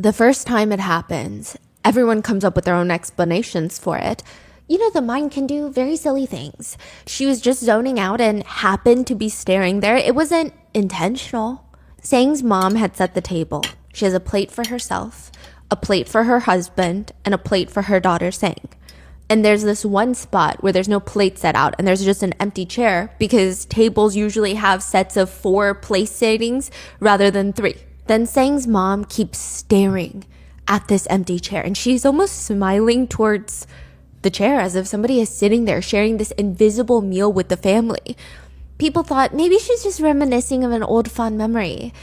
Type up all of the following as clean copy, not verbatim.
The first time it happens, everyone comes up with their own explanations for it. You know, the mind can do very silly things. She was just zoning out and happened to be staring there. It wasn't intentional. Sang's mom had set the table. She has a plate for herself, a plate for her husband, and a plate for her daughter Sang. And there's this one spot where there's no plate set out and there's just an empty chair because tables usually have sets of 4 place settings rather than 3. Then Sang's mom keeps staring at this empty chair and she's almost smiling towards the chair as if somebody is sitting there sharing this invisible meal with the family. People thought maybe she's just reminiscing of an old fond memory.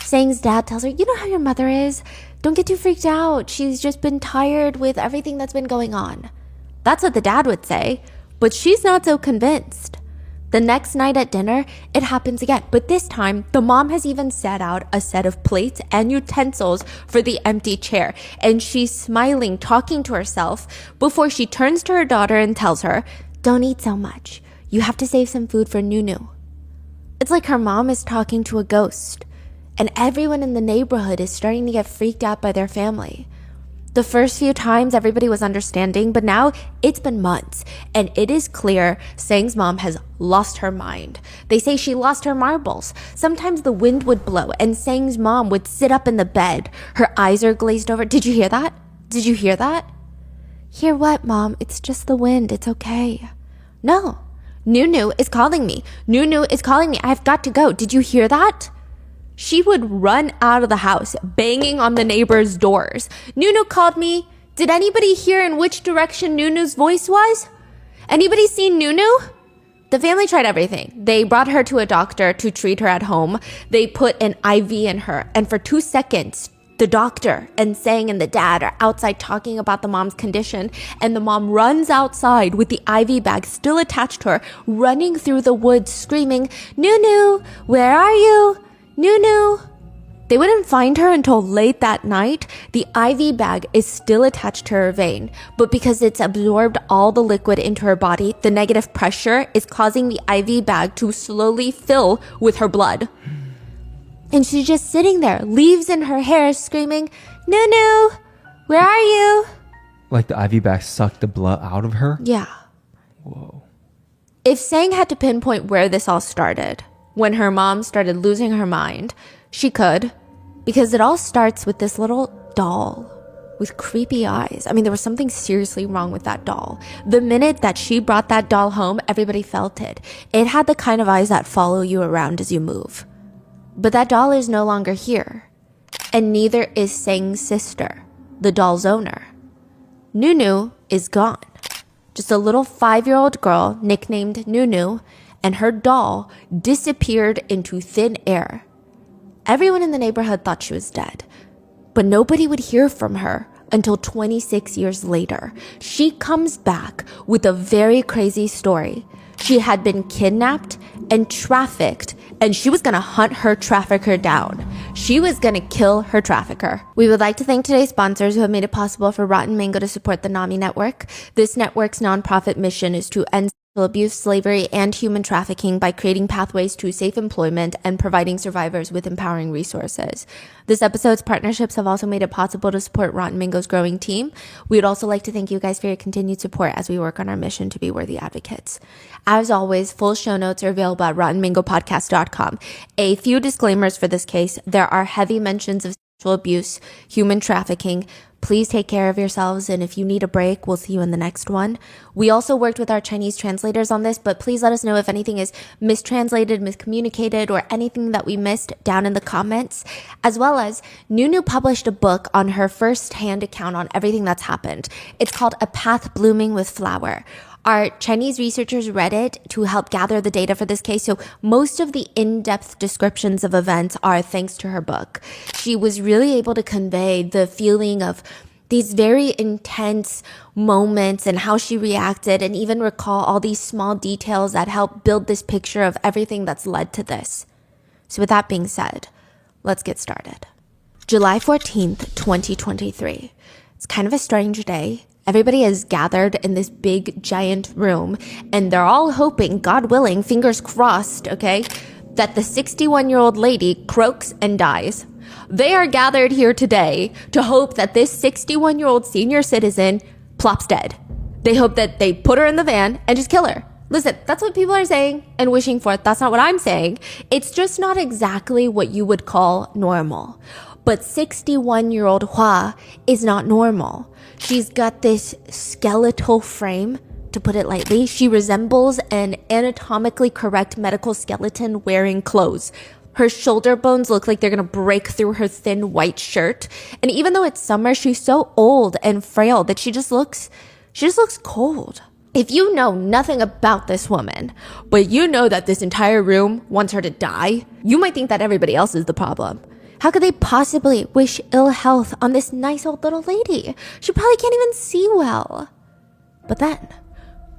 Sang's dad tells her, you know how your mother is? Don't get too freaked out. She's just been tired with everything that's been going on. That's what the dad would say, but she's not so convinced. The next night at dinner, it happens again, but this time, the mom has even set out a set of plates and utensils for the empty chair, and she's smiling, talking to herself before she turns to her daughter and tells her, don't eat so much. You have to save some food for Nunu. It's like her mom is talking to a ghost, and everyone in the neighborhood is starting to get freaked out by their family. The first few times everybody was understanding, but now it's been months and it is clear Sang's mom has lost her mind. They say she lost her marbles. Sometimes the wind would blow and Sang's mom would sit up in the bed. Her eyes are glazed over. Did you hear that? Did you hear that? Hear what, Mom? It's just the wind. It's okay. No. Nunu is calling me. Nunu is calling me. I've got to go. Did you hear that? She would run out of the house, banging on the neighbors' doors. Nunu called me. Did anybody hear in which direction Nunu's voice was? Anybody seen Nunu? The family tried everything. They brought her to a doctor to treat her at home. They put an IV in her. And for 2 seconds, the doctor and Sang and the dad are outside talking about the mom's condition. And the mom runs outside with the IV bag still attached to her, running through the woods, screaming, Nunu, where are you? Nunu. They wouldn't find her until late that night. The IV bag is still attached to her vein, but because it's absorbed all the liquid into her body, the negative pressure is causing the IV bag to slowly fill with her blood. And she's just sitting there, leaves in her hair, screaming, Nunu, where are you? Like the IV bag sucked the blood out of her? Yeah. Whoa. If Sang had to pinpoint where this all started, when her mom started losing her mind, she could, because it all starts with this little doll with creepy eyes. I mean, there was something seriously wrong with that doll. The minute that she brought that doll home, everybody felt it. It had the kind of eyes that follow you around as you move. But that doll is no longer here, and neither is Sang's sister, the doll's owner. Nunu is gone. Just a little 5-year-old girl nicknamed Nunu, and her doll disappeared into thin air. Everyone in the neighborhood thought she was dead, but nobody would hear from her until 26 years later. She comes back with a very crazy story. She had been kidnapped and trafficked, and she was gonna hunt her trafficker down. She was gonna kill her trafficker. We would like to thank today's sponsors who have made it possible for Rotten Mango to support the NAMI network. This network's nonprofit mission is to end abuse, slavery, and human trafficking by creating pathways to safe employment and providing survivors with empowering resources. This episode's partnerships have also made it possible to support Rotten Mango's growing team. We would also like to thank you guys for your continued support as we work on our mission to be worthy advocates. As always, full show notes are available at rottenmangopodcast.com. A few disclaimers for this case. There are heavy mentions of sexual abuse, human trafficking. Please take care of yourselves, and if you need a break, we'll see you in the next one. We also worked with our Chinese translators on this, but please let us know if anything is mistranslated, miscommunicated, or anything that we missed down in the comments. As well as, Nunu published a book on her first-hand account on everything that's happened. It's called A Path Blooming with Flower. Our Chinese researchers read it to help gather the data for this case, so most of the in-depth descriptions of events are thanks to her book. She was really able to convey the feeling of these very intense moments and how she reacted, and even recall all these small details that help build this picture of everything that's led to this. So with that being said, let's get started. July 14th, 2023. It's kind of a strange day. Everybody is gathered in this big, giant room, and they're all hoping, God willing, fingers crossed, okay, that the 61-year-old lady croaks and dies. They are gathered here today to hope that this 61-year-old senior citizen plops dead. They hope that they put her in the van and just kill her. Listen, that's what people are saying and wishing for. That's not what I'm saying. It's just not exactly what you would call normal. But 61-year-old Hua is not normal. She's got this skeletal frame, to put it lightly. She resembles an anatomically correct medical skeleton wearing clothes. Her shoulder bones look like they're gonna break through her thin white shirt. And even though it's summer, she's so old and frail that she just looks cold. If you know nothing about this woman, but you know that this entire room wants her to die, you might think that everybody else is the problem. How could they possibly wish ill health on this nice old little lady? She probably can't even see well. But then,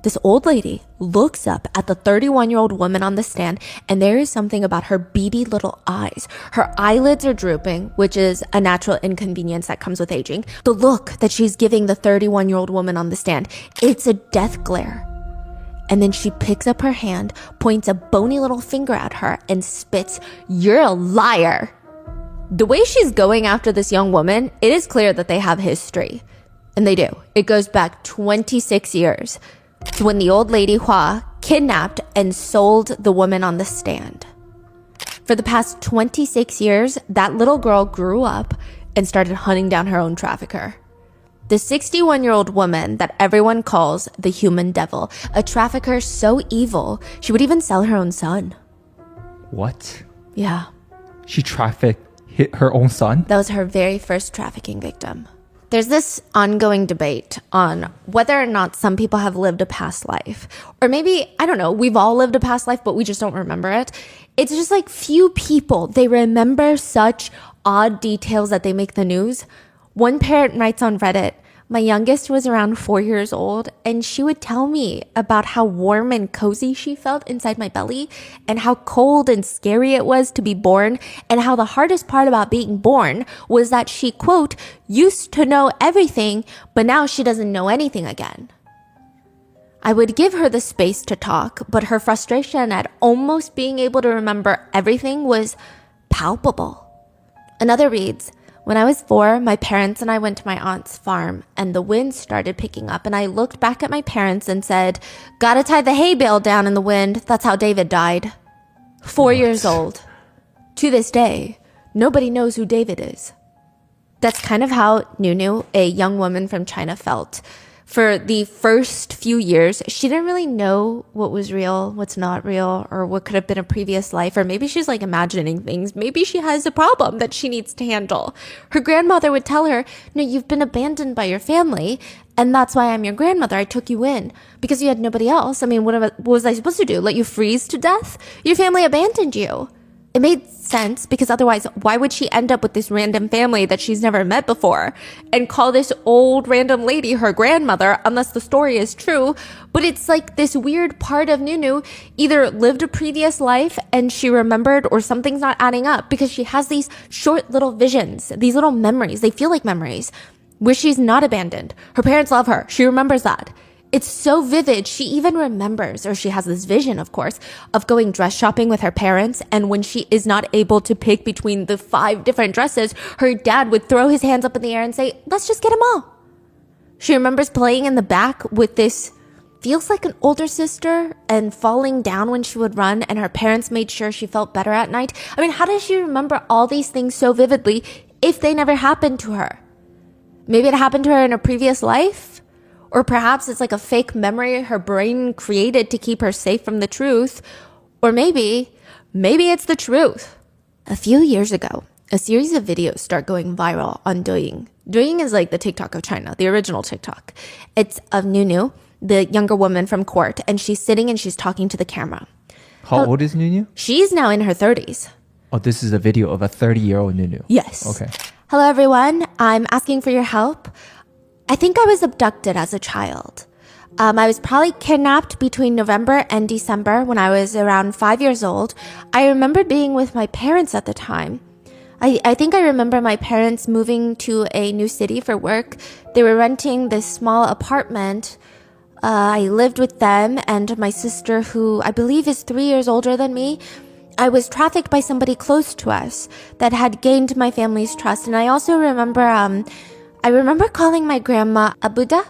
this old lady looks up at the 31-year-old woman on the stand, and there is something about her beady little eyes. Her eyelids are drooping, which is a natural inconvenience that comes with aging. The look that she's giving the 31-year-old woman on the stand, it's a death glare. And then she picks up her hand, points a bony little finger at her, and spits, "You're a liar." The way she's going after this young woman, it is clear that they have history. And they do. It goes back 26 years. To when the old lady Hua kidnapped and sold the woman on the stand. For the past 26 years, that little girl grew up and started hunting down her own trafficker. The 61-year-old woman that everyone calls the human devil, a trafficker so evil, she would even sell her own son. What? Yeah. She hit her own son? That was her very first trafficking victim. There's this ongoing debate on whether or not some people have lived a past life. Or maybe, I don't know, we've all lived a past life, but we just don't remember it. It's just like few people, they remember such odd details that they make the news. One parent writes on Reddit, "My youngest was around 4 years old, and she would tell me about how warm and cozy she felt inside my belly, and how cold and scary it was to be born, and how the hardest part about being born was that she, quote, used to know everything, but now she doesn't know anything again." I would give her the space to talk, but her frustration at almost being able to remember everything was palpable. Another reads, "When I was 4, my parents and I went to my aunt's farm, and the wind started picking up, and I looked back at my parents and said, 'Gotta tie the hay bale down in the wind. That's how David died.'" 4 years old. To this day, nobody knows who David is. That's kind of how Nunu, a young woman from China, felt. For the first few years, she didn't really know what was real, what's not real, or what could have been a previous life. Or maybe she's like imagining things. Maybe she has a problem that she needs to handle. Her grandmother would tell her, "No, you've been abandoned by your family, and that's why I'm your grandmother. I took you in because you had nobody else. I mean, what was I supposed to do? Let you freeze to death? Your family abandoned you." It made sense because otherwise, why would she end up with this random family that she's never met before and call this old random lady her grandmother, unless the story is true? But it's like this weird part of Nunu either lived a previous life and she remembered, or something's not adding up because she has these short little visions, these little memories. They feel like memories where she's not abandoned. Her parents love her. She remembers that. It's so vivid. She even remembers, or she has this vision, of course, of going dress shopping with her parents. And when she is not able to pick between the 5 different dresses, her dad would throw his hands up in the air and say, "Let's just get them all." She remembers playing in the back with this, feels like an older sister, and falling down when she would run, and her parents made sure she felt better at night. I mean, how does she remember all these things so vividly if they never happened to her? Maybe it happened to her in a previous life? Or perhaps it's like a fake memory her brain created to keep her safe from the truth. Or maybe it's the truth. A few years ago, a series of videos start going viral on Douyin. Douyin is like the TikTok of China, the original TikTok. It's of Nunu, the younger woman from court, and she's sitting and she's talking to the camera. How old is Nunu? She's now in her 30s. Oh, this is a video of a 30-year-old Nunu. Yes. Okay. "Hello, everyone. I'm asking for your help. I think I was abducted as a child. I was probably kidnapped between November and December when I was around 5 years old. I remember being with my parents at the time. I think I remember my parents moving to a new city for work. They were renting this small apartment. I lived with them and my sister, who I believe is 3 years older than me. I was trafficked by somebody close to us that had gained my family's trust. And I also remember, I remember calling my grandma Abuda.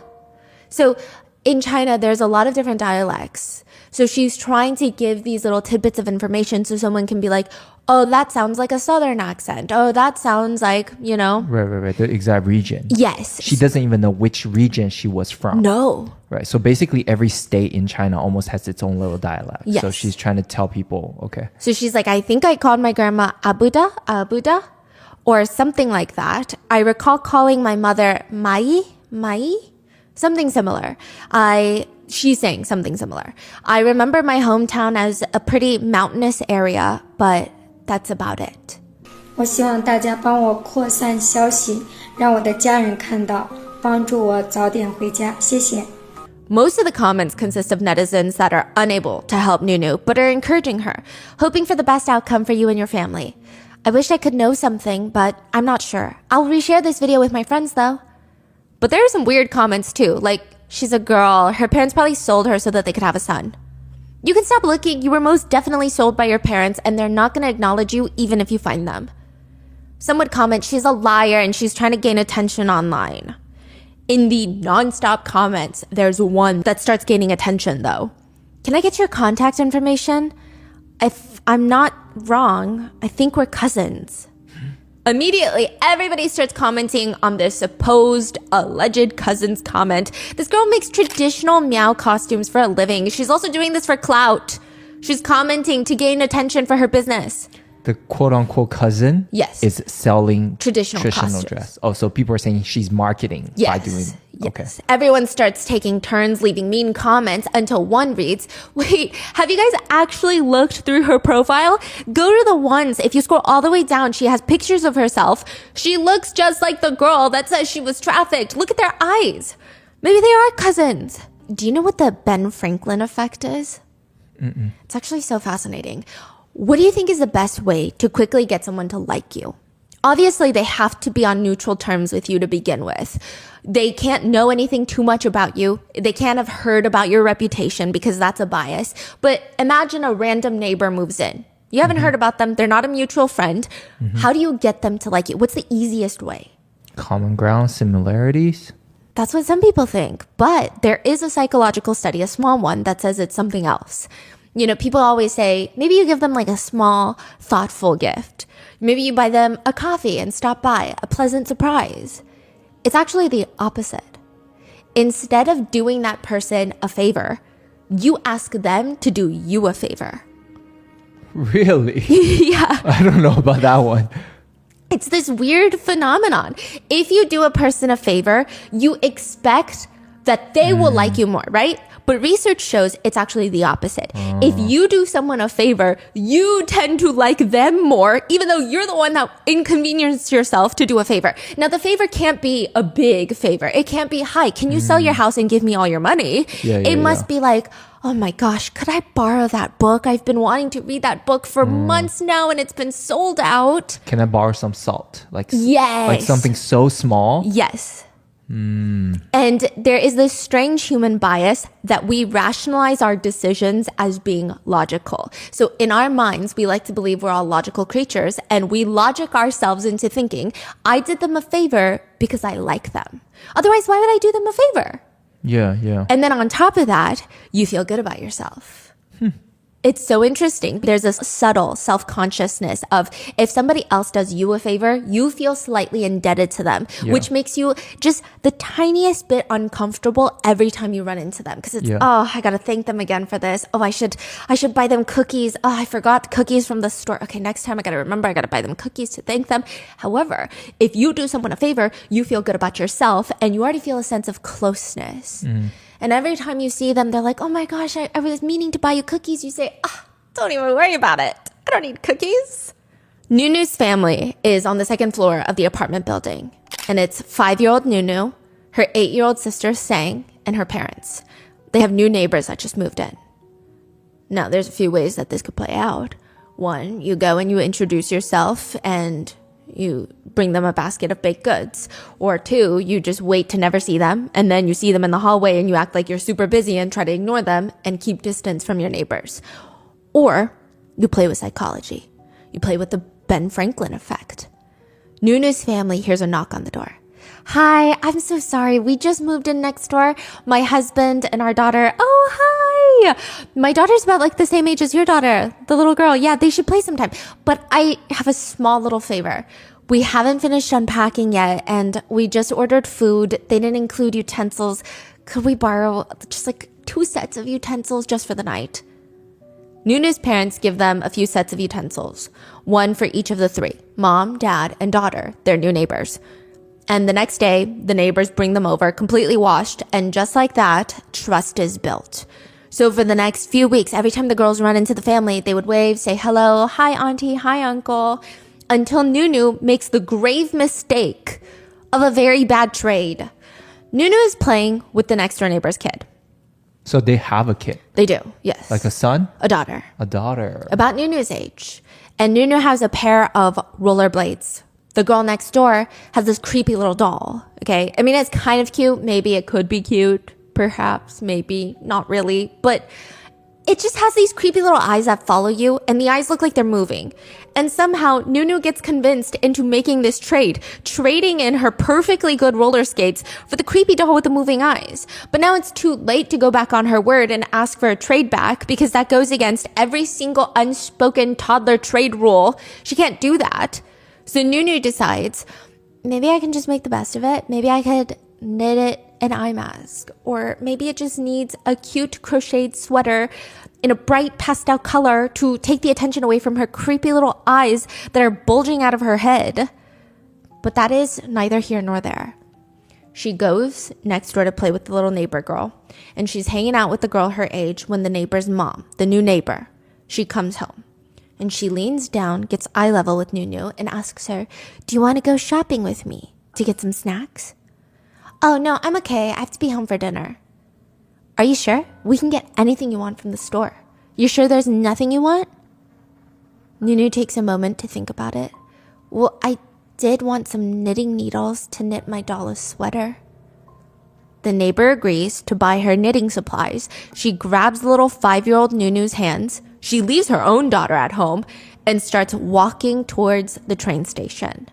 So in China, there's a lot of different dialects. So she's trying to give these little tidbits of information so someone can be like, oh, that sounds like a southern accent. Oh, that sounds like, you know. Right. The exact region. Yes. She doesn't even know which region she was from. No. Right. So basically every state in China almost has its own little dialect. Yes. So she's trying to tell people, okay. So she's like, I think I called my grandma Abuda, or something like that. I recall calling my mother Mai, something similar. She's saying something similar. I remember my hometown as a pretty mountainous area, but that's about it. 我希望大家帮我扩散消息，让我的家人看到，帮助我早点回家，谢谢。 Most of the comments consist of netizens that are unable to help Nunu, but are encouraging her, hoping for the best outcome for you and your family. I wish I could know something, but I'm not sure. I'll reshare this video with my friends though. But there are some weird comments too, like, she's a girl, her parents probably sold her so that they could have a son. You can stop looking, you were most definitely sold by your parents and they're not going to acknowledge you even if you find them. Some would comment, she's a liar and she's trying to gain attention online. In the non-stop comments, there's one that starts gaining attention though. Can I get your contact information? If I'm not wrong, I think we're cousins. Immediately, everybody starts commenting on this supposed alleged cousin's comment. This girl makes traditional meow costumes for a living. She's also doing this for clout. She's commenting to gain attention for her business. The quote-unquote cousin Yes. is selling Traditional costumes. dress. Oh, so people are saying she's marketing by doing... Yes. Okay. Everyone starts taking turns leaving mean comments until one reads, wait, have you guys actually looked through her profile? Go to the ones. If you scroll all the way down, she has pictures of herself. She looks just like the girl that says she was trafficked. Look at their eyes. Maybe they are cousins. Do you know what the Ben Franklin effect is? Mm-mm. It's actually so fascinating. What do you think is the best way to quickly get someone to like you? Obviously, they have to be on neutral terms with you to begin with. They can't know anything too much about you. They can't have heard about your reputation because that's a bias. But imagine a random neighbor moves in. You haven't heard about them. They're not a mutual friend. How do you get them to like you? What's the easiest way? Common ground, similarities. That's what some people think. But there is a psychological study, a small one, that says it's something else. You know, people always say, maybe you give them like a small, thoughtful gift. Maybe you buy them a coffee and stop by, a pleasant surprise. It's actually the opposite. Instead of doing that person a favor, you ask them to do you a favor. Really? Yeah. I don't know about that one. It's this weird phenomenon. If you do a person a favor, you expect that they will like you more, right? But research shows it's actually the opposite. If you do someone a favor, you tend to like them more, even though you're the one that inconvenienced yourself to do a favor. Now, the favor can't be a big favor. It can't be, hi, can you sell your house and give me all your money? It must be like, oh my gosh, could I borrow that book? I've been wanting to read that book for months now and it's been sold out. Can I borrow some salt? Yes. Like something so small? Yes. And there is this strange human bias that we rationalize our decisions as being logical. So in our minds, we like to believe we're all logical creatures and we logic ourselves into thinking, I did them a favor because I like them. Otherwise, why would I do them a favor? Yeah. And then on top of that, you feel good about yourself. It's so interesting. There's this subtle self-consciousness of if somebody else does you a favor, you feel slightly indebted to them, which makes you just the tiniest bit uncomfortable every time you run into them. Because it's, oh, I got to thank them again for this. Oh, I should buy them cookies. Oh, I forgot cookies from the store. Okay, next time I got to remember, I got to buy them cookies to thank them. However, if you do someone a favor, you feel good about yourself and you already feel a sense of closeness. And every time you see them, they're like, oh my gosh, I was meaning to buy you cookies. You say, don't even worry about it. I don't need cookies. Nunu's family is on the second floor of the apartment building. And it's 5-year-old Nunu, her 8-year-old sister Sang, and her parents. They have new neighbors that just moved in. Now, there's a few ways that this could play out. One, you go and you introduce yourself and you bring them a basket of baked goods. Or two, you just wait to never see them. And then you see them in the hallway and you act like you're super busy and try to ignore them and keep distance from your neighbors. Or You play with psychology. You play with the Ben Franklin effect. Nunu's family hears a knock on the door. Hi, I'm so sorry. We just moved in next door. My husband and our daughter. Oh, hi. My daughter's about like the same age as your daughter, the little girl. Yeah, they should play sometime. But I have a small little favor. We haven't finished unpacking yet, and we just ordered food. They didn't include utensils. Could we borrow just like 2 sets of utensils just for the night? Nunu's parents give them a few sets of utensils, one for each of the 3, mom, dad, and daughter, their new neighbors. And the next day, the neighbors bring them over completely washed, and just like that, trust is built. So for the next few weeks, every time the girls run into the family, they would wave, say hello, hi auntie, hi uncle, until Nunu makes the grave mistake of a very bad trade. Nunu is playing with the next door neighbor's kid. So they have a kid. They do, yes. Like a son? A daughter. A daughter. About Nunu's age. And Nunu has a pair of rollerblades. The girl next door has this creepy little doll, okay? I mean, it's kind of cute. Maybe it could be cute. Perhaps, maybe, not really. But it just has these creepy little eyes that follow you, and the eyes look like they're moving. And somehow, Nunu gets convinced into making this trade, trading in her perfectly good roller skates for the creepy doll with the moving eyes. But now it's too late to go back on her word and ask for a trade back, because that goes against every single unspoken toddler trade rule. She can't do that. So Nunu decides, maybe I can just make the best of it. Maybe I could knit it an eye mask, or maybe it just needs a cute crocheted sweater in a bright pastel color to take the attention away from her creepy little eyes that are bulging out of her head. But that is neither here nor there. She goes next door to play with the little neighbor girl, and she's hanging out with the girl her age when the neighbor's mom, the new neighbor, she comes home. And she leans down, gets eye level with Nunu, and asks her, do you want to go shopping with me to get some snacks? Oh, no, I'm okay. I have to be home for dinner. Are you sure? We can get anything you want from the store. You sure there's nothing you want? Nunu takes a moment to think about it. Well, I did want some knitting needles to knit my doll a sweater. The neighbor agrees to buy her knitting supplies. She grabs the little 5-year-old Nunu's hands. She leaves her own daughter at home and starts walking towards the train station.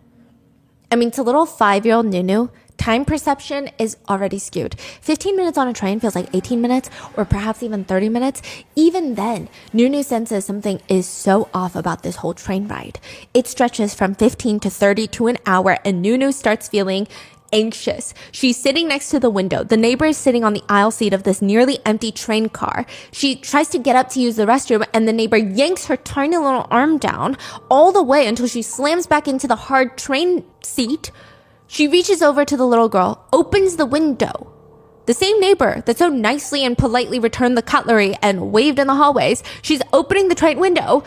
I mean, to little 5-year-old Nunu, time perception is already skewed. 15 minutes on a train feels like 18 minutes or perhaps even 30 minutes. Even then, Nunu senses something is so off about this whole train ride. It stretches from 15 to 30 to an hour, and Nunu starts feeling anxious. She's sitting next to the window. The neighbor is sitting on the aisle seat of this nearly empty train car. She tries to get up to use the restroom, and the neighbor yanks her tiny little arm down all the way until she slams back into the hard train seat. She reaches over to the little girl, opens the window. The same neighbor that so nicely and politely returned the cutlery and waved in the hallways, she's opening the train window.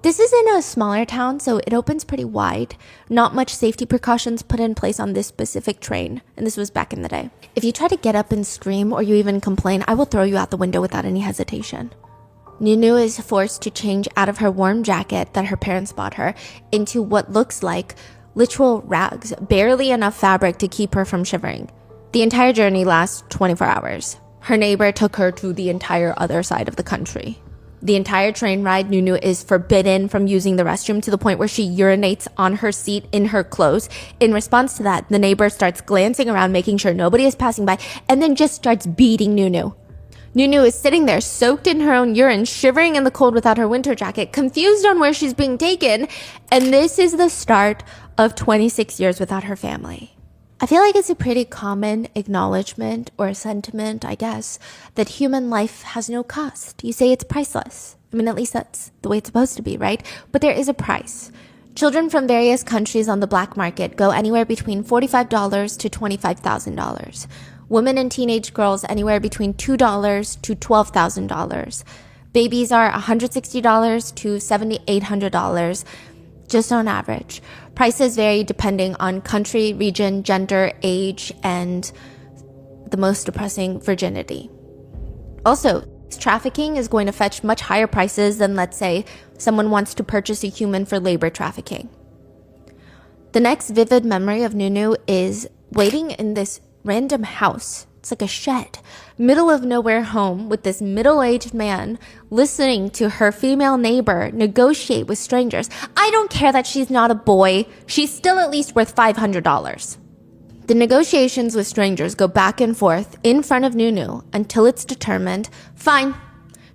This is in a smaller town, so it opens pretty wide. Not much safety precautions put in place on this specific train, and this was back in the day. If you try to get up and scream or you even complain, I will throw you out the window without any hesitation. Nunu is forced to change out of her warm jacket that her parents bought her into what looks like literal rags, barely enough fabric to keep her from shivering. The entire journey lasts 24 hours. Her neighbor took her to the entire other side of the country. The entire train ride, Nunu is forbidden from using the restroom to the point where she urinates on her seat in her clothes. In response to that, the neighbor starts glancing around, making sure nobody is passing by, and then just starts beating Nunu. Nunu is sitting there, soaked in her own urine, shivering in the cold without her winter jacket, confused on where she's being taken, and this is the start of 26 years without her family. I feel like it's a pretty common acknowledgement or sentiment, I guess, that human life has no cost. You say it's priceless. I mean, at least that's the way it's supposed to be, right? But there is a price. Children from various countries on the black market go anywhere between $45 to $25,000. Women and teenage girls anywhere between $2 to $12,000. Babies are $160 to $7,800, just on average. Prices vary depending on country, region, gender, age, and the most depressing, virginity. Also, trafficking is going to fetch much higher prices than, let's say, someone wants to purchase a human for labor trafficking. The next vivid memory of Nunu is waiting in this random house. It's like a shed, middle of nowhere home with this middle-aged man listening to her female neighbor negotiate with strangers. I don't care that she's not a boy. She's still at least worth $500. The negotiations with strangers go back and forth in front of Nunu until it's determined, fine,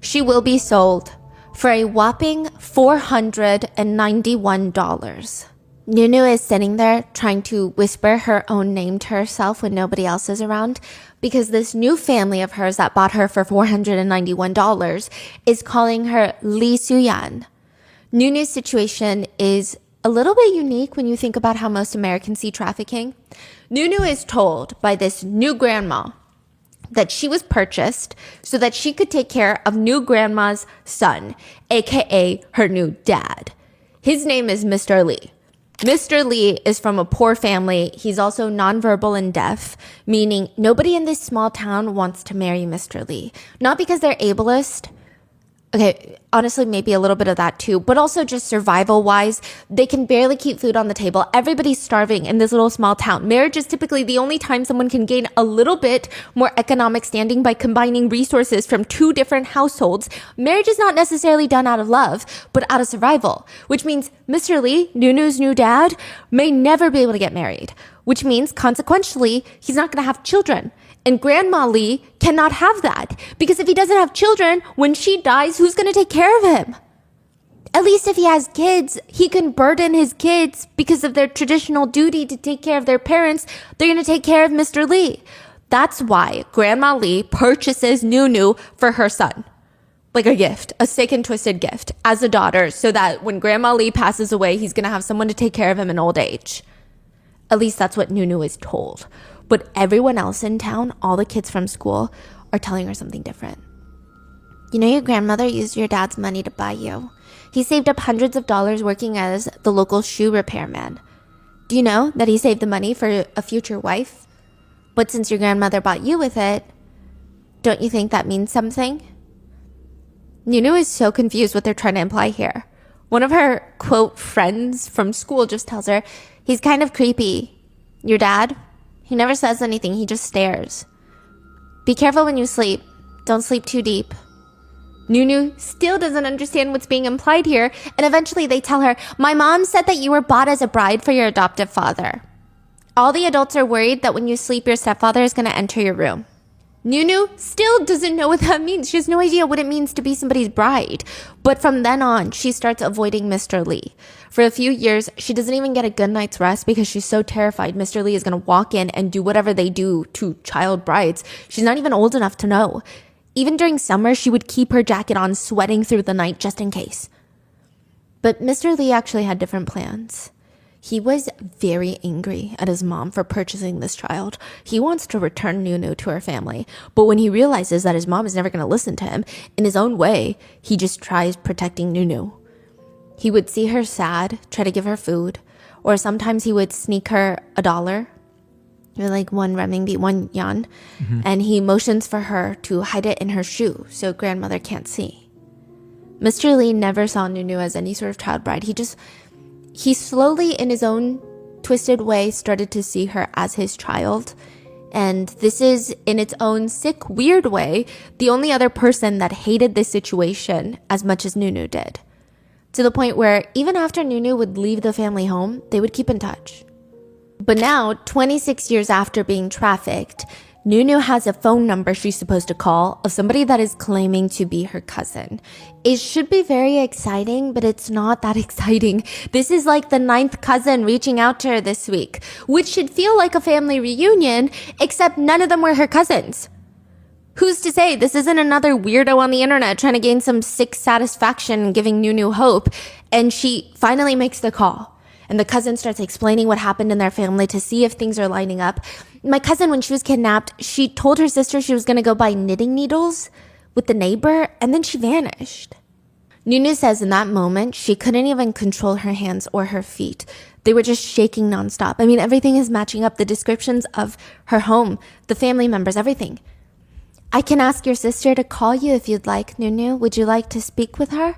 she will be sold for a whopping $491. Nunu is sitting there trying to whisper her own name to herself when nobody else is around because this new family of hers that bought her for $491 is calling her Li Suyan. Nunu's situation is a little bit unique when you think about how most Americans see trafficking. Nunu is told by this new grandma that she was purchased so that she could take care of new grandma's son, aka her new dad. His name is Mr. Li. Mr. Li is from a poor family. He's also nonverbal and deaf, meaning nobody in this small town wants to marry Mr. Li. Not because they're ableist. Okay, honestly, maybe a little bit of that too, but also just survival-wise, they can barely keep food on the table. Everybody's starving in this little small town. Marriage is typically the only time someone can gain a little bit more economic standing by combining resources from two different households. Marriage is not necessarily done out of love, but out of survival, which means Mr. Li, Nunu's new dad, may never be able to get married, which means consequentially, he's not going to have children. And Grandma Li cannot have that because if he doesn't have children, when she dies, who's going to take care of him? At least if he has kids, he can burden his kids because of their traditional duty to take care of their parents. They're going to take care of Mr. Li. That's why Grandma Li purchases Nunu for her son. Like a gift, a sick and twisted gift as a daughter so that when Grandma Li passes away, he's going to have someone to take care of him in old age. At least that's what Nunu is told. But everyone else in town, all the kids from school, are telling her something different. You know, your grandmother used your dad's money to buy you. He saved up hundreds of dollars working as the local shoe repairman. Do you know that he saved the money for a future wife? But since your grandmother bought you with it, don't you think that means something? Nunu is so confused what they're trying to imply here. One of her, quote, friends from school just tells her, he's kind of creepy. Your dad? He never says anything, he just stares. Be careful when you sleep. Don't sleep too deep. Nunu still doesn't understand what's being implied here, and eventually they tell her, my mom said that you were bought as a bride for your adoptive father. All the adults are worried that when you sleep, your stepfather is going to enter your room. Nunu still doesn't know what that means. She has no idea what it means to be somebody's bride. But from then on, she starts avoiding Mr. Li. For a few years, she doesn't even get a good night's rest because she's so terrified Mr. Li is going to walk in and do whatever they do to child brides. She's not even old enough to know. Even during summer, she would keep her jacket on, sweating through the night just in case. But Mr. Li actually had different plans. He was very angry at his mom for purchasing this child. He wants to return Nunu to her family. But when he realizes that his mom is never going to listen to him, in his own way, he just tries protecting Nunu. He would see her sad, try to give her food, or sometimes he would sneak her $1, or like 1 renminbi, 1 yuan, and he motions for her to hide it in her shoe so grandmother can't see. Mr. Li never saw Nunu as any sort of child bride. He slowly, in his own twisted way, started to see her as his child. And this is, in its own sick, weird way, the only other person that hated this situation as much as Nunu did. To the point where even after Nunu would leave the family home, they would keep in touch. But now, 26 years after being trafficked, Nunu has a phone number she's supposed to call of somebody that is claiming to be her cousin. It should be very exciting, but it's not that exciting. This is like the 9th cousin reaching out to her this week, which should feel like a family reunion, except none of them were her cousins. Who's to say this isn't another weirdo on the internet trying to gain some sick satisfaction and giving Nunu hope? And she finally makes the call. And the cousin starts explaining what happened in their family to see if things are lining up. My cousin, when she was kidnapped, she told her sister she was going to go buy knitting needles with the neighbor, and then she vanished. Nunu says in that moment, she couldn't even control her hands or her feet. They were just shaking nonstop. I mean, everything is matching up. The descriptions of her home, the family members, everything. I can ask your sister to call you if you'd like, Nunu. Would you like to speak with her?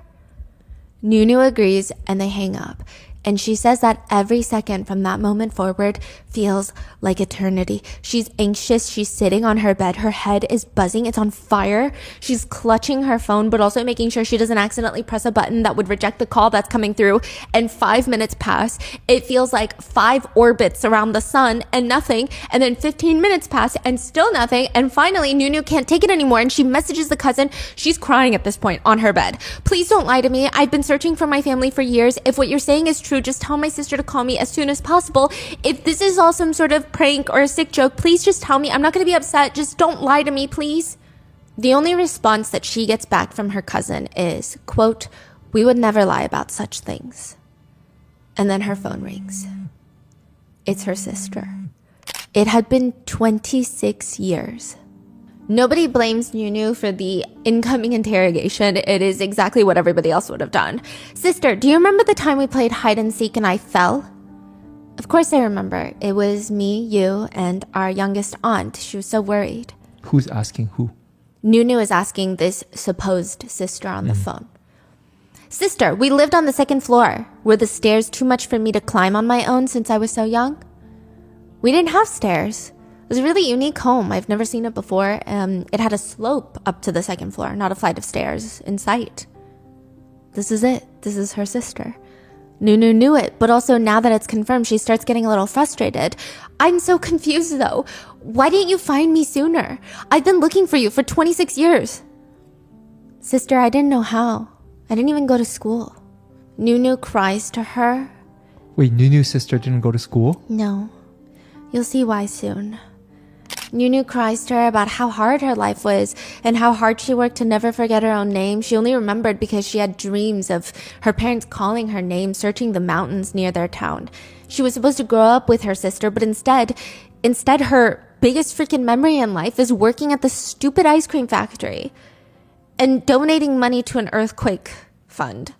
Nunu agrees, and they hang up. And she says that every second from that moment forward feels like eternity. She's anxious. She's sitting on her bed. Her head is buzzing. It's on fire. She's clutching her phone, but also making sure she doesn't accidentally press a button that would reject the call that's coming through. And 5 minutes pass. It feels like 5 orbits around the sun and nothing. And then 15 minutes pass and still nothing. And finally, Nunu can't take it anymore. And she messages the cousin. She's crying at this point on her bed. Please don't lie to me. I've been searching for my family for years. If what you're saying is true, just tell my sister to call me as soon as possible. If this is all some sort of prank or a sick joke, please just tell me. I'm not going to be upset. Just don't lie to me, please. The only response that she gets back from her cousin is, quote, "We would never lie about such things." And then her phone rings. It's her sister. It had been 26 years. Nobody blames Nunu for the incoming interrogation. It is exactly what everybody else would have done. "Sister, do you remember the time we played hide and seek and I fell?" Of course I remember. It was me, you, and our youngest aunt. She was so worried. Who's asking who? Nunu is asking this supposed sister on the phone. "Sister, we lived on the second floor. Were the stairs too much for me to climb on my own since I was so young?" "We didn't have stairs. It was a really unique home. I've never seen it before. It had a slope up to the second floor, not a flight of stairs in sight." This is it. This is her sister. Nunu knew it, but also now that it's confirmed, she starts getting a little frustrated. "I'm so confused though. Why didn't you find me sooner? I've been looking for you for 26 years. "Sister, I didn't know how. I didn't even go to school." Nunu cries to her. Wait, Nunu's sister didn't go to school? No. You'll see why soon. Nunu cries to her about how hard her life was and how hard she worked to never forget her own name. She only remembered because she had dreams of her parents calling her name, searching the mountains near their town. She was supposed to grow up with her sister, but instead her biggest freaking memory in life is working at the stupid ice cream factory and donating money to an earthquake fund.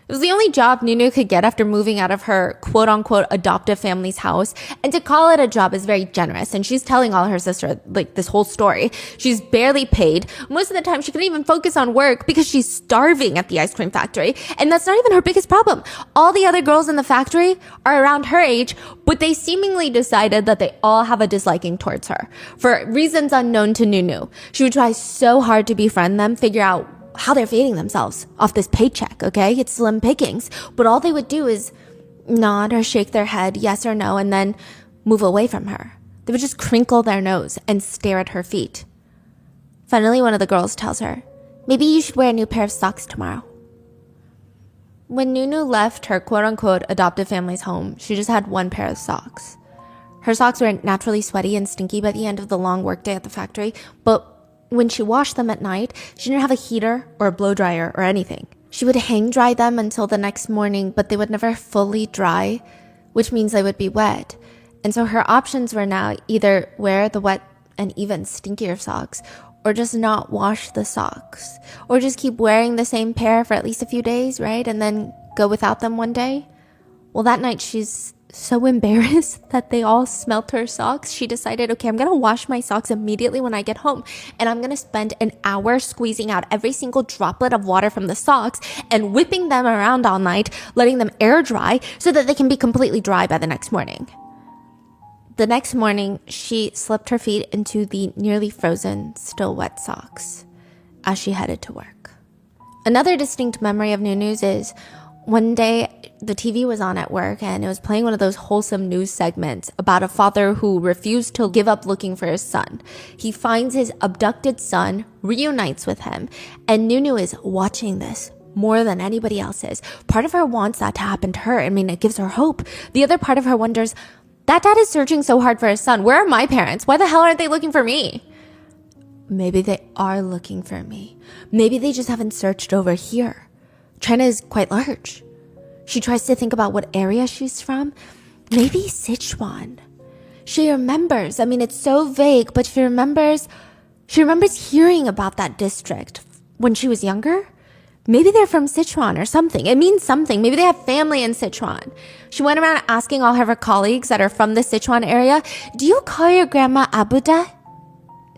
It was the only job Nunu could get after moving out of her quote-unquote adoptive family's house. And to call it a job is very generous. And she's telling all her sister, like, this whole story. She's barely paid. Most of the time, she couldn't even focus on work because she's starving at the ice cream factory. And that's not even her biggest problem. All the other girls in the factory are around her age, but they seemingly decided that they all have a disliking towards her for reasons unknown to Nunu. She would try so hard to befriend them, figure out how they're feeding themselves off this paycheck, okay? It's slim pickings. But all they would do is nod or shake their head, yes or no, and then move away from her. They would just crinkle their nose and stare at her feet. Finally, one of the girls tells her, "Maybe you should wear a new pair of socks tomorrow." When Nunu left her quote-unquote adoptive family's home, she just had one pair of socks. Her socks were naturally sweaty and stinky by the end of the long workday at the factory, but when she washed them at night, she didn't have a heater or a blow dryer or anything. She would hang dry them until the next morning, but they would never fully dry, which means they would be wet. And so her options were now either wear the wet and even stinkier socks, or just not wash the socks, or just keep wearing the same pair for at least a few days, right? And then go without them one day. Well, that night she's so embarrassed that they all smelt her socks. She decided, okay, I'm going to wash my socks immediately when I get home. And I'm going to spend an hour squeezing out every single droplet of water from the socks and whipping them around all night, letting them air dry so that they can be completely dry by the next morning. The next morning, she slipped her feet into the nearly frozen, still wet socks as she headed to work. Another distinct memory of Nunu's is one day the TV was on at work and it was playing one of those wholesome news segments about a father who refused to give up looking for his son. He finds his abducted son, reunites with him, and Nunu is watching this more than anybody else is. Part of her wants that to happen to her. I mean, it gives her hope. The other part of her wonders, that dad is searching so hard for his son. Where are my parents? Why the hell aren't they looking for me? Maybe they are looking for me. Maybe they just haven't searched over here. China is quite large. She tries to think about what area she's from. Maybe Sichuan. She remembers. I mean, it's so vague, but she remembers hearing about that district when she was younger. Maybe they're from Sichuan or something. It means something. Maybe they have family in Sichuan. She went around asking all of her colleagues that are from the Sichuan area, "Do you call your grandma Abuda?"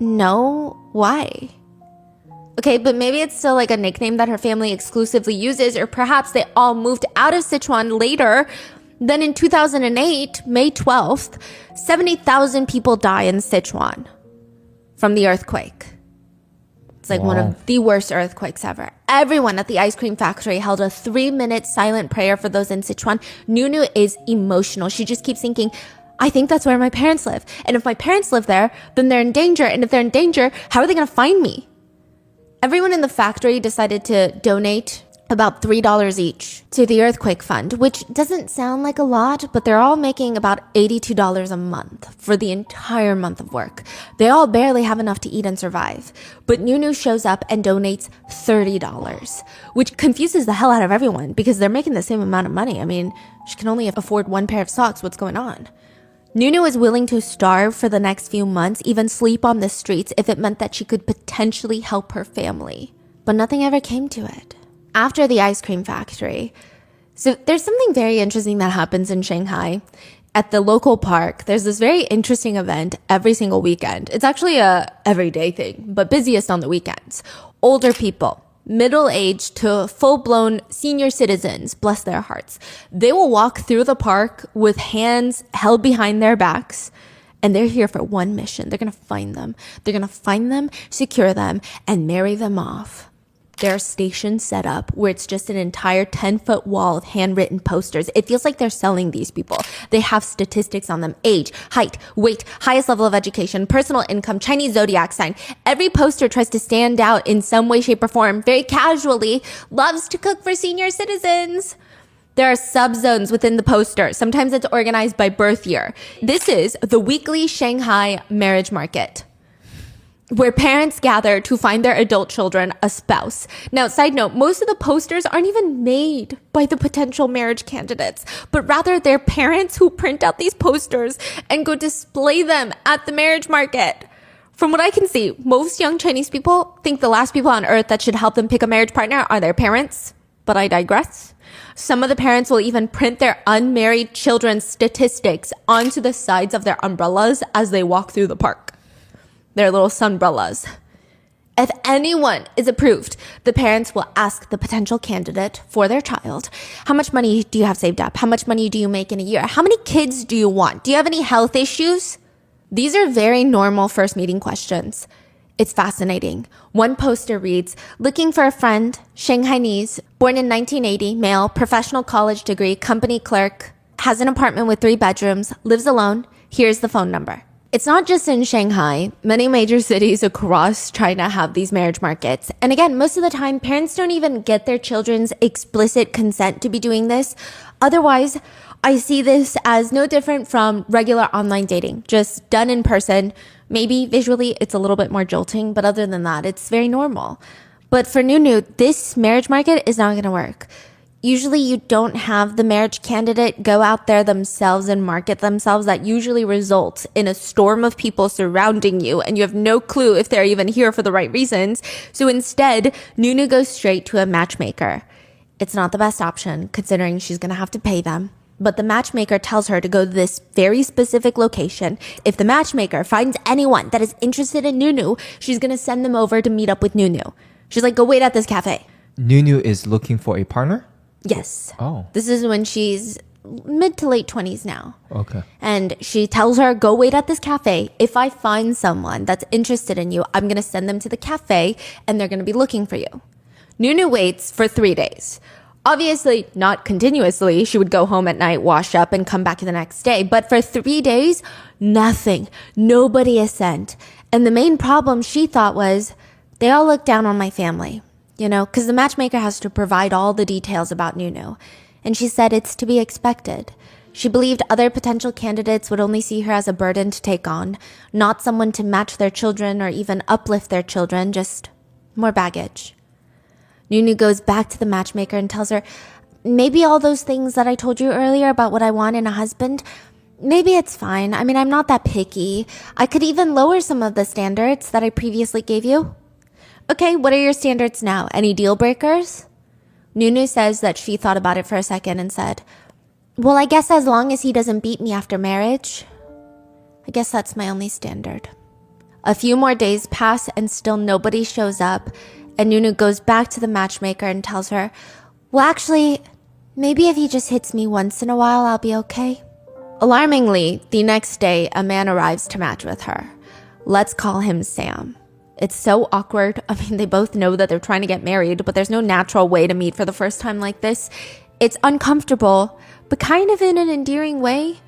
"No. Why?" Okay, but maybe it's still like a nickname that her family exclusively uses, or perhaps they all moved out of Sichuan later Then in 2008, May 12th, 70,000 people die in Sichuan from the earthquake. It's like one of the worst earthquakes ever. Everyone at the ice cream factory held a 3-minute silent prayer for those in Sichuan. Nunu is emotional. She just keeps thinking, I think that's where my parents live. And if my parents live there, then they're in danger. And if they're in danger, how are they going to find me? Everyone in the factory decided to donate about $3 each to the earthquake fund, which doesn't sound like a lot, but they're all making about $82 a month for the entire month of work. They all barely have enough to eat and survive. But Nunu shows up and donates $30, which confuses the hell out of everyone because they're making the same amount of money. I mean, she can only afford one pair of socks. What's going on? Nunu is willing to starve for the next few months, even sleep on the streets if it meant that she could potentially help her family. But nothing ever came to it. After the ice cream factory, so there's something very interesting that happens in Shanghai. At the local park, there's this very interesting event every single weekend. It's actually a everyday thing, but busiest on the weekends. Older people, middle-aged to full-blown senior citizens, bless their hearts. They will walk through the park with hands held behind their backs, and they're here for one mission. They're going to find them. They're going to find them, secure them, and marry them off. There are stations set up where it's just an entire 10-foot wall of handwritten posters. It feels like they're selling these people. They have statistics on them: age, height, weight, highest level of education, personal income, Chinese zodiac sign. Every poster tries to stand out in some way, shape, or form. Very casually, loves to cook for senior citizens. There are subzones within the poster. Sometimes it's organized by birth year. This is the weekly Shanghai marriage market, where parents gather to find their adult children a spouse. Now, side note, most of the posters aren't even made by the potential marriage candidates, but rather they're parents who print out these posters and go display them at the marriage market. From what I can see, most young Chinese people think the last people on earth that should help them pick a marriage partner are their parents, but I digress. Some of the parents will even print their unmarried children's statistics onto the sides of their umbrellas as they walk through the park. Their little sunbrellas. If anyone is approved, the parents will ask the potential candidate for their child, how much money do you have saved up? How much money do you make in a year? How many kids do you want? Do you have any health issues? These are very normal first meeting questions. It's fascinating. One poster reads, looking for a friend, Shanghainese, born in 1980, male, professional college degree, company clerk, has an apartment with 3 bedrooms, lives alone. Here's the phone number. It's not just in Shanghai. Many major cities across China have these marriage markets. And again, most of the time, parents don't even get their children's explicit consent to be doing this. Otherwise, I see this as no different from regular online dating, just done in person. Maybe visually it's a little bit more jolting, but other than that, it's very normal. But for Nunu, this marriage market is not going to work. Usually you don't have the marriage candidate go out there themselves and market themselves. That usually results in a storm of people surrounding you, and you have no clue if they're even here for the right reasons. So instead, Nunu goes straight to a matchmaker. It's not the best option, considering she's going to have to pay them. But the matchmaker tells her to go to this very specific location. If the matchmaker finds anyone that is interested in Nunu, she's going to send them over to meet up with Nunu. She's like, go wait at this cafe. Nunu is looking for a partner? Yes. Oh. This is when she's mid to late 20s now. Okay. And she tells her, go wait at this cafe. If I find someone that's interested in you, I'm going to send them to the cafe and they're going to be looking for you. Nunu waits for 3 days. Obviously, not continuously. She would go home at night, wash up, and come back the next day. But for 3 days, nothing. Nobody is sent. And the main problem she thought was, they all look down on my family. You know, because the matchmaker has to provide all the details about Nunu. And she said it's to be expected. She believed other potential candidates would only see her as a burden to take on, not someone to match their children or even uplift their children, just more baggage. Nunu goes back to the matchmaker and tells her, maybe all those things that I told you earlier about what I want in a husband, maybe it's fine. I mean, I'm not that picky. I could even lower some of the standards that I previously gave you. Okay, what are your standards now? Any deal breakers? Nunu says that she thought about it for a second and said, well, I guess as long as he doesn't beat me after marriage, I guess that's my only standard. A few more days pass and still nobody shows up, and Nunu goes back to the matchmaker and tells her, well, actually, Maybe if he just hits me once in a while, I'll be okay. Alarmingly, the next day, a man arrives to match with her. Let's call him Sam. It's so awkward. I mean, they both know that they're trying to get married, but there's no natural way to meet for the first time like this. It's uncomfortable, but kind of in an endearing way.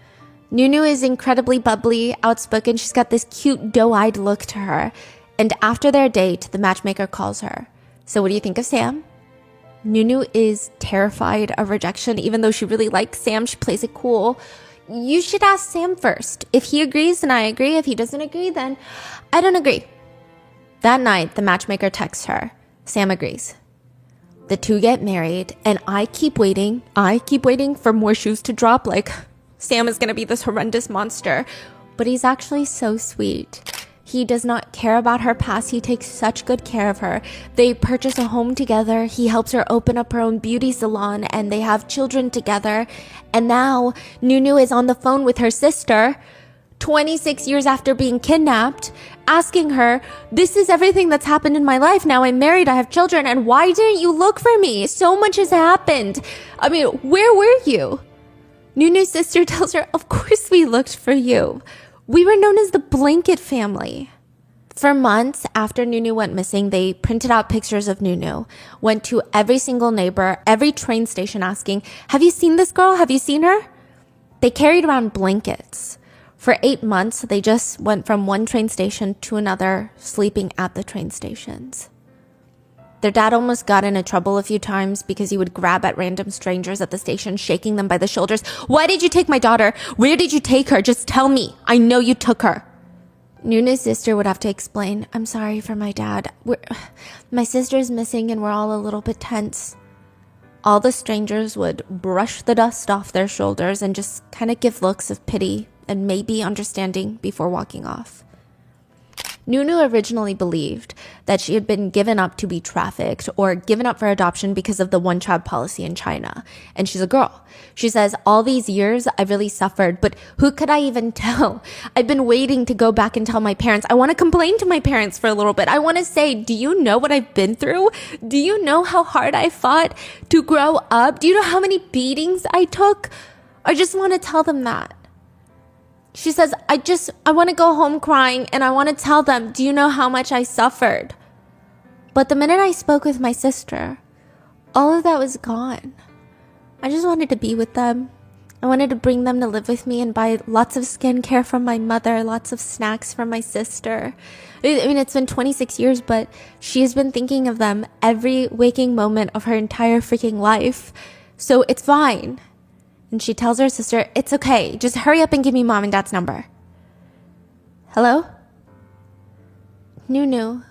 Nunu is incredibly bubbly, outspoken. She's got this cute, doe-eyed look to her. And after their date, the matchmaker calls her. So what do you think of Sam? Nunu is terrified of rejection. Even though she really likes Sam, she plays it cool. You should ask Sam first. If he agrees, then I agree. If he doesn't agree, then I don't agree. That night, the matchmaker texts her. Sam agrees. The two get married, and I keep waiting for more shoes to drop. Like, Sam is going to be this horrendous monster. But he's actually so sweet. He does not care about her past. He takes such good care of her. They purchase a home together. He helps her open up her own beauty salon, and they have children together. And now Nunu is on the phone with her sister, 26 years after being kidnapped, asking her, this is everything that's happened in my life. Now I'm married, I have children, and why didn't you look for me? So much has happened. I mean, where were you? Nunu's sister tells her, of course we looked for you. We were known as the blanket family. For months after Nunu went missing, they printed out pictures of Nunu, went to every single neighbor, every train station asking, have you seen this girl? Have you seen her? They carried around blankets. For 8 months, they just went from one train station to another, sleeping at the train stations. Their dad almost got into trouble a few times because he would grab at random strangers at the station, shaking them by the shoulders. Why did you take my daughter? Where did you take her? Just tell me. I know you took her. Nunu's sister would have to explain, I'm sorry for my dad. My sister's missing and we're all a little bit tense. All the strangers would brush the dust off their shoulders and just kind of give looks of pity and maybe understanding before walking off. Nunu originally believed that she had been given up to be trafficked or given up for adoption because of the one-child policy in China. And she's a girl. She says, all these years, I really suffered, but who could I even tell? I've been waiting to go back and tell my parents. I want to complain to my parents for a little bit. I want to say, do you know what I've been through? Do you know how hard I fought to grow up? Do you know how many beatings I took? I just want to tell them that. She says, I want to go home crying and I want to tell them, do you know how much I suffered? But the minute I spoke with my sister, all of that was gone. I just wanted to be with them. I wanted to bring them to live with me and buy lots of skincare from my mother, lots of snacks from my sister. I mean, it's been 26 years, but she has been thinking of them every waking moment of her entire freaking life. So it's fine. And she tells her sister, it's okay. Just hurry up and give me mom and dad's number. Hello? Nunu.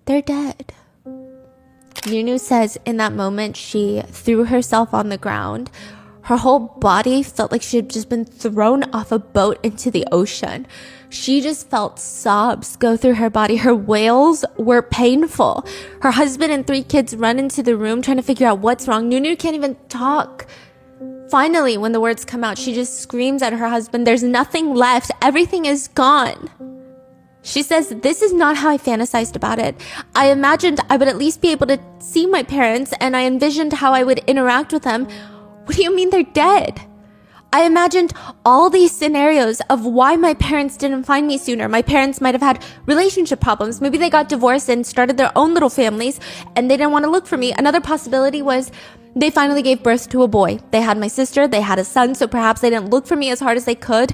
They're dead. Nunu says in that moment, she threw herself on the ground. Her whole body felt like she had just been thrown off a boat into the ocean. She just felt sobs go through her body. Her wails were painful. Her husband and 3 kids run into the room trying to figure out what's wrong. Nunu can't even talk. Finally, when the words come out, she just screams at her husband, there's nothing left. Everything is gone. She says, this is not how I fantasized about it. I imagined I would at least be able to see my parents, and I envisioned how I would interact with them. What do you mean they're dead? I imagined all these scenarios of why my parents didn't find me sooner. My parents might have had relationship problems. Maybe they got divorced and started their own little families, and they didn't want to look for me. Another possibility was they finally gave birth to a boy. They had my sister, they had a son, so perhaps they didn't look for me as hard as they could.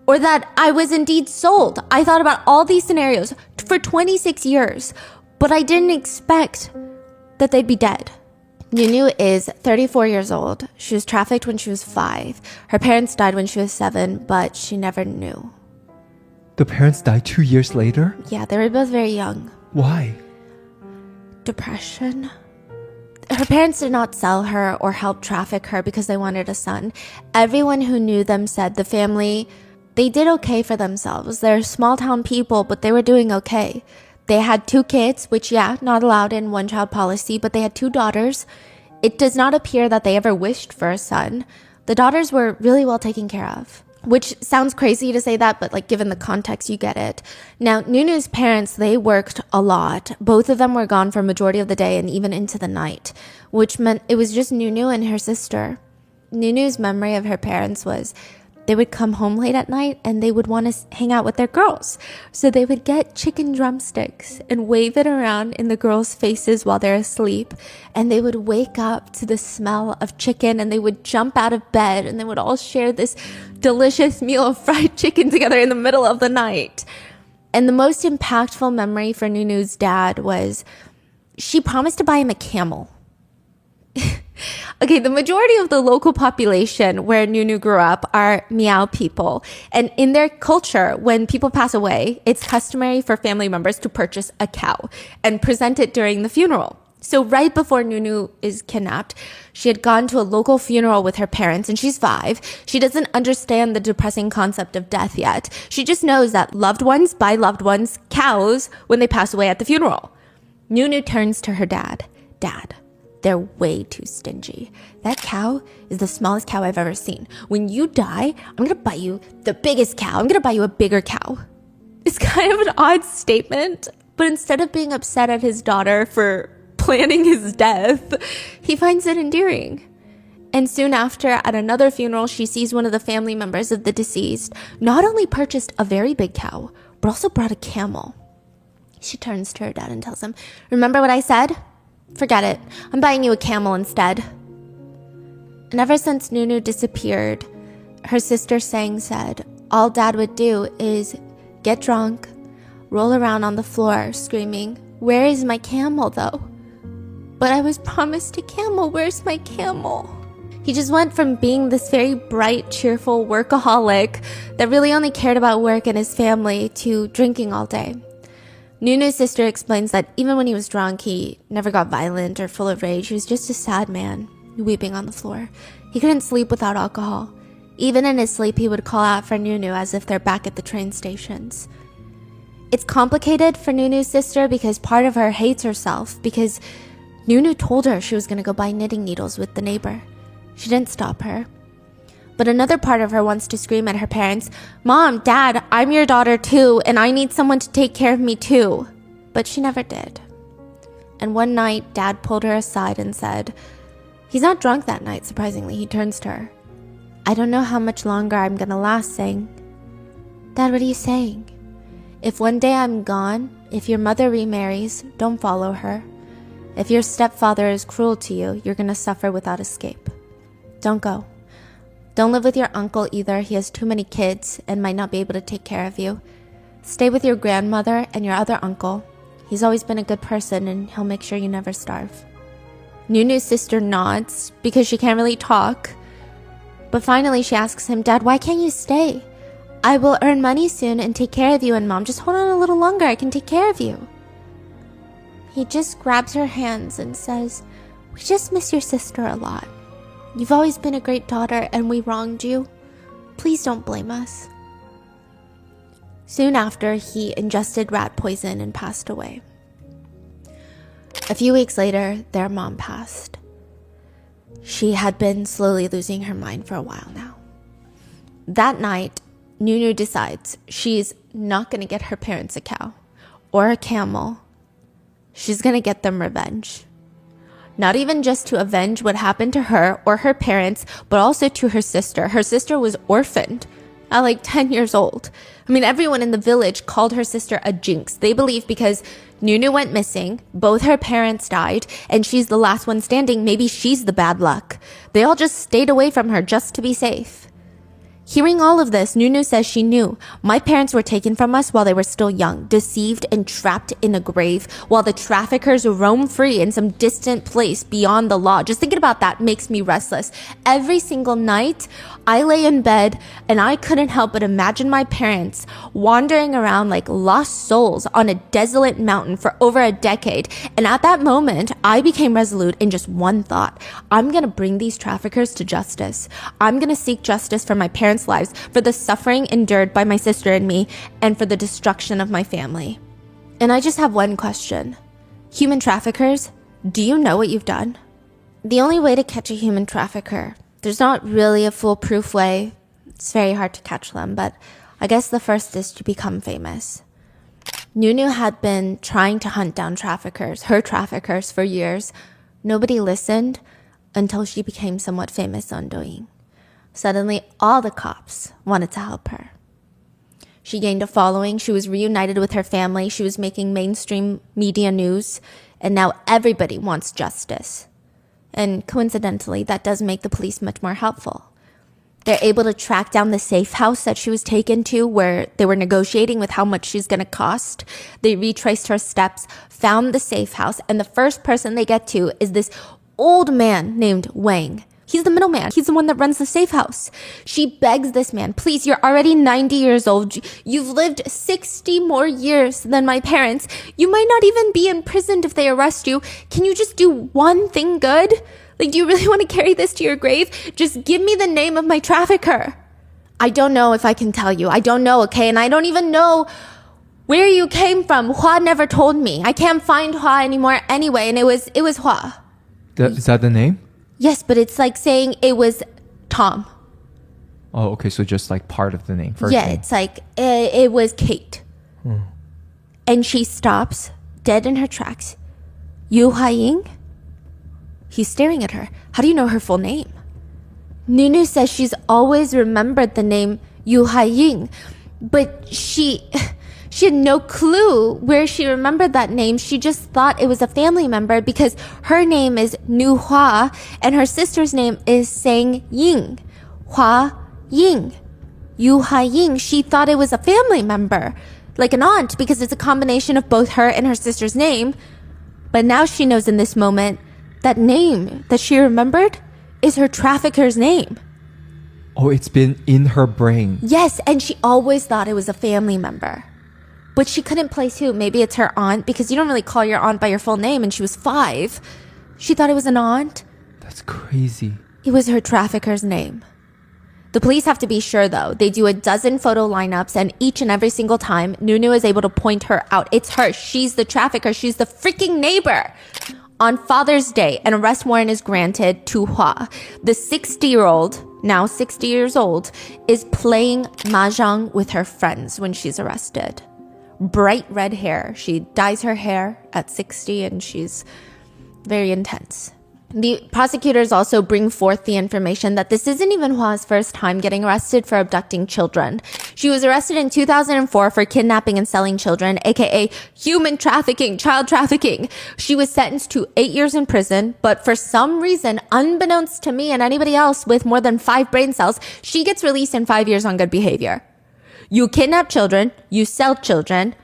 Or that I was indeed sold. I thought about all these scenarios for 26 years, but I didn't expect that they'd be dead. Nunu is 34 years old. She was trafficked when she was 5. Her parents died when she was 7, but she never knew. The parents died 2 years later? Yeah, they were both very young. Why? Depression. Her parents did not sell her or help traffic her because they wanted a son. Everyone who knew them said the family, they did okay for themselves. They're small town people, but they were doing okay. They had 2 kids, which, yeah, not allowed in one-child policy, but they had 2 daughters. It does not appear that they ever wished for a son. The daughters were really well taken care of. which sounds crazy to say that, but like given the context, you get it. Now, Nunu's parents, they worked a lot. Both of them were gone for a majority of the day and even into the night, which meant it was just Nunu and her sister. Nunu's memory of her parents was they would come home late at night and they would want to hang out with their girls. So they would get chicken drumsticks and wave it around in the girls' faces while they're asleep. And they would wake up to the smell of chicken and they would jump out of bed and they would all share this delicious meal of fried chicken together in the middle of the night. And the most impactful memory for Nunu's dad was she promised to buy him a camel. Okay, the majority of the local population where Nunu grew up are Miao people. And in their culture, when people pass away, it's customary for family members to purchase a cow and present it during the funeral. So right before Nunu is kidnapped, she had gone to a local funeral with her parents, and she's 5. She doesn't understand the depressing concept of death yet. She just knows that loved ones buy loved ones cows when they pass away at the funeral. Nunu turns to her dad. Dad, they're way too stingy. That cow is the smallest cow I've ever seen. When you die, I'm going to buy you the biggest cow. I'm going to buy you a bigger cow. It's kind of an odd statement, but instead of being upset at his daughter for planning his death, he finds it endearing. And soon after, at another funeral, she sees one of the family members of the deceased not only purchased a very big cow, but also brought a camel. She turns to her dad and tells him, "Remember what I said? Forget it. I'm buying you a camel instead." And ever since Nunu disappeared, her sister Sang said all Dad would do is get drunk, roll around on the floor screaming, "Where is my camel though? But I was promised a camel. Where's my camel?" He just went from being this very bright, cheerful workaholic that really only cared about work and his family to drinking all day. Nunu's sister explains that even when he was drunk, he never got violent or full of rage. He was just a sad man, weeping on the floor. He couldn't sleep without alcohol. Even in his sleep, he would call out for Nunu as if they're back at the train stations. It's complicated for Nunu's sister because part of her hates herself because Nunu told her she was going to go buy knitting needles with the neighbor. She didn't stop her. But another part of her wants to scream at her parents, "Mom, Dad, I'm your daughter too, and I need someone to take care of me too." But she never did. And one night, Dad pulled her aside and said, he's not drunk that night, surprisingly. He turns to her. "I don't know how much longer I'm gonna last, Sang." "Dad, what are you saying?" "If one day I'm gone, if your mother remarries, don't follow her. If your stepfather is cruel to you, you're gonna suffer without escape. Don't go. Don't live with your uncle either. He has too many kids and might not be able to take care of you. Stay with your grandmother and your other uncle. He's always been a good person and he'll make sure you never starve." Nunu's sister nods because she can't really talk. But finally she asks him, "Dad, why can't you stay? I will earn money soon and take care of you, and Mom, just hold on a little longer. I can take care of you." He just grabs her hands and says, "We just miss your sister a lot. You've always been a great daughter and we wronged you. Please don't blame us." Soon after, he ingested rat poison and passed away. A few weeks later, their mom passed. She had been slowly losing her mind for a while now. That night, Nunu decides she's not going to get her parents a cow or a camel. She's going to get them revenge. Not even just to avenge what happened to her or her parents, but also to her sister. Her sister was orphaned at like 10 years old. I mean, everyone in the village called her sister a jinx. They believe because Nunu went missing, both her parents died, and she's the last one standing, maybe she's the bad luck. They all just stayed away from her just to be safe. Hearing all of this, Nunu says she knew. My parents were taken from us while they were still young, deceived and trapped in a grave, while the traffickers roam free in some distant place beyond the law. Just thinking about that makes me restless. Every single night, I lay in bed and I couldn't help but imagine my parents wandering around like lost souls on a desolate mountain for over a decade. And at that moment, I became resolute in just one thought. I'm gonna bring these traffickers to justice. I'm gonna seek justice for my parents' lives, for the suffering endured by my sister and me, and for the destruction of my family. And I just have one question. Human traffickers, do you know what you've done? The only way to catch a human trafficker, there's not really a foolproof way. It's very hard to catch them, but I guess the first is to become famous. Nunu had been trying to hunt down her traffickers for years. Nobody listened until she became somewhat famous on Douyin. Suddenly, all the cops wanted to help her. She gained a following. She was reunited with her family. She was making mainstream media news. And now everybody wants justice. And coincidentally, that does make the police much more helpful. They're able to track down the safe house that she was taken to, where they were negotiating with how much she's going to cost. They retraced her steps, found the safe house, and the first person they get to is this old man named Wang. He's the middleman. He's the one that runs the safe house. She begs this man, please, you're already 90 years old. You've lived 60 more years than my parents. You might not even be imprisoned if they arrest you. Can you just do one thing good? Like, do you really want to carry this to your grave? Just give me the name of my trafficker. I don't know if I can tell you. I don't know, okay? And I don't even know where you came from. Hua never told me. I can't find Hua anymore anyway, and it was Hua. Is that the name? Yes, but it's like saying it was Tom. Oh, okay. So just like part of the name. First Yeah, name. it's like it was Kate. And she stops, dead in her tracks. Yu Haiying? He's staring at her. How do you know her full name? Nunu says she's always remembered the name Yu Haiying, but she had no clue where she remembered that name. She just thought it was a family member because her name is Nu Hua and her sister's name is Sang Ying. Hua Ying. Yu Haiying. She thought it was a family member, like an aunt, because it's a combination of both her and her sister's name. But now she knows in this moment that name that she remembered is her trafficker's name. Oh, it's been in her brain. Yes, and she always thought it was a family member. But she couldn't place who. Maybe it's her aunt, because you don't really call your aunt by your full name, and she was 5. She thought it was an aunt. That's crazy. It was her trafficker's name. The police have to be sure, though. They do a dozen photo lineups, and each and every single time, Nunu is able to point her out. It's her. She's the trafficker. She's the freaking neighbor. On Father's Day, an arrest warrant is granted to Hua. The 60-year-old, now 60 years old, is playing mahjong with her friends when she's arrested. Bright red hair. She dyes her hair at 60 and she's very intense. The prosecutors also bring forth the information that this isn't even Hua's first time getting arrested for abducting children. She was arrested in 2004 for kidnapping and selling children, aka human trafficking, child trafficking. She was sentenced to 8 years in prison, but for some reason, unbeknownst to me and anybody else with more than 5 brain cells, she gets released in 5 years on good behavior. You kidnap children, you sell children,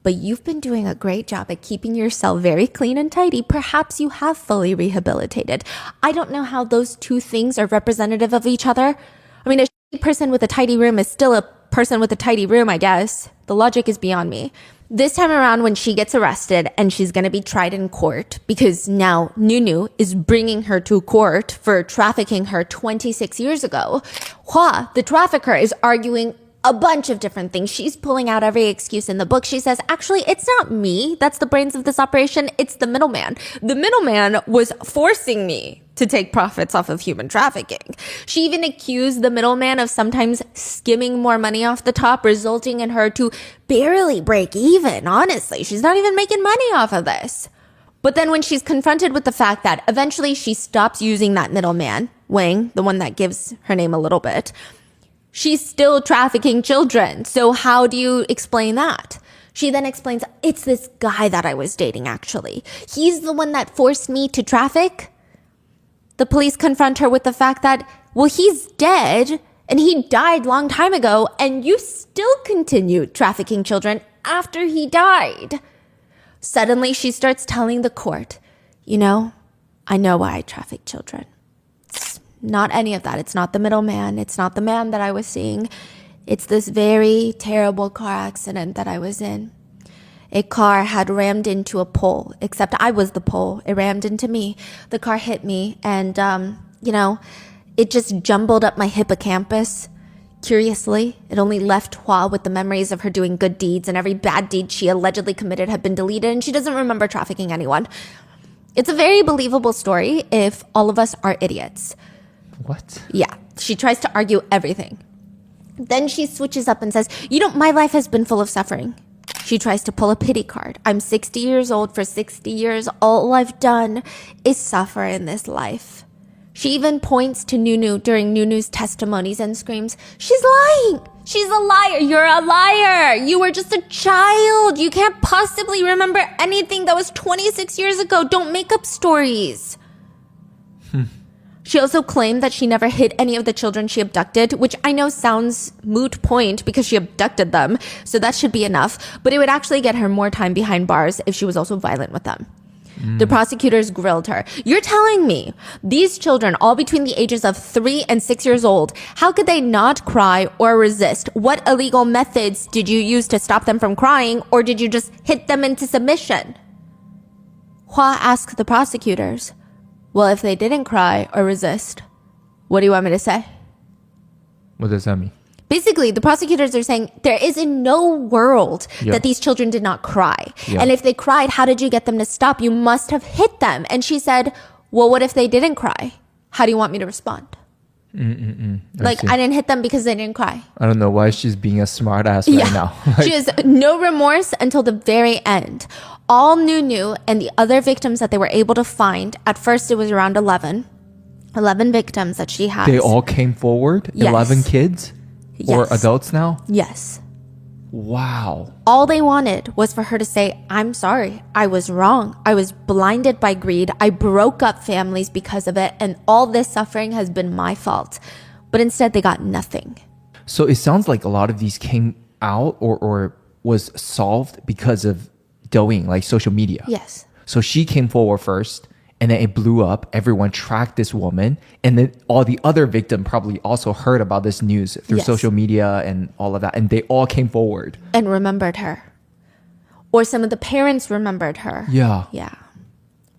but you've been doing a great job at keeping your cell very clean and tidy. Perhaps you have fully rehabilitated. I don't know how those two things are representative of each other. I mean, a shitty person with a tidy room is still a person with a tidy room, I guess. The logic is beyond me. This time around, when she gets arrested and she's going to be tried in court, because now Nunu is bringing her to court for trafficking her 26 years ago, Hua, the trafficker, is arguing a bunch of different things. She's pulling out every excuse in the book. She says, actually, it's not me that's the brains of this operation. It's the middleman. The middleman was forcing me to take profits off of human trafficking. She even accused the middleman of sometimes skimming more money off the top, resulting in her to barely break even. Honestly, she's not even making money off of this. But then when she's confronted with the fact that eventually she stops using that middleman, Wang, the one that gives her name a little bit, she's still trafficking children. So how do you explain that? She then explains, it's this guy that I was dating, actually. He's the one that forced me to traffic. The police confront her with the fact that, well, he's dead and he died long time ago and you still continued trafficking children after he died. Suddenly she starts telling the court, you know, I know why I traffic children. Not any of that. It's not the middleman. It's not the man that I was seeing. It's this very terrible car accident that I was in. A car had rammed into a pole, except I was the pole. It rammed into me. The car hit me and, it just jumbled up my hippocampus. Curiously, it only left Hua with the memories of her doing good deeds, and every bad deed she allegedly committed had been deleted, and she doesn't remember trafficking anyone. It's a very believable story if all of us are idiots. What? Yeah, she tries to argue everything. Then she switches up and says, my life has been full of suffering. She tries to pull a pity card. I'm 60 years old. For 60 years, all I've done is suffer in this life. She even points to Nunu during Nunu's testimonies and screams, she's lying. She's a liar. You're a liar. You were just a child. You can't possibly remember anything that was 26 years ago. Don't make up stories. She also claimed that she never hit any of the children she abducted, which I know sounds moot point because she abducted them, so that should be enough, but it would actually get her more time behind bars if she was also violent with them. The prosecutors grilled her. You're telling me these children, all between the ages of 3 and 6 years old, how could they not cry or resist? What illegal methods did you use to stop them from crying, or did you just hit them into submission? Hua asked the prosecutors, well, if they didn't cry or resist, what do you want me to say? What does that mean? Basically, the prosecutors are saying there is in no world that these children did not cry. And if they cried, how did you get them to stop? You must have hit them. And she said, well, what if they didn't cry? How do you want me to respond? I didn't hit them because they didn't cry. I don't know why she's being a smart ass right now. She has no remorse until the very end. All Nunu and the other victims that they were able to find, at first it was around 11 victims that she has. They all came forward? Yes. 11 kids? Yes. Or adults now? Yes. Wow. All they wanted was for her to say, I'm sorry. I was wrong. I was blinded by greed. I broke up families because of it. And all this suffering has been my fault. But instead, they got nothing. So it sounds like a lot of these came out or was solved because of Douyin, like social media. Yes. So she came forward first, and then it blew up. Everyone tracked this woman, and then all the other victims probably also heard about this news through social media and all of that, and they all came forward. And remembered her. Or some of the parents remembered her. Yeah. Yeah.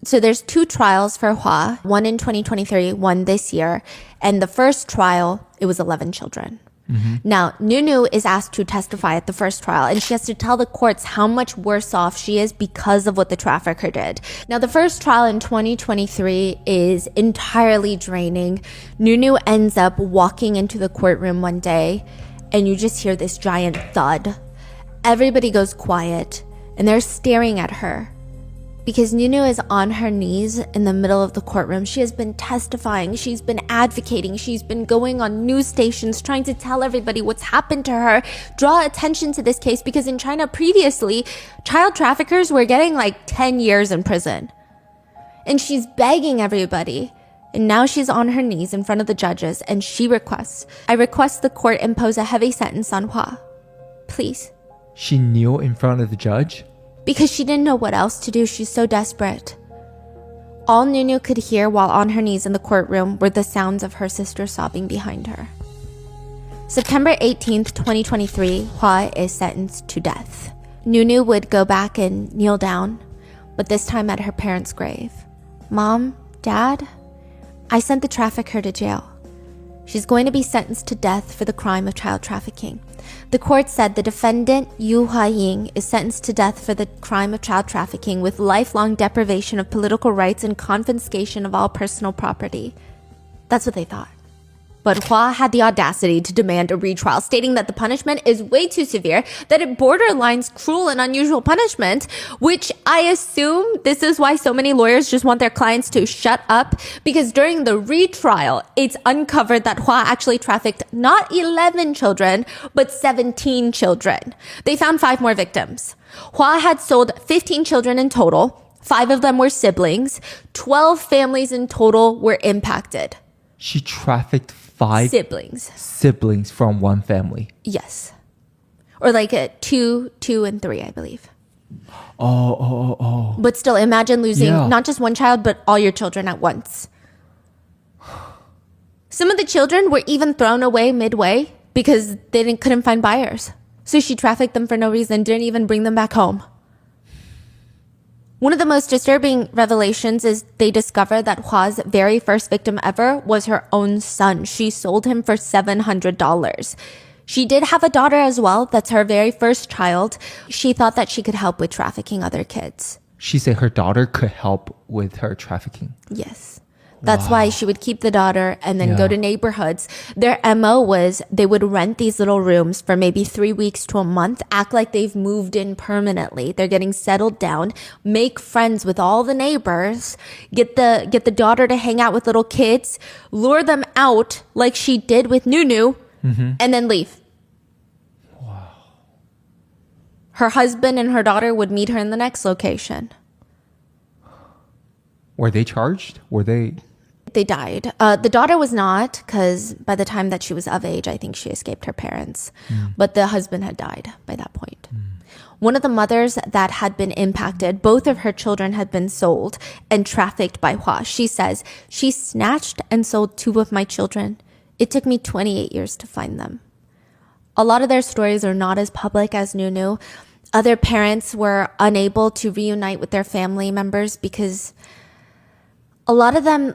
So there's 2 trials for Hua, one in 2023, one this year. And the first trial, it was 11 children. Now, Nunu is asked to testify at the first trial, and she has to tell the courts how much worse off she is because of what the trafficker did. Now, the first trial in 2023 is entirely draining. Nunu ends up walking into the courtroom one day, and you just hear this giant thud. Everybody goes quiet, and they're staring at her. Because Nunu is on her knees in the middle of the courtroom. She has been testifying. She's been advocating. She's been going on news stations trying to tell everybody what's happened to her, draw attention to this case, because in China previously, child traffickers were getting like 10 years in prison. And she's begging everybody. And now she's on her knees in front of the judges, and she requests, I request the court impose a heavy sentence on Hua. Please. She kneeled in front of the judge? Because she didn't know what else to do. She's so desperate. All Nunu could hear while on her knees in the courtroom were the sounds of her sister sobbing behind her. September 18th, 2023, Hua is sentenced to death. Nunu would go back and kneel down, but this time at her parents' grave. Mom, Dad, I sent the trafficker to jail. She's going to be sentenced to death for the crime of child trafficking. The court said the defendant, Yu Huaying, is sentenced to death for the crime of child trafficking with lifelong deprivation of political rights and confiscation of all personal property. That's what they thought. But Hua had the audacity to demand a retrial, stating that the punishment is way too severe, that it borderlines cruel and unusual punishment, which I assume this is why so many lawyers just want their clients to shut up, because during the retrial, it's uncovered that Hua actually trafficked not 11 children, but 17 children. They found 5 more victims. Hua had sold 15 children in total. 5 of them were siblings. 12 families in total were impacted. She trafficked 5 siblings from one family. Yes. Or like 2, 2, and 3, I believe. Oh. But still, imagine losing not just one child, but all your children at once. Some of the children were even thrown away midway because they couldn't find buyers. So she trafficked them for no reason, didn't even bring them back home. One of the most disturbing revelations is they discovered that Hua's very first victim ever was her own son. She sold him for $700. She did have a daughter as well. That's her very first child. She thought that she could help with trafficking other kids. She said her daughter could help with her trafficking. Yes. That's why she would keep the daughter and then go to neighborhoods. Their MO was they would rent these little rooms for maybe 3 weeks to a month, act like they've moved in permanently. They're getting settled down, make friends with all the neighbors, get the daughter to hang out with little kids, lure them out like she did with Nunu, and then leave. Wow. Her husband and her daughter would meet her in the next location. Were they charged? Were they? They died. The daughter was not, because by the time that she was of age, I think she escaped her parents. But the husband had died by that point. One of the mothers that had been impacted, both of her children had been sold and trafficked by Hua. She says, she snatched and sold 2 of my children. It took me 28 years to find them. A lot of their stories are not as public as Nunu. Other parents were unable to reunite with their family members because a lot of them,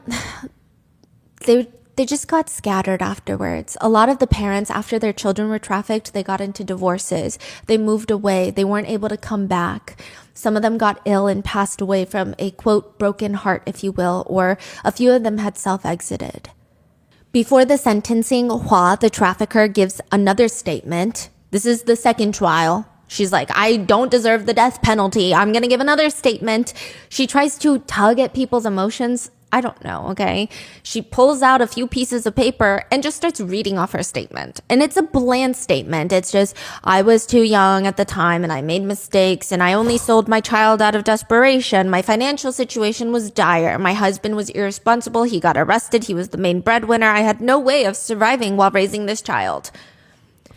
they just got scattered afterwards. A lot of the parents, after their children were trafficked, they got into divorces. They moved away. They weren't able to come back. Some of them got ill and passed away from a, quote, broken heart, if you will, or a few of them had self-exited. Before the sentencing, Hua, the trafficker, gives another statement. This is the second trial. She's like, I don't deserve the death penalty. I'm going to give another statement. She tries to tug at people's emotions. I don't know, okay? She pulls out a few pieces of paper and just starts reading off her statement. And it's a bland statement. It's just, I was too young at the time and I made mistakes and I only sold my child out of desperation. My financial situation was dire. My husband was irresponsible. He got arrested. He was the main breadwinner. I had no way of surviving while raising this child.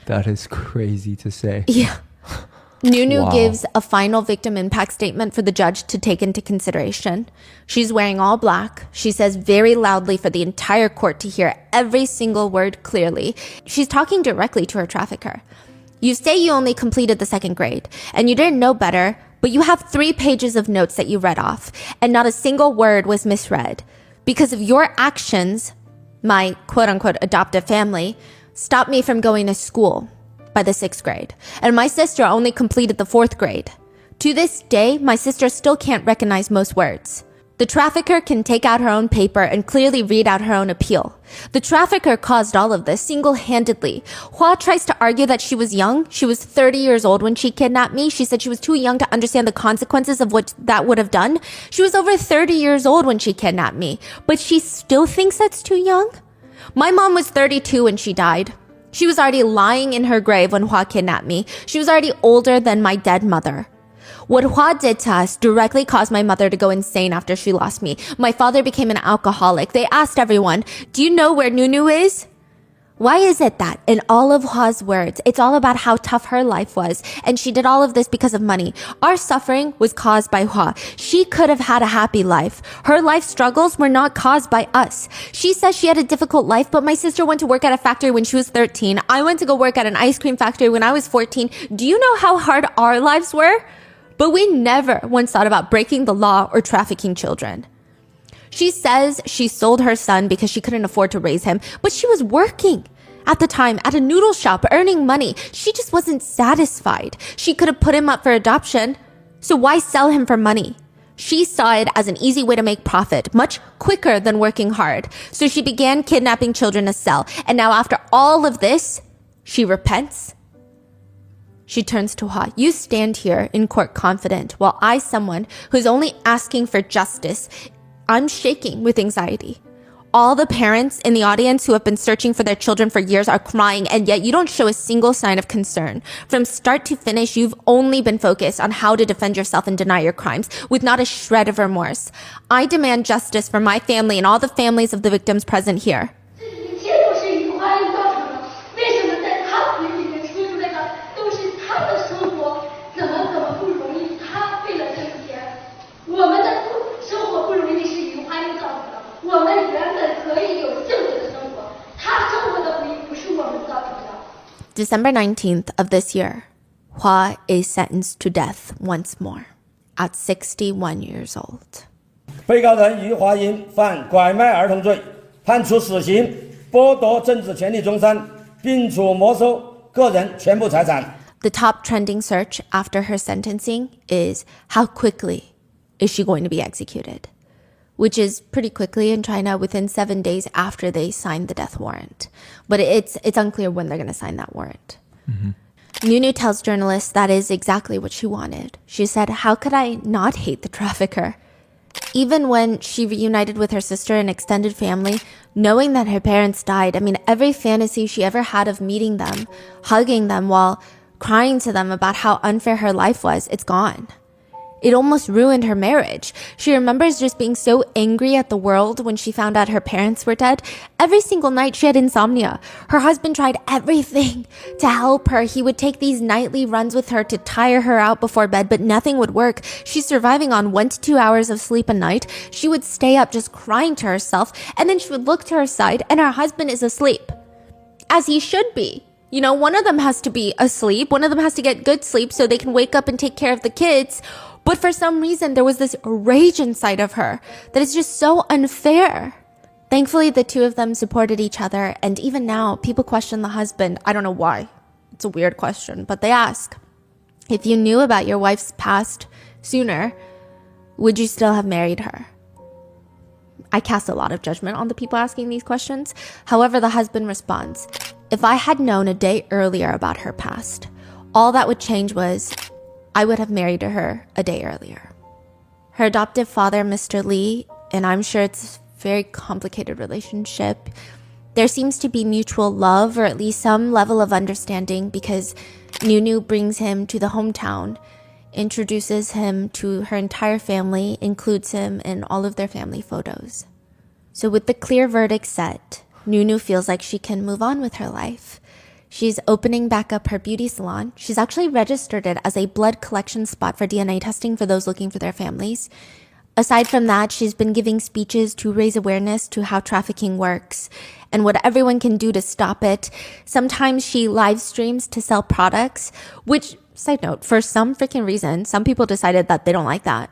That is crazy to say. Yeah. Nunu gives a final victim impact statement for the judge to take into consideration. She's wearing all black. She says very loudly for the entire court to hear every single word clearly. She's talking directly to her trafficker. You say you only completed the 2nd grade and you didn't know better, but you have 3 pages of notes that you read off and not a single word was misread. Because of your actions, my quote-unquote adoptive family stopped me from going to school by the 6th grade. And my sister only completed the 4th grade. To this day, my sister still can't recognize most words. The trafficker can take out her own paper and clearly read out her own appeal. The trafficker caused all of this single-handedly. Hua tries to argue that she was young. She was 30 years old when she kidnapped me. She said she was too young to understand the consequences of what that would have done. She was over 30 years old when she kidnapped me, but she still thinks that's too young? My mom was 32 when she died. She was already lying in her grave when Hua kidnapped me. She was already older than my dead mother. What Hua did to us directly caused my mother to go insane after she lost me. My father became an alcoholic. They asked everyone, do you know where Nunu is? Why is it that in all of Hua's words, it's all about how tough her life was, and she did all of this because of money? Our suffering was caused by Hua. She could have had a happy life. Her life struggles were not caused by us. She says she had a difficult life, but my sister went to work at a factory when she was 13. I went to go work at an ice cream factory when I was 14. Do you know how hard our lives were? But we never once thought about breaking the law or trafficking children. She says she sold her son because she couldn't afford to raise him, but she was working at the time at a noodle shop earning money. She just wasn't satisfied. She could have put him up for adoption, so why sell him for money? She saw it as an easy way to make profit, much quicker than working hard. So she began kidnapping children to sell. And now after all of this, she repents. She turns to Hua. You stand here in court confident, while I, someone who's only asking for justice, I'm shaking with anxiety. All the parents in the audience who have been searching for their children for years are crying, and yet you don't show a single sign of concern. From start to finish, you've only been focused on how to defend yourself and deny your crimes, with not a shred of remorse. I demand justice for my family and all the families of the victims present here. December 19th of this year, Hua is sentenced to death once more at 61 years old. 被告人于华因犯拐卖儿童罪，判处死刑，剥夺政治权利终身，并处没收个人全部财产。 The top trending search after her sentencing is how quickly is she going to be executed? which is pretty quickly in China, within 7 days after they signed the death warrant. But it's unclear when they're going to sign that warrant. Nunu tells journalists that is exactly what she wanted. She said, "How could I not hate the trafficker?" Even when she reunited with her sister and extended family, knowing that her parents died, I mean, every fantasy she ever had of meeting them, hugging them while crying to them about how unfair her life was, it's gone. It almost ruined her marriage. She remembers just being so angry at the world when she found out her parents were dead. Every single night she had insomnia. Her husband tried everything to help her. He would take these nightly runs with her to tire her out before bed, but nothing would work. She's surviving on 1 to 2 hours of sleep a night. She would stay up just crying to herself, and then she would look to her side and her husband is asleep. As he should be. You know, one of them has to be asleep. One of them has to get good sleep so they can wake up and take care of the kids. But for some reason, there was this rage inside of her that is just so unfair. Thankfully, the two of them supported each other. And even now, people question the husband. I don't know why. It's a weird question, but they ask, if you knew about your wife's past sooner, would you still have married her? I cast a lot of judgment on the people asking these questions. However, the husband responds, if I had known a day earlier about her past, all that would change was I would have married her a day earlier. Her adoptive father, Mr. Lee, and I'm sure it's a very complicated relationship. There seems to be mutual love or at least some level of understanding because Nunu brings him to the hometown, introduces him to her entire family, includes him in all of their family photos. So with the clear verdict set, Nunu feels like she can move on with her life. She's opening back up her beauty salon. She's actually registered it as a blood collection spot for DNA testing for those looking for their families. Aside from that, she's been giving speeches to raise awareness to how trafficking works and what everyone can do to stop it. Sometimes she live streams to sell products, which, side note, for some freaking reason, some people decided that they don't like that.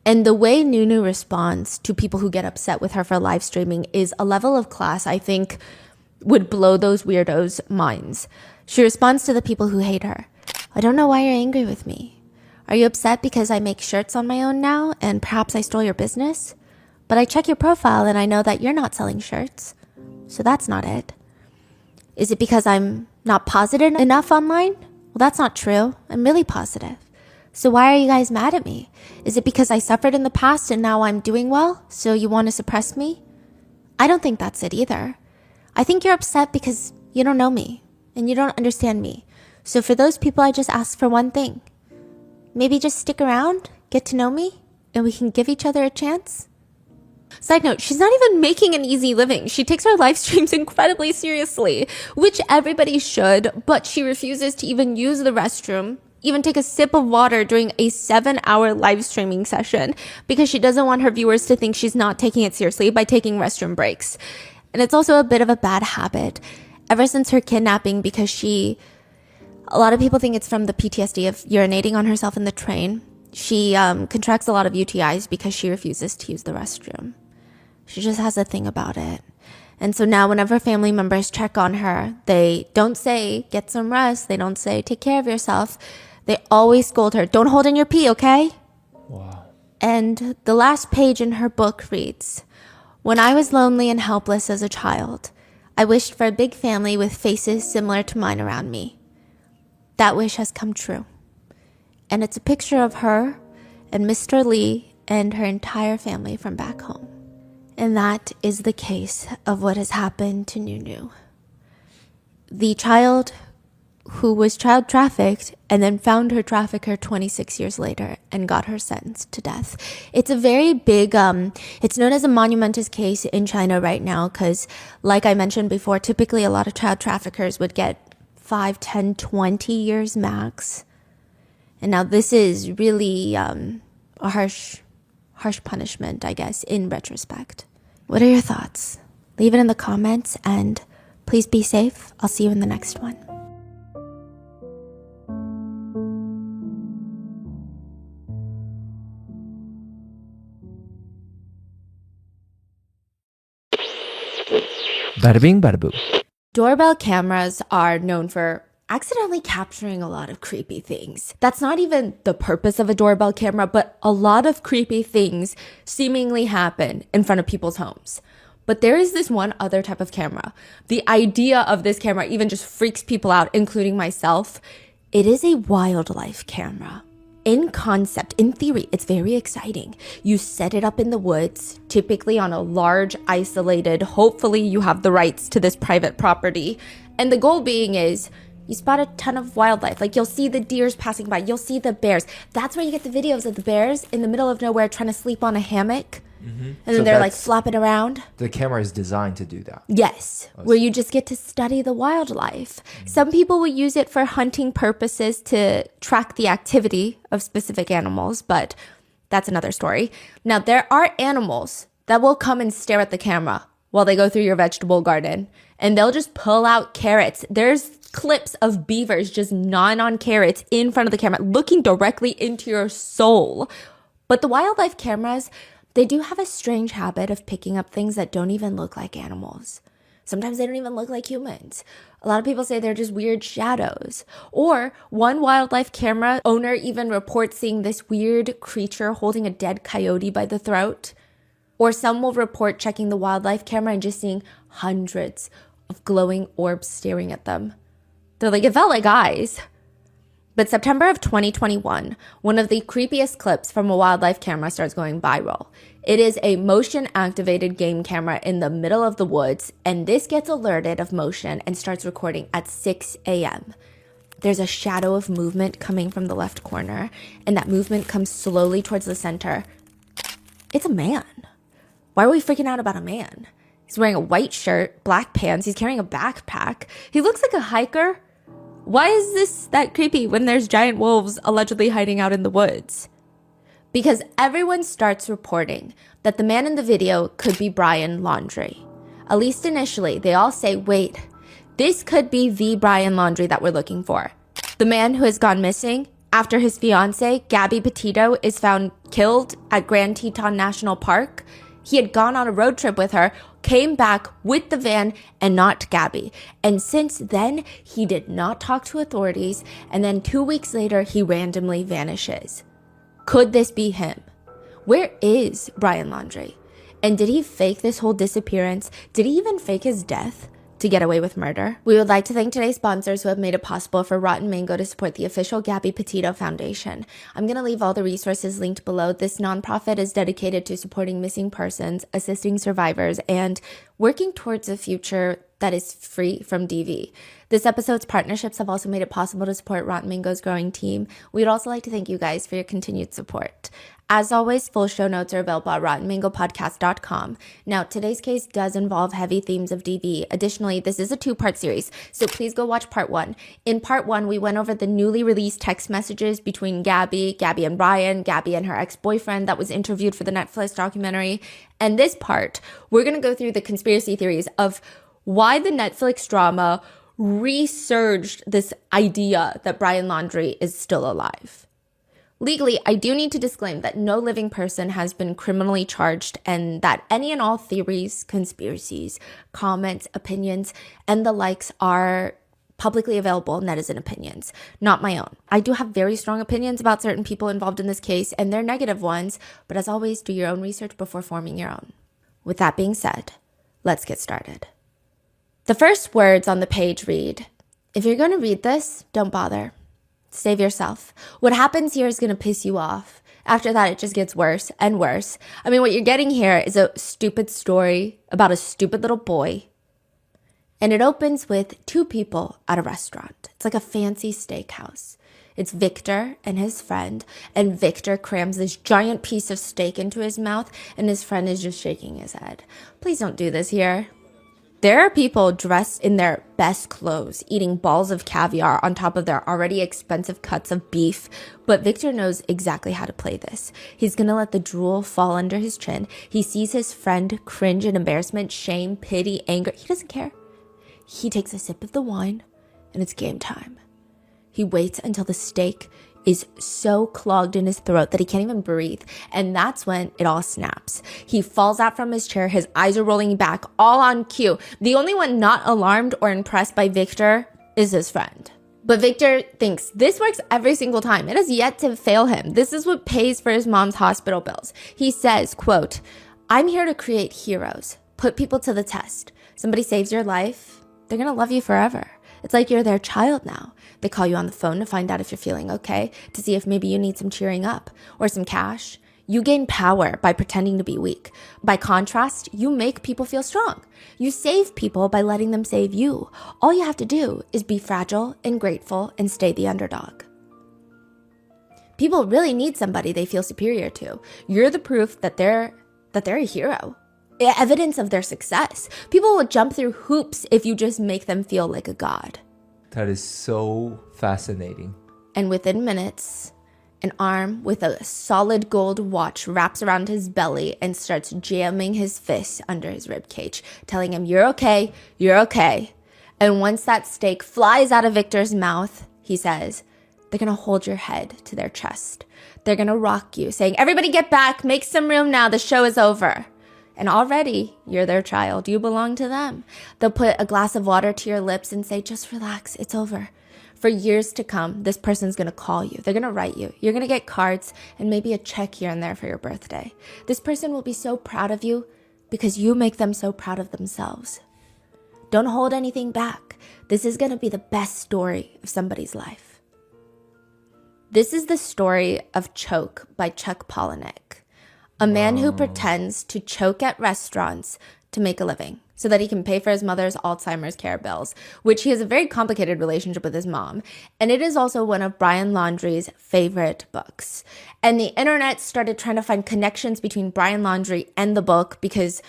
And the way Nunu responds to people who get upset with her for live streaming is a level of class I think would blow those weirdos' minds. She responds to the people who hate her. I don't know why you're angry with me. Are you upset because I make shirts on my own now and perhaps I stole your business? But I check your profile and I know that you're not selling shirts. So that's not it. Is it because I'm not positive enough online? Well, that's not true. I'm really positive. So why are you guys mad at me? Is it because I suffered in the past and now I'm doing well, so you want to suppress me? I don't think that's it either. I think you're upset because you don't know me and you don't understand me. So for those people, I just ask for one thing. Maybe just stick around, get to know me, and we can give each other a chance. Side note, she's not even making an easy living. She takes her live streams incredibly seriously, which everybody should, but she refuses to even use the restroom, even take a sip of water during a 7-hour live streaming session because she doesn't want her viewers to think she's not taking it seriously by taking restroom breaks. And it's also a bit of a bad habit. Ever since her kidnapping, because a lot of people think it's from the PTSD of urinating on herself in the train. She contracts a lot of UTIs because she refuses to use the restroom. She just has a thing about it. And so now whenever family members check on her, they don't say, get some rest. They don't say, take care of yourself. They always scold her, don't hold in your pee, okay? Wow. And the last page in her book reads, when I was lonely and helpless as a child, I wished for a big family with faces similar to mine around me. That wish has come true. And it's a picture of her and Mr. Lee and her entire family from back home. And that is the case of what has happened to Nunu. The child who was child trafficked and then found her trafficker 26 years later and got her sentenced to death. It's a very big, it's known as a monumentous case in China right now because, like I mentioned before, typically a lot of child traffickers would get 5, 10, 20 years max. And now this is really a harsh punishment, I guess, in retrospect. What are your thoughts? Leave it in the comments and please be safe. I'll see you in the next one. Bada bing, bada boom. Doorbell cameras are known for accidentally capturing a lot of creepy things. That's not even the purpose of a doorbell camera, but a lot of creepy things seemingly happen in front of people's homes. But there is this one other type of camera. The idea of this camera even just freaks people out, including myself. It is a wildlife camera. In concept, in theory, it's very exciting. You set it up in the woods, typically on a large, isolated, hopefully you have the rights to this private property. And the goal being is you spot a ton of wildlife. Like you'll see the deers passing by, you'll see the bears. That's where you get the videos of the bears in the middle of nowhere trying to sleep on a hammock. And then they're like flopping around. The camera is designed to do that. Yes, where you just get to study the wildlife. Some people will use it for hunting purposes to track the activity of specific animals, but that's another story. Now, there are animals that will come and stare at the camera while they go through your vegetable garden, and they'll just pull out carrots. There's clips of beavers just gnawing on carrots in front of the camera, looking directly into your soul. But the wildlife cameras, they do have a strange habit of picking up things that don't even look like animals. Sometimes they don't even look like humans. A lot of people say they're just weird shadows. Or one wildlife camera owner even reports seeing this weird creature holding a dead coyote by the throat. Or some will report checking the wildlife camera and just seeing hundreds of glowing orbs staring at them. They're like, it felt like eyes. But September of 2021, one of the creepiest clips from a wildlife camera starts going viral. It is a motion-activated game camera in the middle of the woods, and this gets alerted of motion and starts recording at 6 a.m. There's a shadow of movement coming from the left corner, and that movement comes slowly towards the center. It's a man. Why are we freaking out about a man? He's wearing a white shirt, black pants, he's carrying a backpack. He looks like a hiker. Why is this that creepy when there's giant wolves allegedly hiding out in the woods? Because everyone starts reporting that the man in the video could be Brian Laundrie. At least initially, they all say, wait, this could be the Brian Laundrie that we're looking for. The man who has gone missing after his fiancée, Gabby Petito, is found killed at Grand Teton National Park. He had gone on a road trip with her, came back with the van and not Gabby. And since then, he did not talk to authorities. And then 2 weeks later, he randomly vanishes. Could this be him? Where is Brian Laundrie? And did he fake this whole disappearance? Did he even fake his death to get away with murder? We would like to thank today's sponsors who have made it possible for Rotten Mango to support the official Gabby Petito Foundation. I'm going to leave all the resources linked below. This nonprofit is dedicated to supporting missing persons, assisting survivors, and working towards a future that is free from DV. This episode's partnerships have also made it possible to support Rotten Mango's growing team. We'd also like to thank you guys for your continued support. As always, full show notes are available at rottenmangopodcast.com. Now, today's case does involve heavy themes of DV. Additionally, this is a two-part series, so please go watch part 1. In part 1, we went over the newly released text messages between Gabby and Brian, Gabby and her ex-boyfriend that was interviewed for the Netflix documentary. And this part, we're going to go through the conspiracy theories of why the Netflix drama resurged this idea that Brian Laundrie is still alive. Legally, I do need to disclaim that no living person has been criminally charged and that any and all theories, conspiracies, comments, opinions, and the likes are publicly available netizen opinions, not my own. I do have very strong opinions about certain people involved in this case, and they're negative ones, but as always, do your own research before forming your own. With that being said, let's get started. The first words on the page read, if you're going to read this, don't bother. Save yourself. What happens here is going to piss you off. After that, it just gets worse and worse. I mean, what you're getting here is a stupid story about a stupid little boy. And it opens with 2 people at a restaurant. It's like a fancy steakhouse. It's Victor and his friend, and Victor crams this giant piece of steak into his mouth, and his friend is just shaking his head. Please don't do this here. There are people dressed in their best clothes, eating balls of caviar on top of their already expensive cuts of beef, but Victor knows exactly how to play this. He's gonna let the drool fall under his chin. He sees his friend cringe in embarrassment, shame, pity, anger. He doesn't care. He takes a sip of the wine, and it's game time. He waits until the steak is so clogged in his throat that he can't even breathe. And that's when it all snaps. He falls out from his chair. His eyes are rolling back, all on cue. The only one not alarmed or impressed by Victor is his friend. But Victor thinks this works every single time. It has yet to fail him. This is what pays for his mom's hospital bills. He says, quote, I'm here to create heroes, put people to the test. Somebody saves your life, they're going to love you forever. It's like you're their child now. They call you on the phone to find out if you're feeling okay, to see if maybe you need some cheering up or some cash. You gain power by pretending to be weak. By contrast, you make people feel strong. You save people by letting them save you. All you have to do is be fragile and grateful and stay the underdog. People really need somebody they feel superior to. You're the proof that they're a hero. Evidence of their success. People will jump through hoops if you just make them feel like a god. That is so fascinating. And within minutes, an arm with a solid gold watch wraps around his belly and starts jamming his fists under his ribcage, telling him, you're okay, you're okay. And once that steak flies out of Victor's mouth, he says, they're gonna hold your head to their chest. They're gonna rock you, saying, everybody get back, make some room now, the show is over. And already, you're their child. You belong to them. They'll put a glass of water to your lips and say, just relax, it's over. For years to come, this person's going to call you. They're going to write you. You're going to get cards and maybe a check here and there for your birthday. This person will be so proud of you because you make them so proud of themselves. Don't hold anything back. This is going to be the best story of somebody's life. This is the story of Choke by Chuck Palahniuk. A man who pretends to choke at restaurants to make a living so that he can pay for his mother's Alzheimer's care bills, which he has a very complicated relationship with his mom. And it is also one of Brian Laundrie's favorite books. And the internet started trying to find connections between Brian Laundrie and the book because,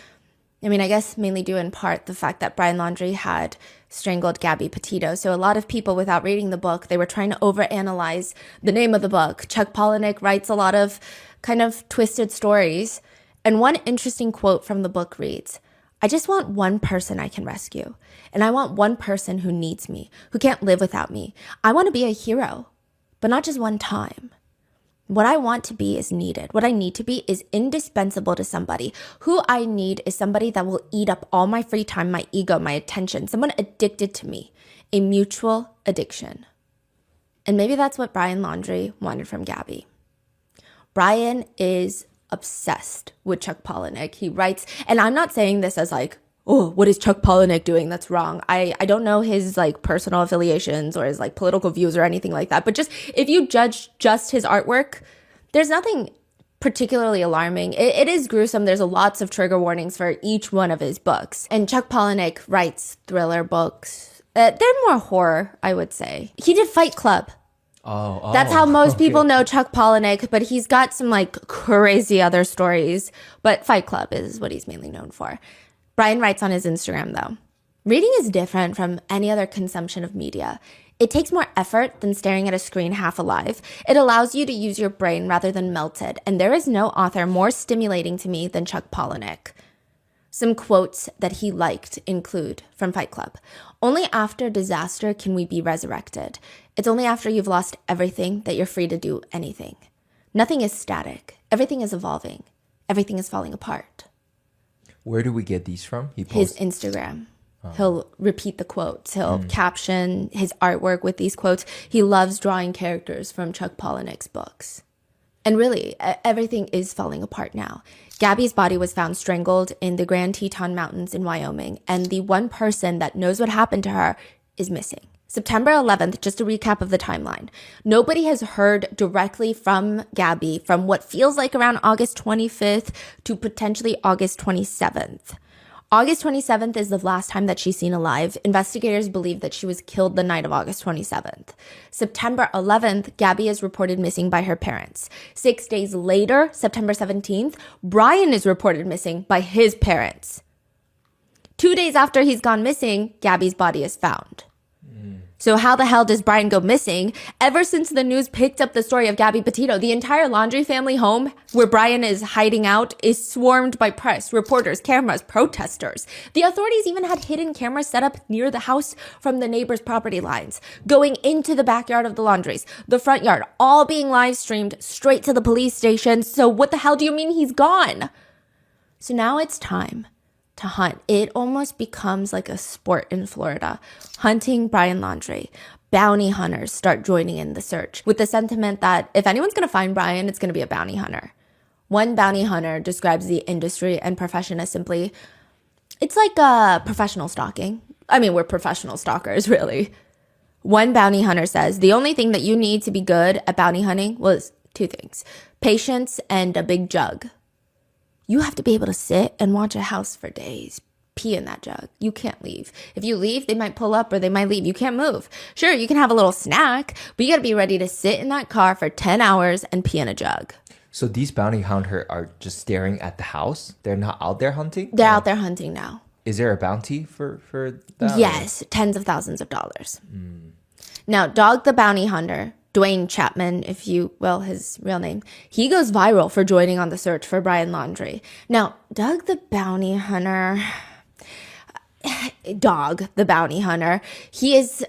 I guess mainly due in part the fact that Brian Laundrie had strangled Gabby Petito. So a lot of people, without reading the book, they were trying to overanalyze the name of the book. Chuck Palahniuk writes a lot of kind of twisted stories. And one interesting quote from the book reads, I just want one person I can rescue. And I want one person who needs me, who can't live without me. I want to be a hero, but not just one time. What I want to be is needed. What I need to be is indispensable to somebody. Who I need is somebody that will eat up all my free time, my ego, my attention, someone addicted to me, a mutual addiction. And maybe that's what Brian Laundrie wanted from Gabby. Brian is obsessed with Chuck Palahniuk. He writes, and I'm not saying this as like, oh, what is Chuck Palahniuk doing? That's wrong. I don't know his like personal affiliations or his like political views or anything like that. But just if you judge just his artwork, there's nothing particularly alarming. It is gruesome. There's lots of trigger warnings for each one of his books. And Chuck Palahniuk writes thriller books. They're more horror, I would say. He did Fight Club. That's how most people know Chuck Palahniuk, but he's got some like crazy other stories. But Fight Club is what he's mainly known for. Brian writes on his Instagram, though, reading is different from any other consumption of media. It takes more effort than staring at a screen half alive. It allows you to use your brain rather than melt it. And there is no author more stimulating to me than Chuck Palahniuk. Some quotes that he liked include from Fight Club. Only after disaster can we be resurrected. It's only after you've lost everything that you're free to do anything. Nothing is static. Everything is evolving. Everything is falling apart. Where do we get these from? His Instagram. He'll repeat the quotes. He'll caption his artwork with these quotes. He loves drawing characters from Chuck Palahniuk's books. And really, everything is falling apart now. Gabby's body was found strangled in the Grand Teton Mountains in Wyoming, and the one person that knows what happened to her is missing. September 11th, just a recap of the timeline. Nobody has heard directly from Gabby from what feels like around August 25th to potentially August 27th. August 27th is the last time that she's seen alive. Investigators believe that she was killed the night of August 27th. September 11th, Gabby is reported missing by her parents. 6 days later, September 17th, Brian is reported missing by his parents. 2 days after he's gone missing, Gabby's body is found. So how the hell does Brian go missing? Ever since the news picked up the story of Gabby Petito, the entire Laundrie family home where Brian is hiding out is swarmed by press, reporters, cameras, protesters. The authorities even had hidden cameras set up near the house from the neighbors' property lines, going into the backyard of the Laundries, the front yard, all being live streamed straight to the police station. So what the hell do you mean he's gone? So now it's time to hunt. It almost becomes like a sport in Florida, hunting Brian Laundrie. bounty hunters start joining in the search with the sentiment that if anyone's going to find Brian, it's going to be a bounty hunter. One bounty hunter describes the industry and profession as simply, it's like professional stalking. I mean, we're professional stalkers, really. One bounty hunter says, the only thing that you need to be good at bounty hunting was two things, patience and a big jug. You have to be able to sit and watch a house for days, pee in that jug. You can't leave. If you leave, they might pull up or they might leave. You can't move. Sure, you can have a little snack, but you got to be ready to sit in that car for 10 hours and pee in a jug. So these bounty hunters are just staring at the house? They're not out there hunting? They're out there hunting now. Is there a bounty for that? Yes, tens of thousands of dollars. Now, Dog the Bounty Hunter, Dwayne Chapman, if you will, his real name, he goes viral for joining on the search for Brian Laundrie. Now, Doug the Bounty Hunter, he's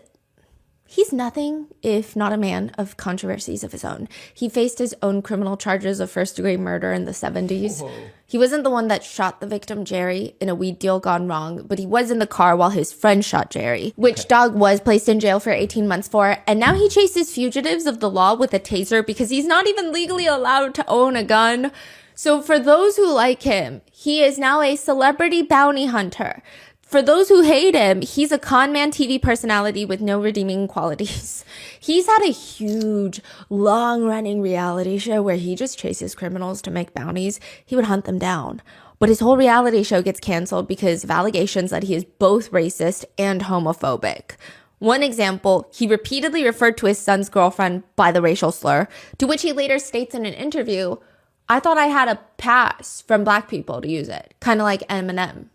nothing if not a man of controversies of his own. He faced his own criminal charges of first-degree murder in the 70s. Whoa. He wasn't the one that shot the victim, Jerry, in a weed deal gone wrong, but he was in the car while his friend shot Jerry, which Dog was placed in jail for 18 months for, and now he chases fugitives of the law with a taser because he's not even legally allowed to own a gun. So for those who like him, he is now a celebrity bounty hunter. For those who hate him, he's a con man TV personality with no redeeming qualities. He's had a huge, long-running reality show where he just chases criminals to make bounties. He would hunt them down. But his whole reality show gets canceled because of allegations that he is both racist and homophobic. One example, he repeatedly referred to his son's girlfriend by the racial slur, to which he later states in an interview, I thought I had a pass from black people to use it, kind of like Eminem.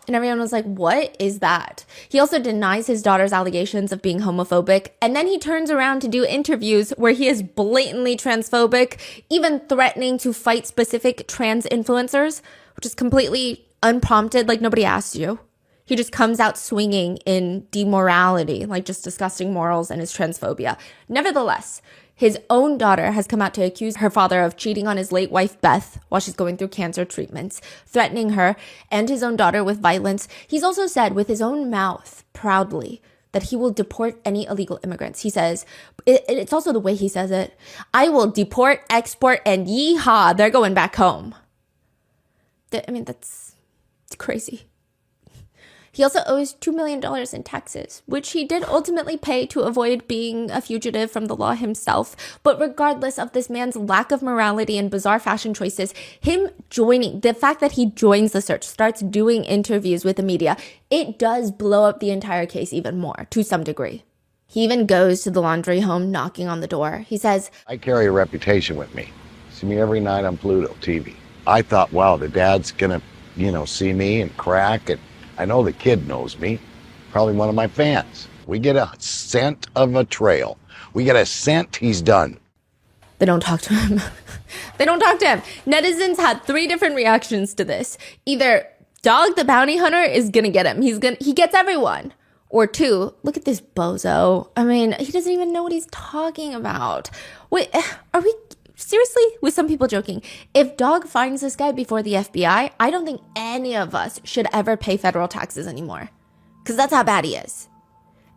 And everyone was like, what is that? He also denies his daughter's allegations of being homophobic. And then he turns around to do interviews where he is blatantly transphobic, even threatening to fight specific trans influencers, which is completely unprompted, like nobody asked you. He just comes out swinging in demorality, like just disgusting morals and his transphobia. Nevertheless, his own daughter has come out to accuse her father of cheating on his late wife, Beth, while she's going through cancer treatments, threatening her and his own daughter with violence. He's also said with his own mouth, proudly, that he will deport any illegal immigrants. He says, it's also the way he says it, I will deport, export, and yeehaw, they're going back home. I mean, that's crazy. He also owes $2 million in taxes, which he did ultimately pay to avoid being a fugitive from the law himself. But regardless of this man's lack of morality and bizarre fashion choices, him joining, the fact that he joins the search, starts doing interviews with the media, it does blow up the entire case even more, to some degree. He even goes to the Laundrie home knocking on the door. He says, I carry a reputation with me. See me every night on Pluto TV. I thought, wow, the dad's gonna, see me and crack, and I know the kid knows me, probably one of my fans. We get a scent of a trail. We get a scent he's done. They don't talk to him. They don't talk to him. Netizens had 3 different reactions to this. Either Dog the Bounty Hunter is gonna get him. He gets everyone. Or 2, look at this bozo. I mean, he doesn't even know what he's talking about. Wait, are we... Seriously, with some people joking, if Dog finds this guy before the FBI, I don't think any of us should ever pay federal taxes anymore. Because that's how bad he is.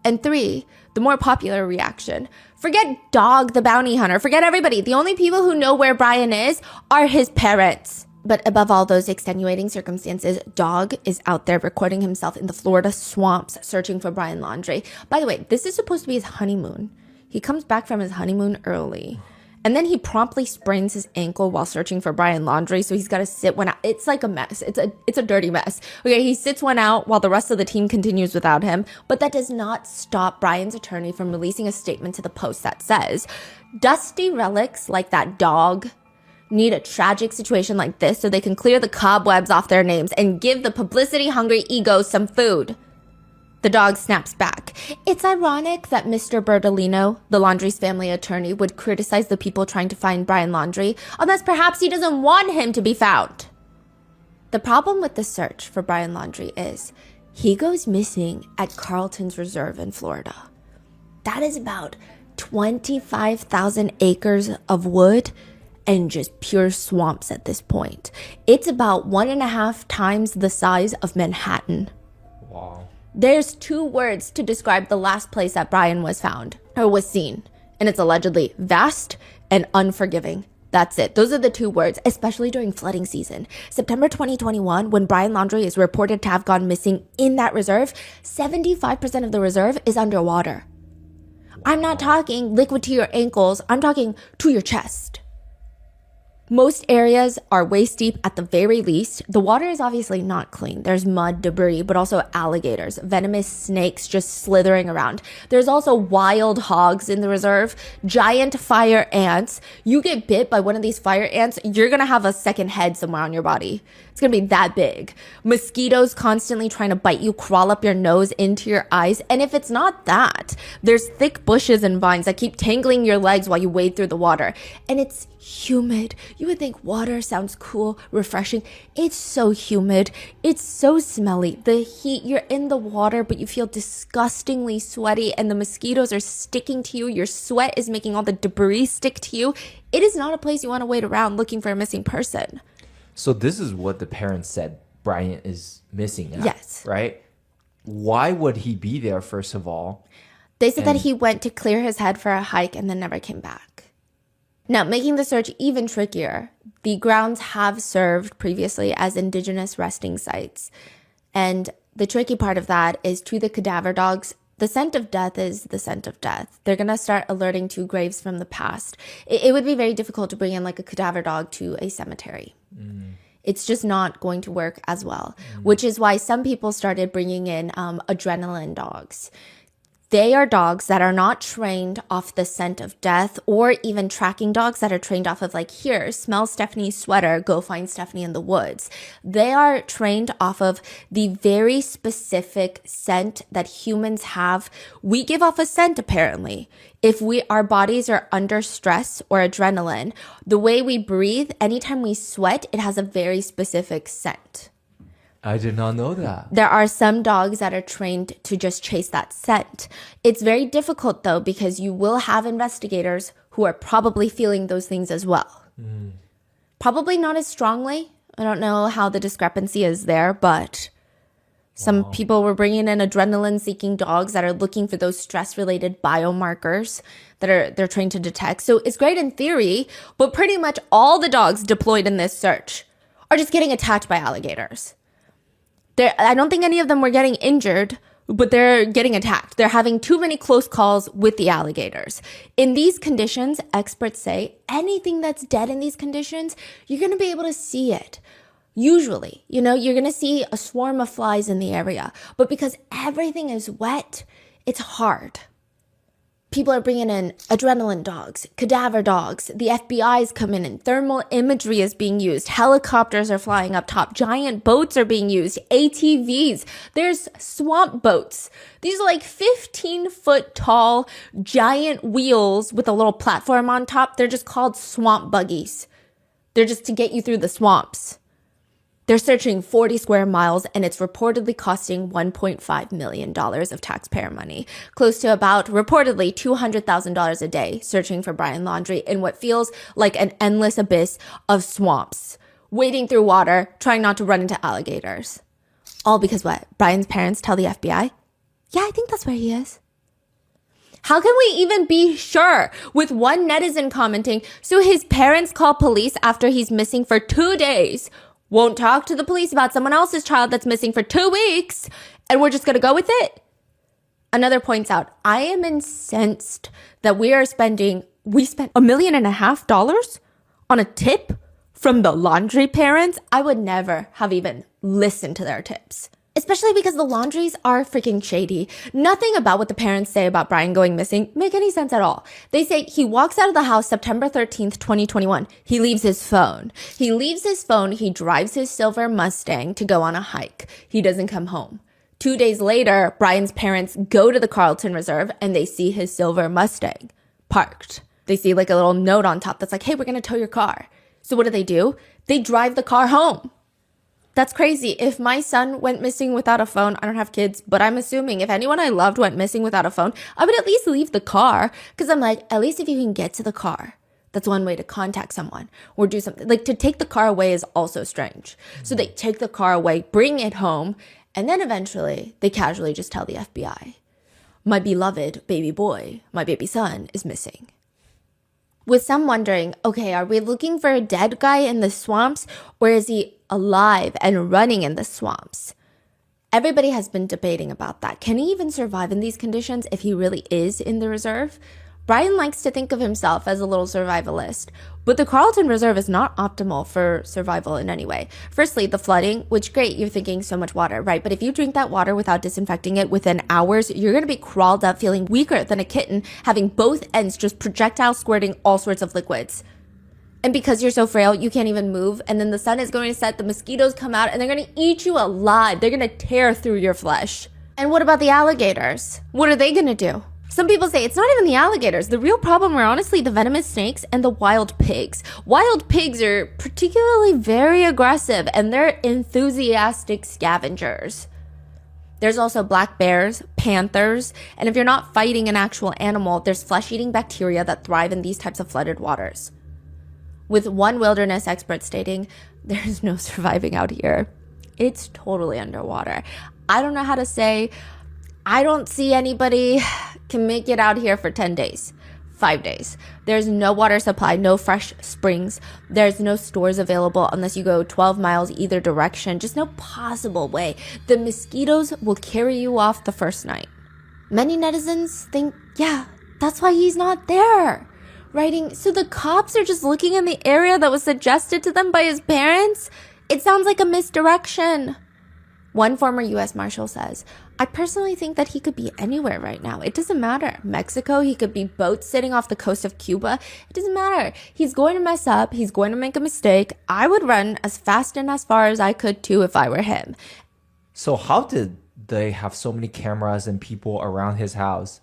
And 3, the more popular reaction, forget Dog the Bounty Hunter, forget everybody. The only people who know where Brian is are his parents. But above all those extenuating circumstances, Dog is out there recording himself in the Florida swamps searching for Brian Laundrie. By the way, this is supposed to be his honeymoon. He comes back from his honeymoon early. And then he promptly sprains his ankle while searching for Brian Laundrie, so he's got to sit one out. It's like a mess. It's a dirty mess. Okay, he sits one out while the rest of the team continues without him, but that does not stop Brian's attorney from releasing a statement to the Post that says, dusty relics like that dog need a tragic situation like this so they can clear the cobwebs off their names and give the publicity-hungry egos some food. The dog snaps back. It's ironic that Mr. Bertolino, the Laundrie's family attorney, would criticize the people trying to find Brian Laundrie, unless perhaps he doesn't want him to be found. The problem with the search for Brian Laundrie is he goes missing at Carlton's Reserve in Florida. That is about 25,000 acres of wood and just pure swamps at this point. It's about 1.5 times the size of Manhattan. Wow. There's 2 words to describe the last place that Brian was found or was seen. And it's allegedly vast and unforgiving. That's it. Those are the 2 words, especially during flooding season. September 2021, when Brian Laundrie is reported to have gone missing in that reserve, 75% of the reserve is underwater. I'm not talking liquid to your ankles. I'm talking to your chest. Most areas are waist deep at the very least. The water is obviously not clean. There's mud, debris, but also alligators, venomous snakes just slithering around. There's also wild hogs in the reserve, giant fire ants. You get bit by one of these fire ants, you're gonna have a second head somewhere on your body. It's gonna be that big. Mosquitoes constantly trying to bite you, crawl up your nose into your eyes. And if it's not that, there's thick bushes and vines that keep tangling your legs while you wade through the water. And it's humid. You would think water sounds cool, refreshing. It's so humid. It's so smelly. The heat, you're in the water, but you feel disgustingly sweaty and the mosquitoes are sticking to you. Your sweat is making all the debris stick to you. It is not a place you want to wait around looking for a missing person. So this is what the parents said Brian is missing at, Yes. right? Why would he be there, first of all? They said that he went to clear his head for a hike and then never came back. Now, making the search even trickier, the grounds have served previously as indigenous resting sites. And the tricky part of that is to the cadaver dogs, the scent of death is the scent of death. They're going to start alerting to graves from the past. It would be very difficult to bring in like a cadaver dog to a cemetery. It's just not going to work as well, which is why some people started bringing in adrenaline dogs. They are dogs that are not trained off the scent of death, or even tracking dogs that are trained off of like, here, smell Stephanie's sweater, go find Stephanie in the woods. They are trained off of the very specific scent that humans have. We give off a scent apparently. If our bodies are under stress or adrenaline, the way we breathe, anytime we sweat, it has a very specific scent. I did not know that. There are some dogs that are trained to just chase that scent. It's very difficult though, because you will have investigators who are probably feeling those things as well. Probably not as strongly. I don't know how the discrepancy is there, but some people were bringing in adrenaline-seeking dogs that are looking for those stress-related biomarkers that they're trained to detect. So it's great in theory, but pretty much all the dogs deployed in this search are just getting attacked by alligators. I don't think any of them were getting injured, but they're getting attacked. They're having too many close calls with the alligators. In these conditions, experts say anything that's dead in these conditions, you're going to be able to see it. Usually, you're going to see a swarm of flies in the area. But because everything is wet, it's hard. People are bringing in adrenaline dogs, cadaver dogs. The FBI's come in and thermal imagery is being used. Helicopters are flying up top. Giant boats are being used. ATVs. There's swamp boats. These are like 15-foot tall giant wheels with a little platform on top. They're just called swamp buggies. They're just to get you through the swamps. They're searching 40 square miles, and it's reportedly costing $1.5 million of taxpayer money, close to about, reportedly, $200,000 a day, searching for Brian Laundrie in what feels like an endless abyss of swamps, wading through water, trying not to run into alligators. All because what? Brian's parents tell the FBI? Yeah, I think that's where he is. How can we even be sure? With one netizen commenting, so his parents call police after he's missing for 2 days, won't talk to the police about someone else's child that's missing for 2 weeks, and we're just going to go with it? Another points out, I am incensed that we spent $1.5 million on a tip from the Laundrie parents. I would never have even listened to their tips. Especially because the Laundries are freaking shady. Nothing about what the parents say about Brian going missing make any sense at all. They say he walks out of the house September 13th, 2021. He leaves his phone. He drives his silver Mustang to go on a hike. He doesn't come home. 2 days later, Brian's parents go to the Carlton Reserve and they see his silver Mustang parked. They see like a little note on top that's like, hey, we're going to tow your car. So what do? They drive the car home. That's crazy. If my son went missing without a phone, I don't have kids, but I'm assuming if anyone I loved went missing without a phone, I would at least leave the car. Because I'm like, at least if you can get to the car, that's one way to contact someone or do something. Like, to take the car away is also strange. So they take the car away, bring it home, And then eventually, they casually just tell the FBI, my beloved baby boy, my baby son, is missing. With some wondering, okay, are we looking for a dead guy in the swamps, or is he alive and running in the swamps? Everybody has been debating about that. Can he even survive in these conditions if he really is in the reserve? Brian likes to think of himself as a little survivalist, but the Carlton Reserve is not optimal for survival in any way. Firstly, the flooding, which great, you're thinking so much water, right? But if you drink that water without disinfecting it within hours, you're going to be crawled up feeling weaker than a kitten, having both ends just projectile squirting all sorts of liquids. And because you're so frail, you can't even move. And then the sun is going to set, the mosquitoes come out, and they're going to eat you alive. They're going to tear through your flesh. And what about the alligators? What are they going to do? Some people say it's not even the alligators. The real problem are honestly the venomous snakes and the wild pigs. Wild pigs are particularly very aggressive, and they're enthusiastic scavengers. There's also black bears, panthers, and if you're not fighting an actual animal, there's flesh-eating bacteria that thrive in these types of flooded waters. With one wilderness expert stating, there's no surviving out here. It's totally underwater. I don't know how to say, I don't see anybody can make it out here for 10 days, 5 days. There's no water supply, no fresh springs. There's no stores available unless you go 12 miles either direction. Just no possible way. The mosquitoes will carry you off the first night. Many netizens think, yeah, that's why he's not there. Writing, so the cops are just looking in the area that was suggested to them by his parents? It sounds like a misdirection. One former U.S. Marshal says, I personally think that he could be anywhere right now. It doesn't matter. Mexico, he could be boat sitting off the coast of Cuba. It doesn't matter. He's going to mess up. He's going to make a mistake. I would run as fast and as far as I could too if I were him. So how did they have so many cameras and people around his house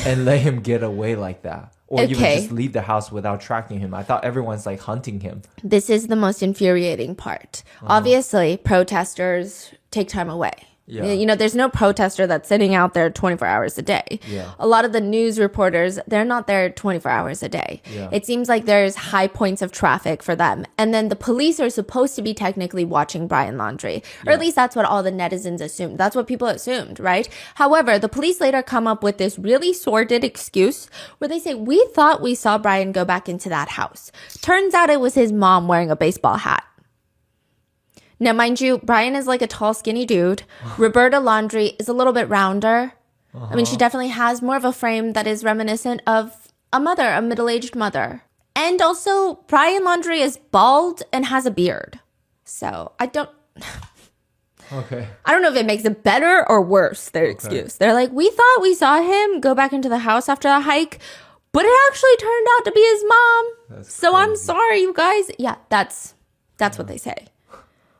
and let him get away like that? Or even just leave the house without tracking him? I thought everyone's like hunting him. This is the most infuriating part. Obviously, protesters take time away. Yeah. You know, there's no protester that's sitting out there 24 hours a day. Yeah. A lot of the news reporters, they're not there 24 hours a day. Yeah. It seems like there's high points of traffic for them. And then the police are supposed to be technically watching Brian Laundrie. Or at least that's what all the netizens assumed. That's what people assumed, right? However, the police later come up with this really sordid excuse where they say, we thought we saw Brian go back into that house. Turns out it was his mom wearing a baseball hat. Now, mind you, Brian is like a tall, skinny dude. Roberta Laundrie is a little bit rounder. I mean, she definitely has more of a frame that is reminiscent of a mother, a middle-aged mother. And also, Brian Laundrie is bald and has a beard. So, I don't know if it makes it better or worse, their excuse. They're like, we thought we saw him go back into the house after a hike, but it actually turned out to be his mom. So I'm sorry, you guys. Yeah, that's what they say.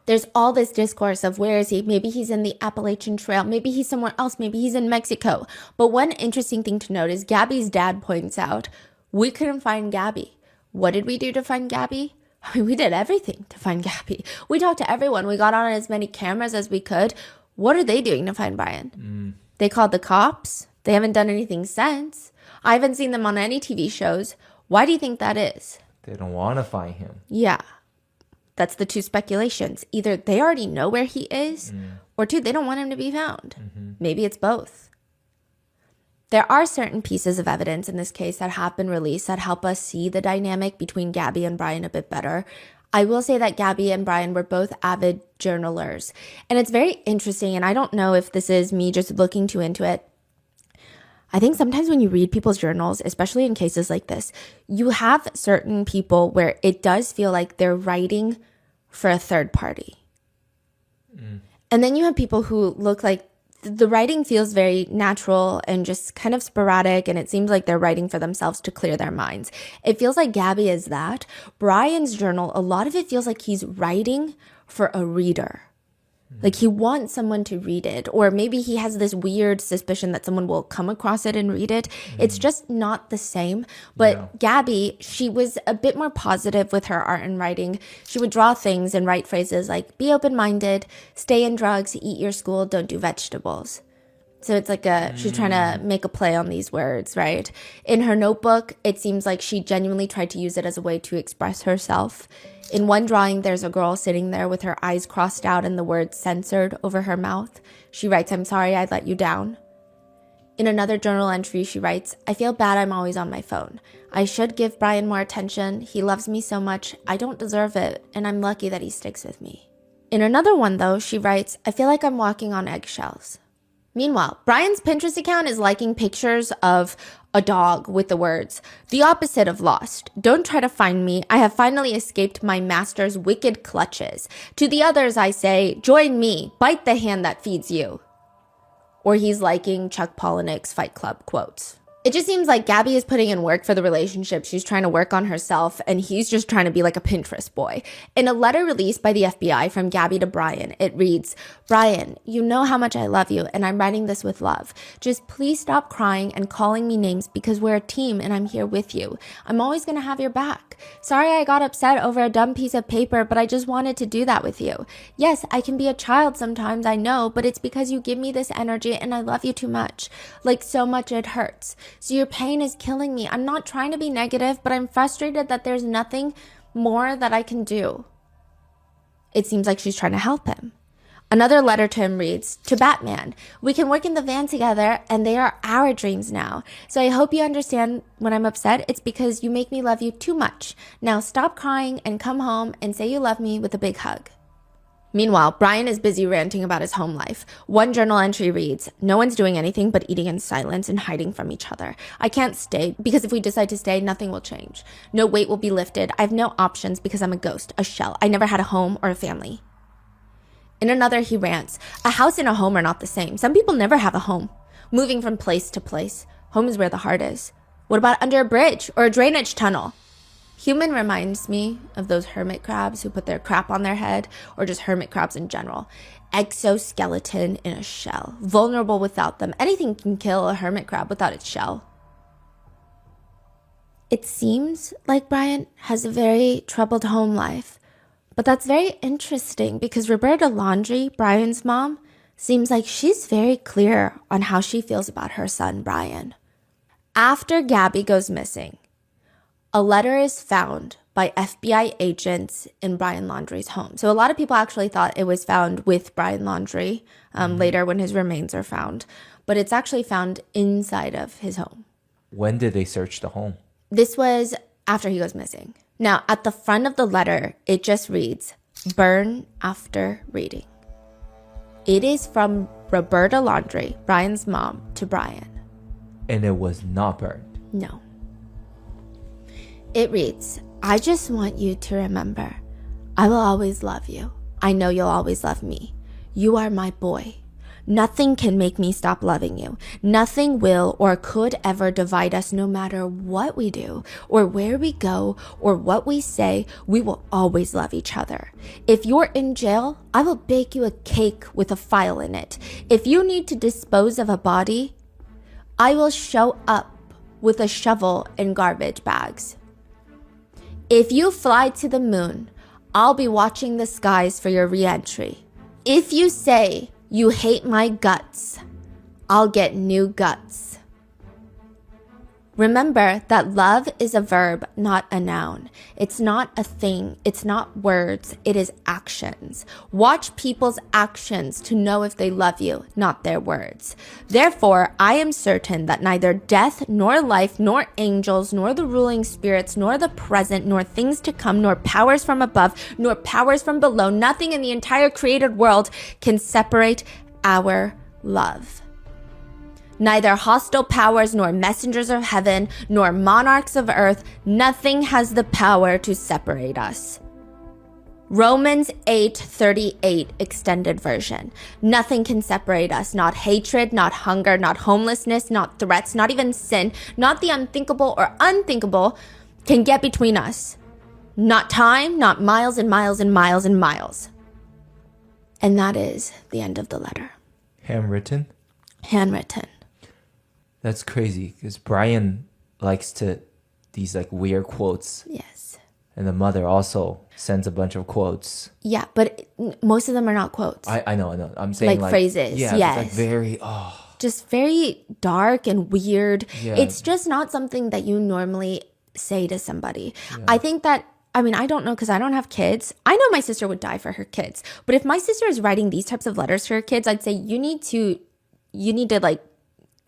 There's all this discourse of where is he? Maybe he's in the Appalachian Trail. Maybe he's somewhere else. Maybe he's in Mexico. But one interesting thing to note is Gabby's dad points out, we couldn't find Gabby. What did we do to find Gabby? I mean, we did everything to find Gabby. We talked to everyone. We got on as many cameras as we could. What are they doing to find Brian? They called the cops. They haven't done anything since. I haven't seen them on any TV shows. Why do you think that is? They don't want to find him. Yeah. That's the two speculations. Either they already know where he is, or two, they don't want him to be found. Maybe it's both. There are certain pieces of evidence in this case that have been released that help us see the dynamic between Gabby and Brian a bit better. I will say that Gabby and Brian were both avid journalers. And it's very interesting, and I don't know if this is me just looking too into it. I think sometimes when you read people's journals, especially in cases like this, you have certain people where it does feel like they're writing for a third party. And then you have people who look like the writing feels very natural and just kind of sporadic, and it seems like they're writing for themselves to clear their minds. It feels like Gabby is that. Brian's journal, a lot of it feels like he's writing for a reader. Like he wants someone to read it, or maybe he has this weird suspicion that someone will come across it and read it. It's just not the same. But Gabby, she was a bit more positive with her art and writing. She would draw things and write phrases like, be open-minded, stay in drugs, eat your school, don't do vegetables. So it's like she's trying to make a play on these words, right? In her notebook, it seems like she genuinely tried to use it as a way to express herself. In one drawing, there's a girl sitting there with her eyes crossed out and the words censored over her mouth. She writes, "I'm sorry I let you down." In another journal entry, she writes, "I feel bad I'm always on my phone. I should give Brian more attention. He loves me so much. I don't deserve it, and I'm lucky that he sticks with me." In another one, though, she writes, "I feel like I'm walking on eggshells." Meanwhile, Brian's Pinterest account is liking pictures of a dog with the words, "The opposite of lost. Don't try to find me. I have finally escaped my master's wicked clutches. To the others I say, join me. Bite the hand that feeds you." Or he's liking Chuck Palahniuk's Fight Club quotes. It just seems like Gabby is putting in work for the relationship. She's trying to work on herself, and he's just trying to be like a Pinterest boy. In a letter released by the FBI from Gabby to Brian, it reads, "Brian, you know how much I love you, and I'm writing this with love. Just please stop crying and calling me names because we're a team and I'm here with you. I'm always going to have your back. Sorry I got upset over a dumb piece of paper, but I just wanted to do that with you. Yes, I can be a child sometimes, I know, but it's because you give me this energy and I love you too much. Like so much it hurts. So your pain is killing me. I'm not trying to be negative, but I'm frustrated that there's nothing more that I can do." It seems like she's trying to help him. Another letter to him reads, "To Batman, we can work in the van together and they are our dreams now. So I hope you understand when I'm upset, it's because you make me love you too much. Now stop crying and come home and say you love me with a big hug." Meanwhile, Brian is busy ranting about his home life. One journal entry reads, "No one's doing anything but eating in silence and hiding from each other. I can't stay because if we decide to stay, nothing will change. No weight will be lifted. I have no options because I'm a ghost, a shell. I never had a home or a family." In another, he rants, "A house and a home are not the same. Some people never have a home. Moving from place to place. Home is where the heart is. What about under a bridge or a drainage tunnel? Human reminds me of those hermit crabs who put their crap on their head, or just hermit crabs in general. Exoskeleton in a shell. Vulnerable without them. Anything can kill a hermit crab without its shell." It seems like Brian has a very troubled home life. But that's very interesting because Roberta Laundrie, Brian's mom, seems like she's very clear on how she feels about her son, Brian. After Gabby goes missing, a letter is found by FBI agents in Brian Laundrie's home. So a lot of people actually thought it was found with Brian Laundrie later when his remains are found. But it's actually found inside of his home. When did they search the home? This was after he goes missing. Now, at the front of the letter, it just reads, "Burn after reading." It is from Roberta Laundrie, Brian's mom, to Brian. And it was not burned. No. It reads, "I just want you to remember, I will always love you. I know you'll always love me. You are my boy. Nothing can make me stop loving you. Nothing will or could ever divide us no matter what we do or where we go or what we say. We will always love each other. If you're in jail, I will bake you a cake with a file in it. If you need to dispose of a body, I will show up with a shovel and garbage bags. If you fly to the moon, I'll be watching the skies for your re-entry. If you say you hate my guts, I'll get new guts. Remember that love is a verb, not a noun. It's not a thing. It's not words. It is actions. Watch people's actions to know if they love you, not their words. Therefore, I am certain that neither death, nor life, nor angels, nor the ruling spirits, nor the present, nor things to come, nor powers from above, nor powers from below, nothing in the entire created world can separate our love. Neither hostile powers, nor messengers of heaven, nor monarchs of earth, nothing has the power to separate us. Romans 8:38 extended version. Nothing can separate us. Not hatred, not hunger, not homelessness, not threats, not even sin, not the unthinkable or unthinkable can get between us. Not time, not miles and miles and miles and miles. And that is the end of the letter. Handwritten? Handwritten. That's crazy because Brian likes these like weird quotes. Yes. And the mother also sends a bunch of quotes. Yeah, but most of them are not quotes. I know. I'm saying like phrases. Yeah, yes. it's like very, just very dark and weird. Yeah. It's just not something that you normally say to somebody. I think that, I mean, I don't know because I don't have kids. I know my sister would die for her kids. But if my sister is writing these types of letters to her kids, I'd say you need to like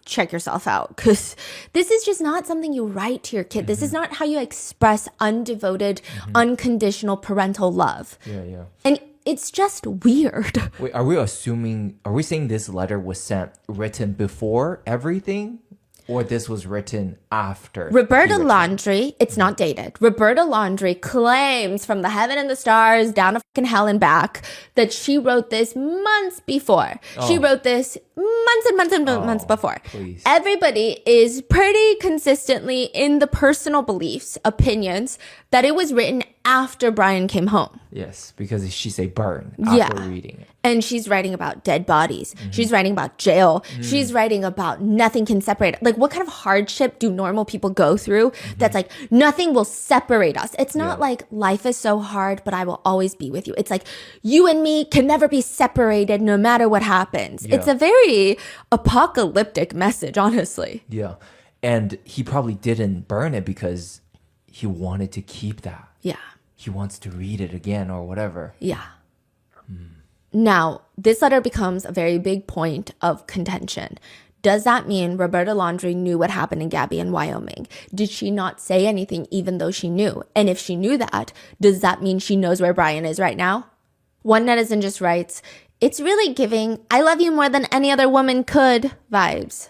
check yourself out, because this is just not something you write to your kid. This is not how you express undevoted, unconditional parental love. Yeah. And it's just weird. Wait, are we saying this letter was written before everything? Or this was written after? Roberta Laundrie, it's not dated. Roberta Laundrie claims from the heaven and the stars down to fucking hell and back that she wrote this months before. She wrote this months and months and months before. Please. Everybody is pretty consistently in the personal beliefs, opinions, that it was written after Brian came home. Yes, because she's a burn after reading it. And she's writing about dead bodies. She's writing about jail. She's writing about nothing can separate. Like, what kind of hardship do normal people go through that's like, nothing will separate us? It's not like life is so hard, but I will always be with you. It's like, you and me can never be separated no matter what happens. Yeah. It's a very apocalyptic message, honestly. Yeah. And he probably didn't burn it because he wanted to keep that. Yeah. He wants to read it again or whatever. Yeah. Now, this letter becomes a very big point of contention. Does that mean Roberta Laundrie knew what happened in Gabby in Wyoming? Did she not say anything even though she knew? And if she knew that, does that mean she knows where Brian is right now? One netizen just writes, it's really giving I love you more than any other woman could vibes.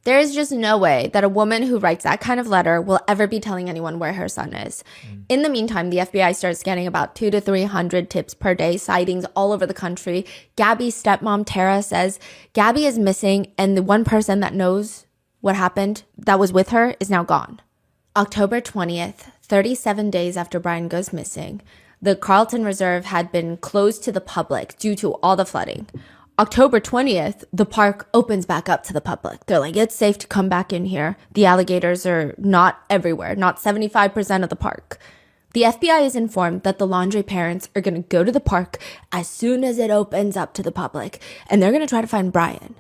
There is just no way that a woman who writes that kind of letter will ever be telling anyone where her son is. In the meantime, the FBI starts getting about 200 to 300 tips per day, sightings all over the country. Gabby's stepmom, Tara, says Gabby is missing, and the one person that knows what happened that was with her is now gone. October 20th, 37 days after Brian goes missing, the Carlton Reserve had been closed to the public due to all the flooding. October 20th, the park opens back up to the public. They're like, it's safe to come back in here. The alligators are not everywhere, not 75% of the park. The FBI is informed that the Laundrie parents are going to go to the park as soon as it opens up to the public, and they're going to try to find Brian.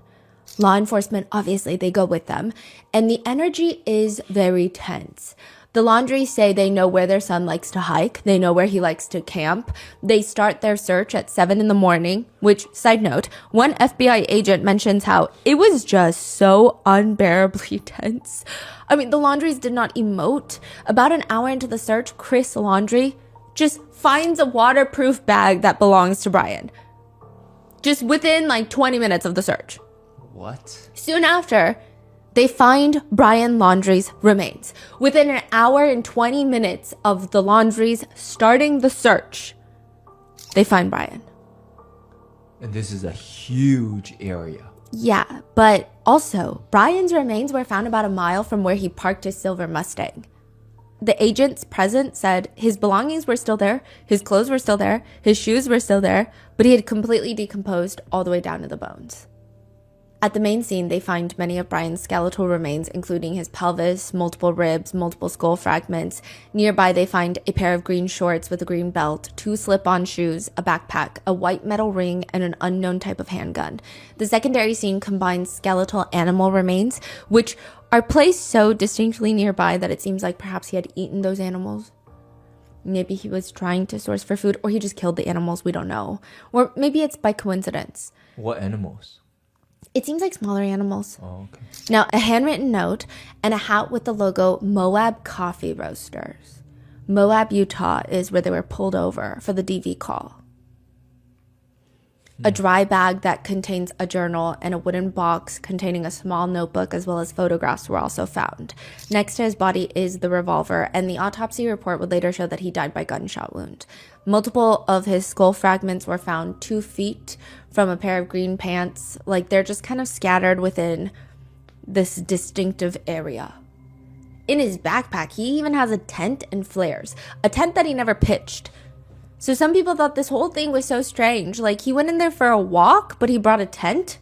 Law enforcement, obviously, they go with them, and the energy is very tense. The Laundries say they know where their son likes to hike. They know where he likes to camp. They start their search at 7 in the morning, which, side note, one FBI agent mentions how it was just so unbearably tense. I mean, the Laundries did not emote. About an hour into the search, Chris Laundrie just finds a waterproof bag that belongs to Brian. Just within like 20 minutes of the search. What? Soon after, they find Brian Laundrie's remains. Within an hour and 20 minutes of the Laundries starting the search, they find Brian. And this is a huge area. Yeah, but also, Brian's remains were found about a mile from where he parked his silver Mustang. The agents present said his belongings were still there, his clothes were still there, his shoes were still there, but he had completely decomposed all the way down to the bones. At the main scene, they find many of Brian's skeletal remains, including his pelvis, multiple ribs, multiple skull fragments. Nearby, they find a pair of green shorts with a green belt, 2 slip-on shoes, a backpack, a white metal ring, and an unknown type of handgun. The secondary scene combines skeletal animal remains, which are placed so distinctly nearby that it seems like perhaps he had eaten those animals. Maybe he was trying to source for food, or he just killed the animals, we don't know. Or maybe it's by coincidence. What animals? It seems like smaller animals. Oh, okay. Now, a handwritten note and a hat with the logo Moab Coffee Roasters. Moab, Utah is where they were pulled over for the DV call. A dry bag that contains a journal and a wooden box containing a small notebook as well as photographs were also found. Next to his body is the revolver, and the autopsy report would later show that he died by gunshot wound. Multiple of his skull fragments were found 2 feet from a pair of green pants. Like, they're just kind of scattered within this distinctive area. In his backpack, he even has a tent and flares. A tent that he never pitched. So some people thought this whole thing was so strange. Like, he went in there for a walk, but he brought a tent.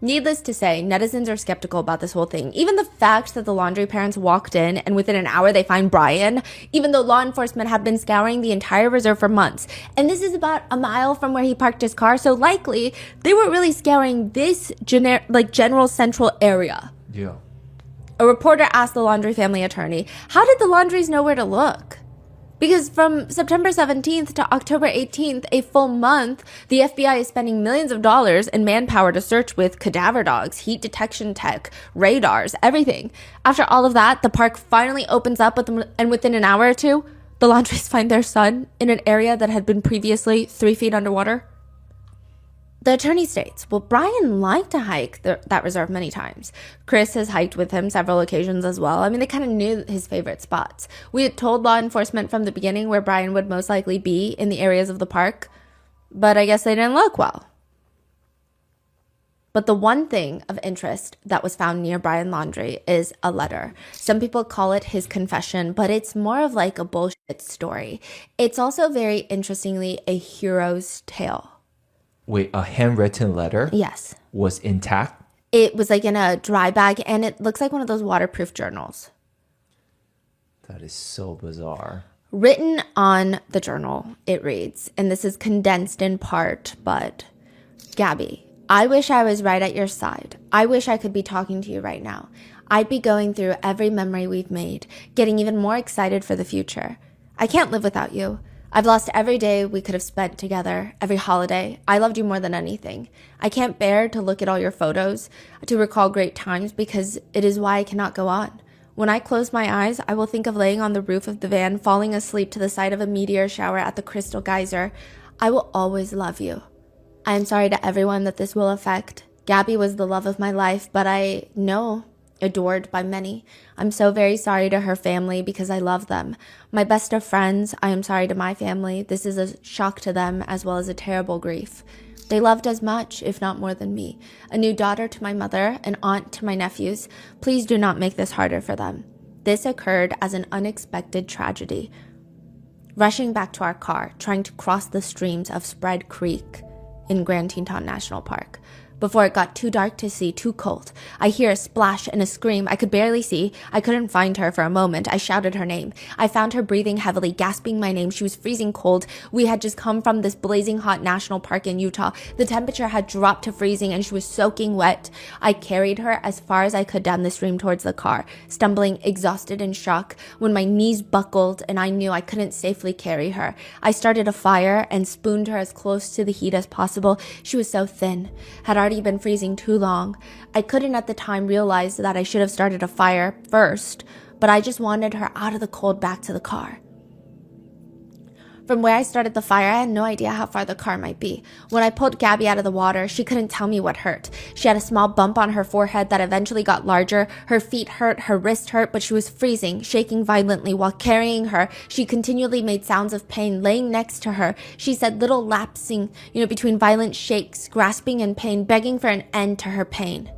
Needless to say, netizens are skeptical about this whole thing. Even the fact that the laundry parents walked in and within an hour they find Brian, even though law enforcement have been scouring the entire reserve for months. And this is about a mile from where he parked his car, so likely they were really scouring this general central area. Yeah. A reporter asked the laundry family attorney, how did the laundries know where to look? Because from September 17th to October 18th, a full month, the FBI is spending millions of dollars in manpower to search with cadaver dogs, heat detection tech, radars, everything. After all of that, the park finally opens up and within an hour or two, the laundries find their son in an area that had been previously 3 feet underwater. The attorney states, well, Brian liked to hike that reserve many times. Chris has hiked with him several occasions as well. I mean, they kind of knew his favorite spots. We had told law enforcement from the beginning where Brian would most likely be in the areas of the park, but I guess they didn't look well. But the one thing of interest that was found near Brian Laundrie is a letter. Some people call it his confession, but it's more of like a bullshit story. It's also very interestingly a hero's tale. Wait, a handwritten letter? Yes. Was intact? It was like in a dry bag, and it looks like one of those waterproof journals. That is so bizarre. Written on the journal, it reads, and this is condensed in part, but Gabby, I wish I was right at your side. I wish I could be talking to you right now. I'd be going through every memory we've made, getting even more excited for the future. I can't live without you. I've lost every day we could have spent together, every holiday. I loved you more than anything. I can't bear to look at all your photos, to recall great times, because it is why I cannot go on. When I close my eyes, I will think of laying on the roof of the van, falling asleep to the sight of a meteor shower at the Crystal Geyser. I will always love you. I am sorry to everyone that this will affect. Gabby was the love of my life, but I know adored by many. I'm so very sorry to her family because I love them. My best of friends, I am sorry to my family. This is a shock to them as well as a terrible grief. They loved as much, if not more than me. A new daughter to my mother, an aunt to my nephews. Please do not make this harder for them. This occurred as an unexpected tragedy. Rushing back to our car, trying to cross the streams of Spread Creek in Grand Teton National Park. Before it got too dark to see, too cold. I hear a splash and a scream. I could barely see. I couldn't find her for a moment. I shouted her name. I found her breathing heavily, gasping my name. She was freezing cold. We had just come from this blazing hot national park in Utah. The temperature had dropped to freezing and she was soaking wet. I carried her as far as I could down the stream towards the car, stumbling, exhausted and shocked, when my knees buckled and I knew I couldn't safely carry her. I started a fire and spooned her as close to the heat as possible. She was so thin, had already been freezing too long. I couldn't at the time realize that I should have started a fire first, but I just wanted her out of the cold back to the car. From where I started the fire, I had no idea how far the car might be. When I pulled Gabby out of the water, she couldn't tell me what hurt. She had a small bump on her forehead that eventually got larger. Her feet hurt, her wrist hurt, but she was freezing, shaking violently. While carrying her, she continually made sounds of pain. Laying next to her, she said little lapsing, between violent shakes, grasping in pain, begging for an end to her pain.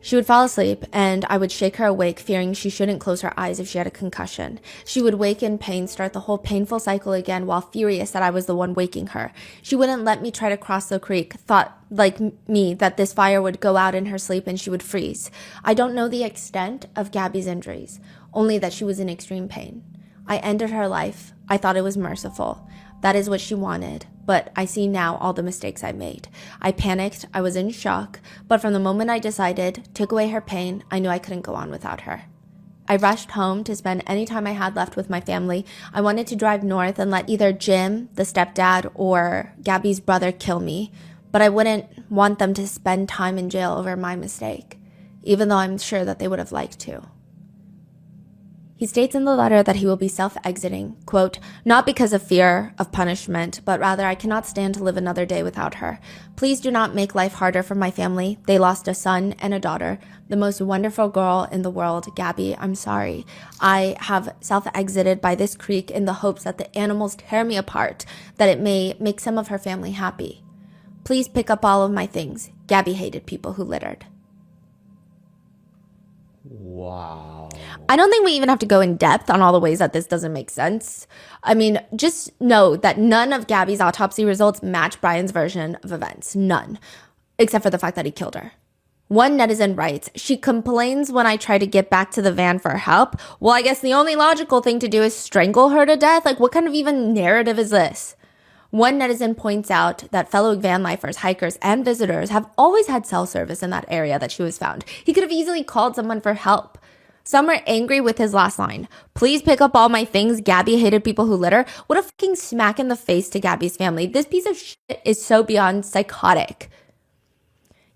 She would fall asleep, and I would shake her awake, fearing she shouldn't close her eyes if she had a concussion. She would wake in pain, start the whole painful cycle again, while furious that I was the one waking her. She wouldn't let me try to cross the creek, thought, like me, that this fire would go out in her sleep and she would freeze. I don't know the extent of Gabby's injuries, only that she was in extreme pain. I ended her life. I thought it was merciful. That is what she wanted, but I see now all the mistakes I made. I panicked, I was in shock, but from the moment I decided, took away her pain, I knew I couldn't go on without her. I rushed home to spend any time I had left with my family. I wanted to drive north and let either Jim, the stepdad, or Gabby's brother kill me, but I wouldn't want them to spend time in jail over my mistake, even though I'm sure that they would have liked to. He states in the letter that he will be self-exiting, quote, not because of fear of punishment, but rather I cannot stand to live another day without her. Please do not make life harder for my family. They lost a son and a daughter, the most wonderful girl in the world. Gabby, I'm sorry. I have self-exited by this creek in the hopes that the animals tear me apart, that it may make some of her family happy. Please pick up all of my things. Gabby hated people who littered. Wow. I don't think we even have to go in depth on all the ways that this doesn't make sense. I mean, just know that none of Gabby's autopsy results match Brian's version of events. None. Except for the fact that he killed her. One netizen writes, she complains when I try to get back to the van for help. Well, I guess the only logical thing to do is strangle her to death. Like, what kind of even narrative is this? One netizen points out that fellow van lifers, hikers, and visitors have always had cell service in that area that she was found. He could have easily called someone for help. Some are angry with his last line. Please pick up all my things. Gabby hated people who litter. What a fucking smack in the face to Gabby's family. This piece of shit is so beyond psychotic.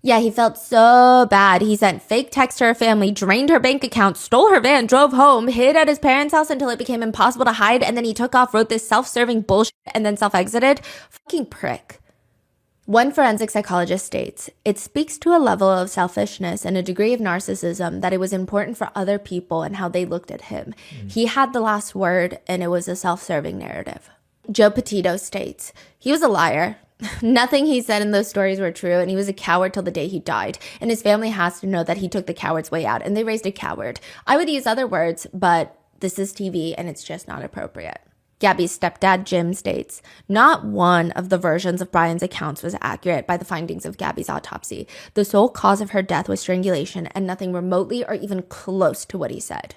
Yeah, he felt so bad. He sent fake texts to her family, drained her bank account, stole her van, drove home, hid at his parents' house until it became impossible to hide, and then he took off, wrote this self-serving bullshit, and then self-exited. Fucking prick. One forensic psychologist states, it speaks to a level of selfishness and a degree of narcissism that it was important for other people and how they looked at him. He had the last word, and it was a self-serving narrative. Joe Petito states, he was a liar. Nothing he said in those stories were true, and he was a coward till the day he died. And his family has to know that he took the coward's way out, and they raised a coward. I would use other words, but this is TV, and it's just not appropriate. Gabby's stepdad, Jim, states, not one of the versions of Brian's accounts was accurate by the findings of Gabby's autopsy. The sole cause of her death was strangulation, and nothing remotely or even close to what he said.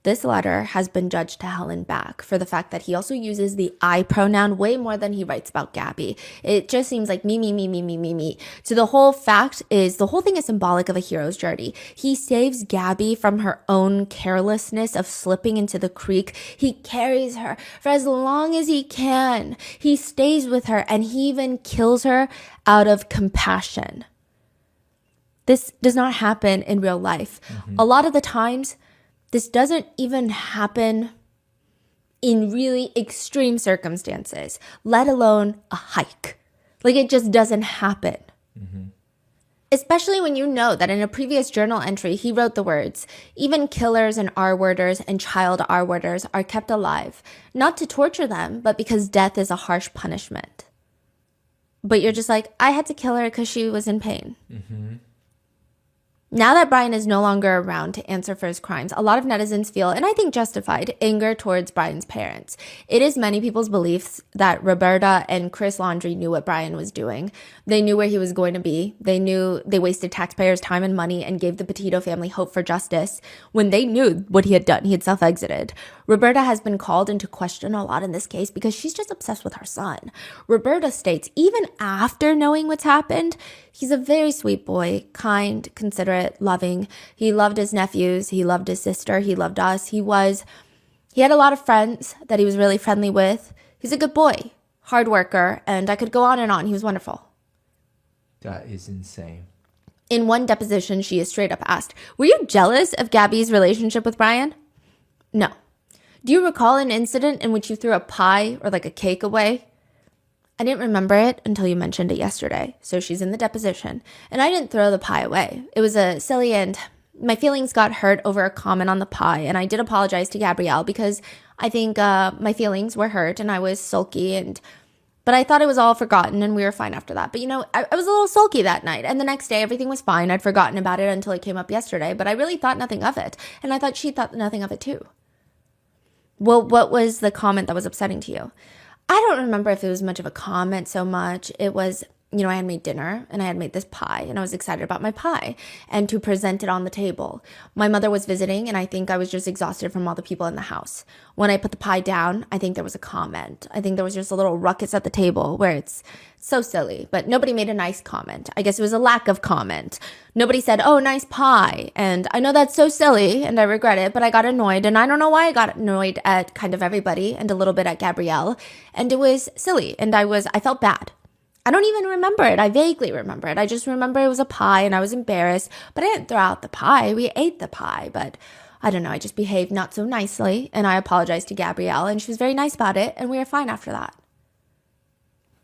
This letter has been judged to hell and back for the fact that he also uses the I pronoun way more than he writes about Gabby. It just seems like me. So the whole thing is symbolic of a hero's journey. He saves Gabby from her own carelessness of slipping into the creek. He carries her for as long as he can. He stays with her, and he even kills her out of compassion. This does not happen in real life. A lot of the times, this doesn't even happen in really extreme circumstances, let alone a hike. Like, it just doesn't happen. Especially when you know that in a previous journal entry, he wrote the words, even killers and R-worders and child R-worders are kept alive, not to torture them, but because death is a harsh punishment. But you're just like, I had to kill her because she was in pain. Now that Brian is no longer around to answer for his crimes, a lot of netizens feel, and I think justified, anger towards Brian's parents. It is many people's beliefs that Roberta and Chris Laundrie knew what Brian was doing. They knew where he was going to be. They knew they wasted taxpayers' time and money and gave the Petito family hope for justice when they knew what he had done. He had self-exited. Roberta has been called into question a lot in this case because she's just obsessed with her son. Roberta states, even after knowing what's happened, he's a very sweet boy, kind, considerate, loving. He loved his nephews. He loved his sister. He loved us. He had a lot of friends that he was really friendly with. He's a good boy, hard worker, and I could go on and on. He was wonderful. That is insane. In one deposition, she is straight up asked, were you jealous of Gabby's relationship with Brian? No. Do you recall an incident in which you threw a pie or like a cake away? I didn't remember it until you mentioned it yesterday. So she's in the deposition, and I didn't throw the pie away. It was a silly, and my feelings got hurt over a comment on the pie, and I did apologize to Gabrielle because I think my feelings were hurt and I was sulky, but I thought it was all forgotten and we were fine after that. But I was a little sulky that night, and the next day everything was fine. I'd forgotten about it until it came up yesterday, but I really thought nothing of it, and I thought she thought nothing of it too. Well, what was the comment that was upsetting to you? I don't remember if it was much of a comment so much. It was, I had made dinner and I had made this pie, and I was excited about my pie and to present it on the table. My mother was visiting, and I think I was just exhausted from all the people in the house. When I put the pie down, I think there was a comment. I think there was just a little ruckus at the table where it's so silly, but nobody made a nice comment. I guess it was a lack of comment. Nobody said, oh, nice pie. And I know that's so silly and I regret it, but I got annoyed, and I don't know why I got annoyed at kind of everybody and a little bit at Gabrielle, and it was silly, and I felt bad. I don't even remember it. I vaguely remember it. I just remember it was a pie and I was embarrassed, but I didn't throw out the pie. We ate the pie, but I don't know. I just behaved not so nicely, and I apologized to Gabrielle, and she was very nice about it, and we were fine after that.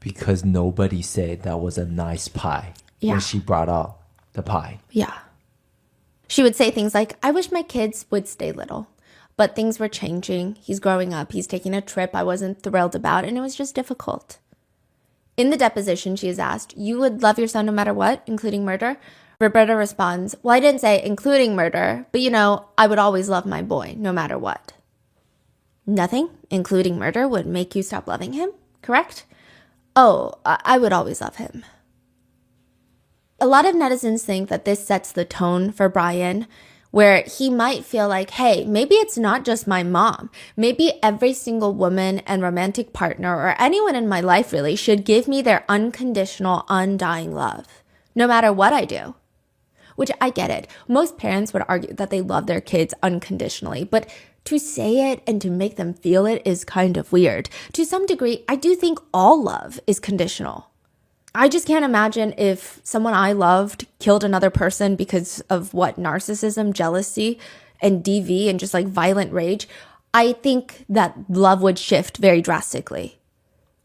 Because nobody said that was a nice pie when she brought out the pie. Yeah. She would say things like, I wish my kids would stay little, but things were changing. He's growing up. He's taking a trip I wasn't thrilled about, and it was just difficult. In the deposition, she is asked, you would love your son no matter what, including murder? Roberta responds, well, I didn't say including murder, but I would always love my boy, no matter what. Nothing, including murder, would make you stop loving him, correct? Oh, I would always love him. A lot of netizens think that this sets the tone for Brian, where he might feel like, hey, maybe it's not just my mom. Maybe every single woman and romantic partner or anyone in my life really should give me their unconditional, undying love, no matter what I do. Which I get it. Most parents would argue that they love their kids unconditionally, but to say it and to make them feel it is kind of weird. To some degree, I do think all love is conditional. I just can't imagine if someone I loved killed another person because of narcissism, jealousy, and DV and just like violent rage. I think that love would shift very drastically.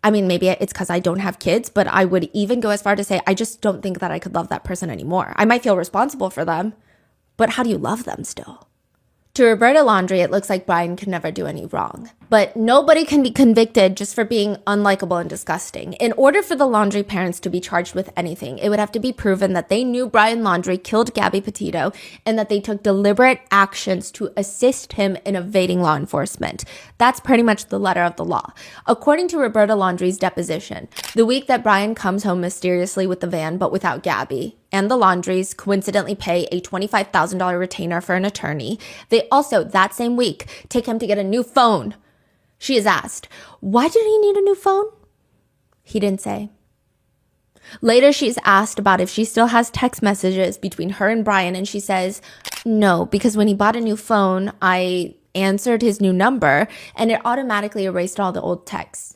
I mean, maybe it's because I don't have kids, but I would even go as far to say, I just don't think that I could love that person anymore. I might feel responsible for them, but how do you love them still? To Roberta Laundrie, it looks like Brian could never do any wrong. But nobody can be convicted just for being unlikable and disgusting. In order for the Laundrie parents to be charged with anything, it would have to be proven that they knew Brian Laundrie killed Gabby Petito and that they took deliberate actions to assist him in evading law enforcement. That's pretty much the letter of the law. According to Roberta Laundrie's deposition, the week that Brian comes home mysteriously with the van but without Gabby, and the Laundries coincidentally pay a $25,000 retainer for an attorney, they also, that same week, take him to get a new phone. She is asked, why did he need a new phone? He didn't say. Later, she's asked about if she still has text messages between her and Brian, and she says, no, because when he bought a new phone, I answered his new number, and it automatically erased all the old texts.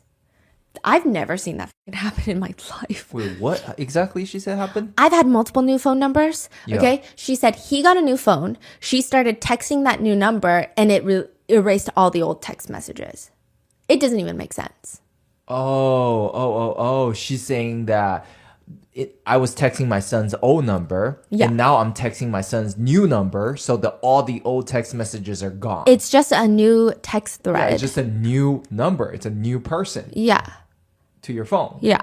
I've never seen that happen in my life. Wait, what exactly she said happened? I've had multiple new phone numbers, Yeah. okay? She said he got a new phone. She started texting that new number, and it erased all the old text messages. It doesn't even make sense. Oh. She's saying that I was texting my son's old number, Yeah. and now I'm texting my son's new number, so that all the old text messages are gone. It's just a new text Yeah, thread. it's just a new number. It's a new person Yeah. to your phone. Yeah.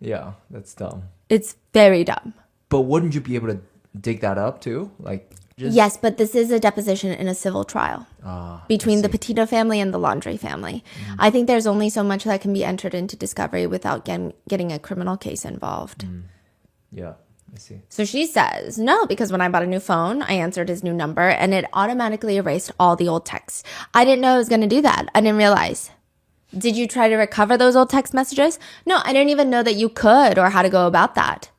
Yeah, that's dumb. It's very dumb. But wouldn't you be able to dig that up too? Like, just Yes, but this is a deposition in a civil trial between I the see. Petito family and the Laundrie family. I think there's only so much that can be entered into discovery without getting a criminal case involved. Yeah, I see. So she says, no, because when I bought a new phone, I answered his new number and it automatically erased all the old texts. I didn't know it was going to do that. I didn't realize. Did you try to recover those old text messages? No, I didn't even know that you could or how to go about that.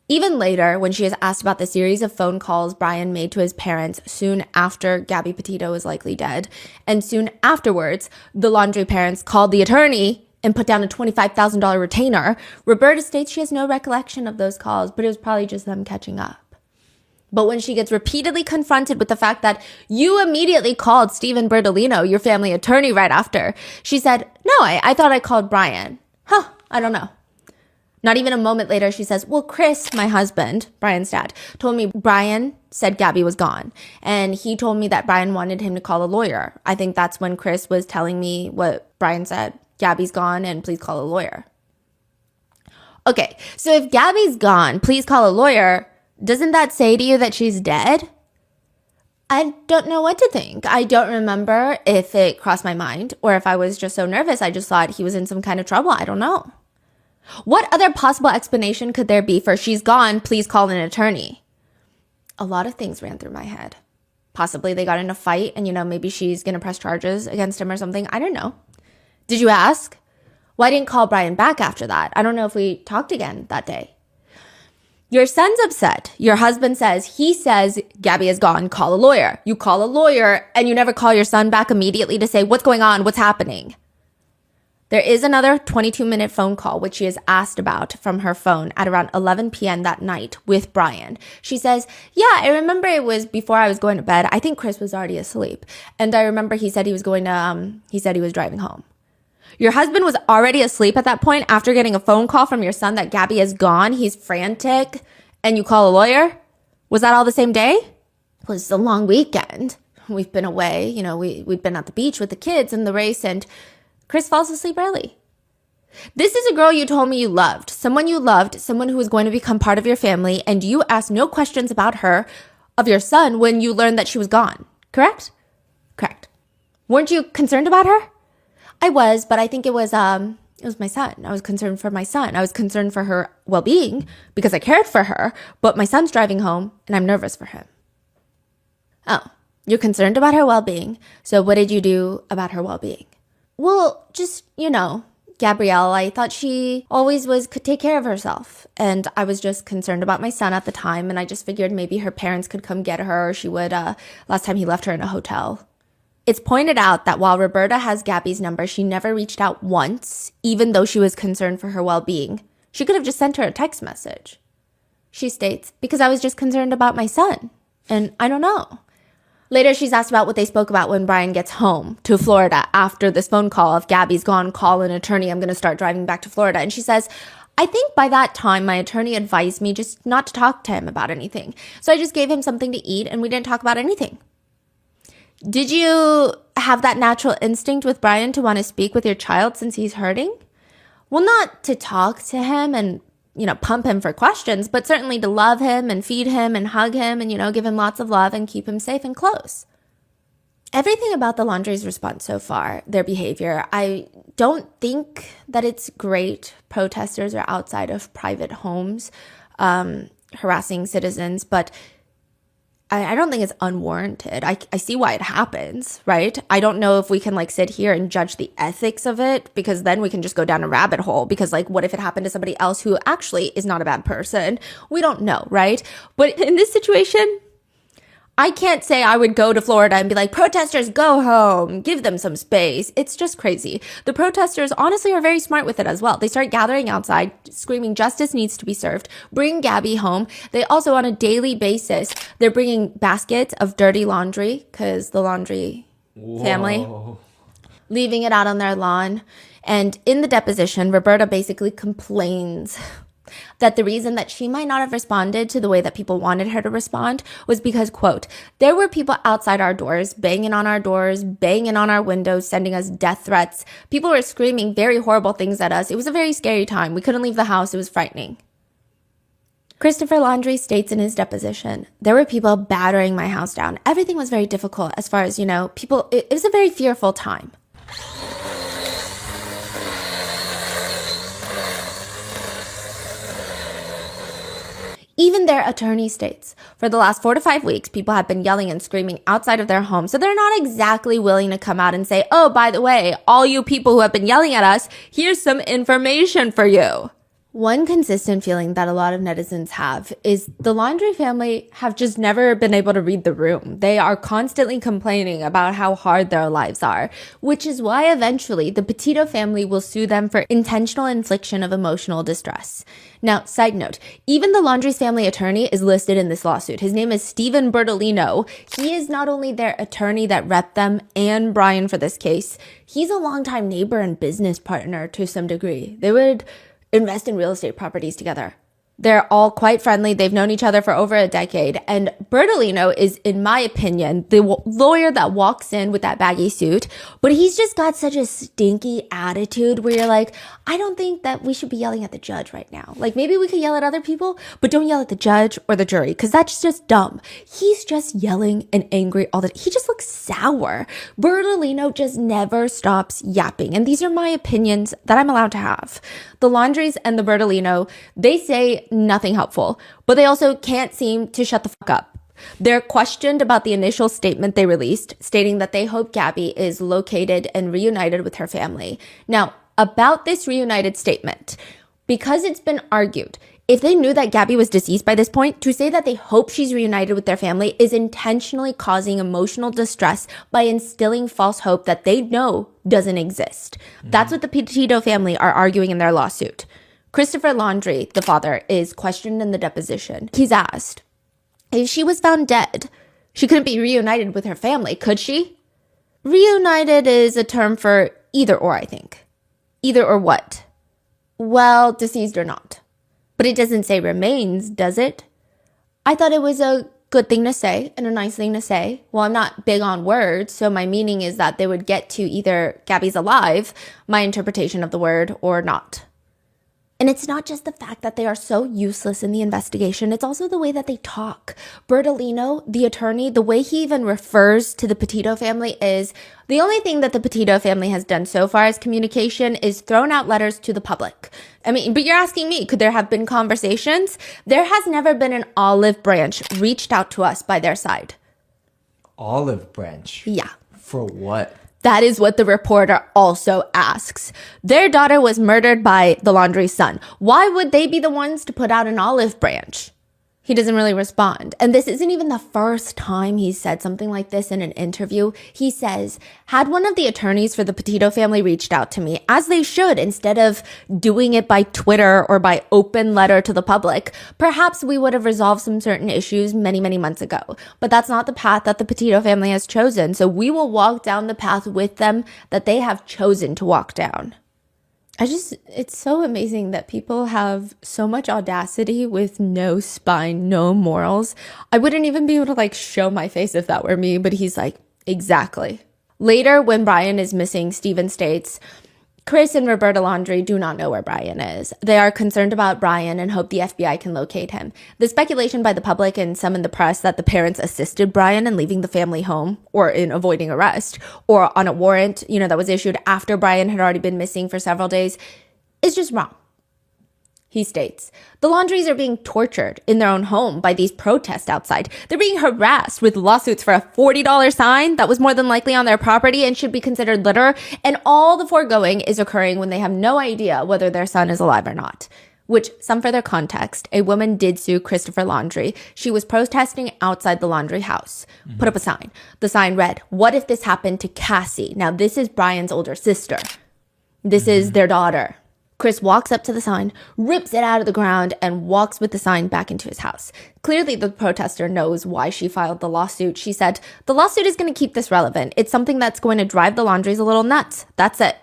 Even later, when she is asked about the series of phone calls Brian made to his parents soon after Gabby Petito was likely dead, and soon afterwards, the Laundrie parents called the attorney and put down a $25,000 retainer, Roberta states she has no recollection of those calls, but it was probably just them catching up. But when she gets repeatedly confronted with the fact that you immediately called Stephen Bertolino, your family attorney, right after, she said, no, I thought I called Brian. I don't know. Not even a moment later, she says, well, Chris, my husband, Brian's dad, told me Brian said Gabby was gone. And he told me that Brian wanted him to call a lawyer. I think that's when Chris was telling me what Brian said. Gabby's gone and please call a lawyer. Okay, so if Gabby's gone, please call a lawyer. Doesn't that say to you that she's dead? I don't know what to think. I don't remember if it crossed my mind or if I was just so nervous. I just thought he was in some kind of trouble. I don't know. What other possible explanation could there be for she's gone, please call an attorney? A lot of things ran through my head. Possibly they got in a fight and, maybe she's going to press charges against him or something. I don't know. Did you ask? Well, I didn't call Brian back after that. I don't know if we talked again that day. Your son's upset. Your husband he says Gabby is gone, call a lawyer. You call a lawyer and you never call your son back immediately to say, what's going on? What's happening? There is another 22-minute phone call, which she is asked about from her phone at around 11 p.m. that night with Brian. She says, yeah, I remember it was before I was going to bed. I think Chris was already asleep. And I remember he said he was driving home. Your husband was already asleep at that point after getting a phone call from your son that Gabby is gone. He's frantic and you call a lawyer? Was that all the same day? It was a long weekend. We've been away. We'd been at the beach with the kids and the race and Chris falls asleep early. This is a girl you told me you loved, someone who was going to become part of your family, and you asked no questions about her, of your son, when you learned that she was gone. Correct? Correct. Weren't you concerned about her? I was, but I think it was my son. I was concerned for my son. I was concerned for her well-being because I cared for her, but my son's driving home and I'm nervous for him. Oh, you're concerned about her well-being. So what did you do about her well-being? Well, just, Gabrielle, I thought she always could take care of herself. And I was just concerned about my son at the time. And I just figured maybe her parents could come get her, or she would, last time he left her in a hotel. It's pointed out that while Roberta has Gabby's number, she never reached out once, even though she was concerned for her well-being. She could have just sent her a text message. She states, because I was just concerned about my son. And I don't know. Later, she's asked about what they spoke about when Brian gets home to Florida after this phone call of Gabby's gone, call an attorney, I'm going to start driving back to Florida. And she says, I think by that time, my attorney advised me just not to talk to him about anything. So I just gave him something to eat and we didn't talk about anything. Did you have that natural instinct with Brian to want to speak with your child since he's hurting? Well, not to talk to him and, pump him for questions, but certainly to love him and feed him and hug him and, give him lots of love and keep him safe and close. Everything about the Laundrie's response so far, their behavior, I don't think that it's great. Protesters are outside of private homes, harassing citizens, but I don't think it's unwarranted. I see why it happens, right? I don't know if we can sit here and judge the ethics of it, because then we can just go down a rabbit hole, because what if it happened to somebody else who actually is not a bad person? We don't know, right? But in this situation, I can't say I would go to Florida and be like, protesters, go home, give them some space. It's just crazy. The protesters honestly are very smart with it as well. They start gathering outside, screaming justice needs to be served. Bring Gabby home. They also, on a daily basis, they're bringing baskets of dirty laundry, because the laundry family, leaving it out on their lawn. And in the deposition, Roberta basically complains that the reason that she might not have responded to the way that people wanted her to respond was because, quote, there were people outside our doors, banging on our windows, sending us death threats. People were screaming very horrible things at us. It was a very scary time. We couldn't leave the house. It was frightening. Christopher Laundrie states in his deposition, there were people battering my house down. Everything was very difficult as far as, people, it was a very fearful time. Even their attorney states, for the last 4 to 5 weeks, people have been yelling and screaming outside of their home, so they're not exactly willing to come out and say, oh, by the way, all you people who have been yelling at us, here's some information for you. One consistent feeling that a lot of netizens have is the Laundrie family have just never been able to read the room. They are constantly complaining about how hard their lives are, which is why eventually the Petito family will sue them for intentional infliction of emotional distress. Now, side note, even the Laundrie's family attorney is listed in this lawsuit. His name is Stephen Bertolino. He is not only their attorney that repped them and Brian for this case, he's a longtime neighbor and business partner to some degree. They would invest in real estate properties together. They're all quite friendly. They've known each other for over a decade. And Bertolino is, in my opinion, the lawyer that walks in with that baggy suit. But he's just got such a stinky attitude where you're like, I don't think that we should be yelling at the judge right now. Maybe we could yell at other people, but don't yell at the judge or the jury, because that's just dumb. He's just yelling and angry all the time. He just looks sour. Bertolino just never stops yapping. And these are my opinions that I'm allowed to have. The Laundries and the Bertolino, they say nothing helpful, but they also can't seem to shut the fuck up. They're questioned about the initial statement they released, stating that they hope Gabby is located and reunited with her family. Now, about this reunited statement, because it's been argued, if they knew that Gabby was deceased by this point, to say that they hope she's reunited with their family is intentionally causing emotional distress by instilling false hope that they know doesn't exist. That's what the Petito family are arguing in their lawsuit. Christopher Laundrie, the father, is questioned in the deposition. He's asked, if she was found dead, she couldn't be reunited with her family, could she? Reunited is a term for either or, I think. Either or what? Well, deceased or not. But it doesn't say remains, does it? I thought it was a good thing to say and a nice thing to say. Well, I'm not big on words, so my meaning is that they would get to either Gabby's alive, my interpretation of the word, or not. And it's not just the fact that they are so useless in the investigation, it's also the way that they talk. Bertolino, the attorney, the way he even refers to the Petito family is the only thing that the Petito family has done so far as communication is thrown out letters to the public. I mean, but you're asking me, could there have been conversations? There has never been an olive branch reached out to us by their side. Olive branch? Yeah. For what? That is what the reporter also asks. Their daughter was murdered by the Laundrie's son. Why would they be the ones to put out an olive branch? He doesn't really respond. And this isn't even the first time he's said something like this in an interview. He says, had one of the attorneys for the Petito family reached out to me, as they should, instead of doing it by Twitter or by open letter to the public, perhaps we would have resolved some certain issues many, many months ago. But that's not the path that the Petito family has chosen. So we will walk down the path with them that they have chosen to walk down. It's so amazing that people have so much audacity with no spine, no morals. I wouldn't even be able to show my face if that were me, but he's like, exactly. Later, when Brian is missing, Steven states, Chris and Roberta Laundrie do not know where Brian is. They are concerned about Brian and hope the FBI can locate him. The speculation by the public and some in the press that the parents assisted Brian in leaving the family home or in avoiding arrest or on a warrant, that was issued after Brian had already been missing for several days is just wrong. He states, the Laundries are being tortured in their own home by these protests outside. They're being harassed with lawsuits for a $40 sign that was more than likely on their property and should be considered litter. And all the foregoing is occurring when they have no idea whether their son is alive or not. Which, some further context, a woman did sue Christopher Laundrie. She was protesting outside the Laundrie house. Put up a sign. The sign read, what if this happened to Cassie? Now, this is Brian's older sister. This is their daughter. Chris walks up to the sign, rips it out of the ground, and walks with the sign back into his house. Clearly, the protester knows why she filed the lawsuit. She said, the lawsuit is going to keep this relevant. It's something that's going to drive the Laundries a little nuts. That's it.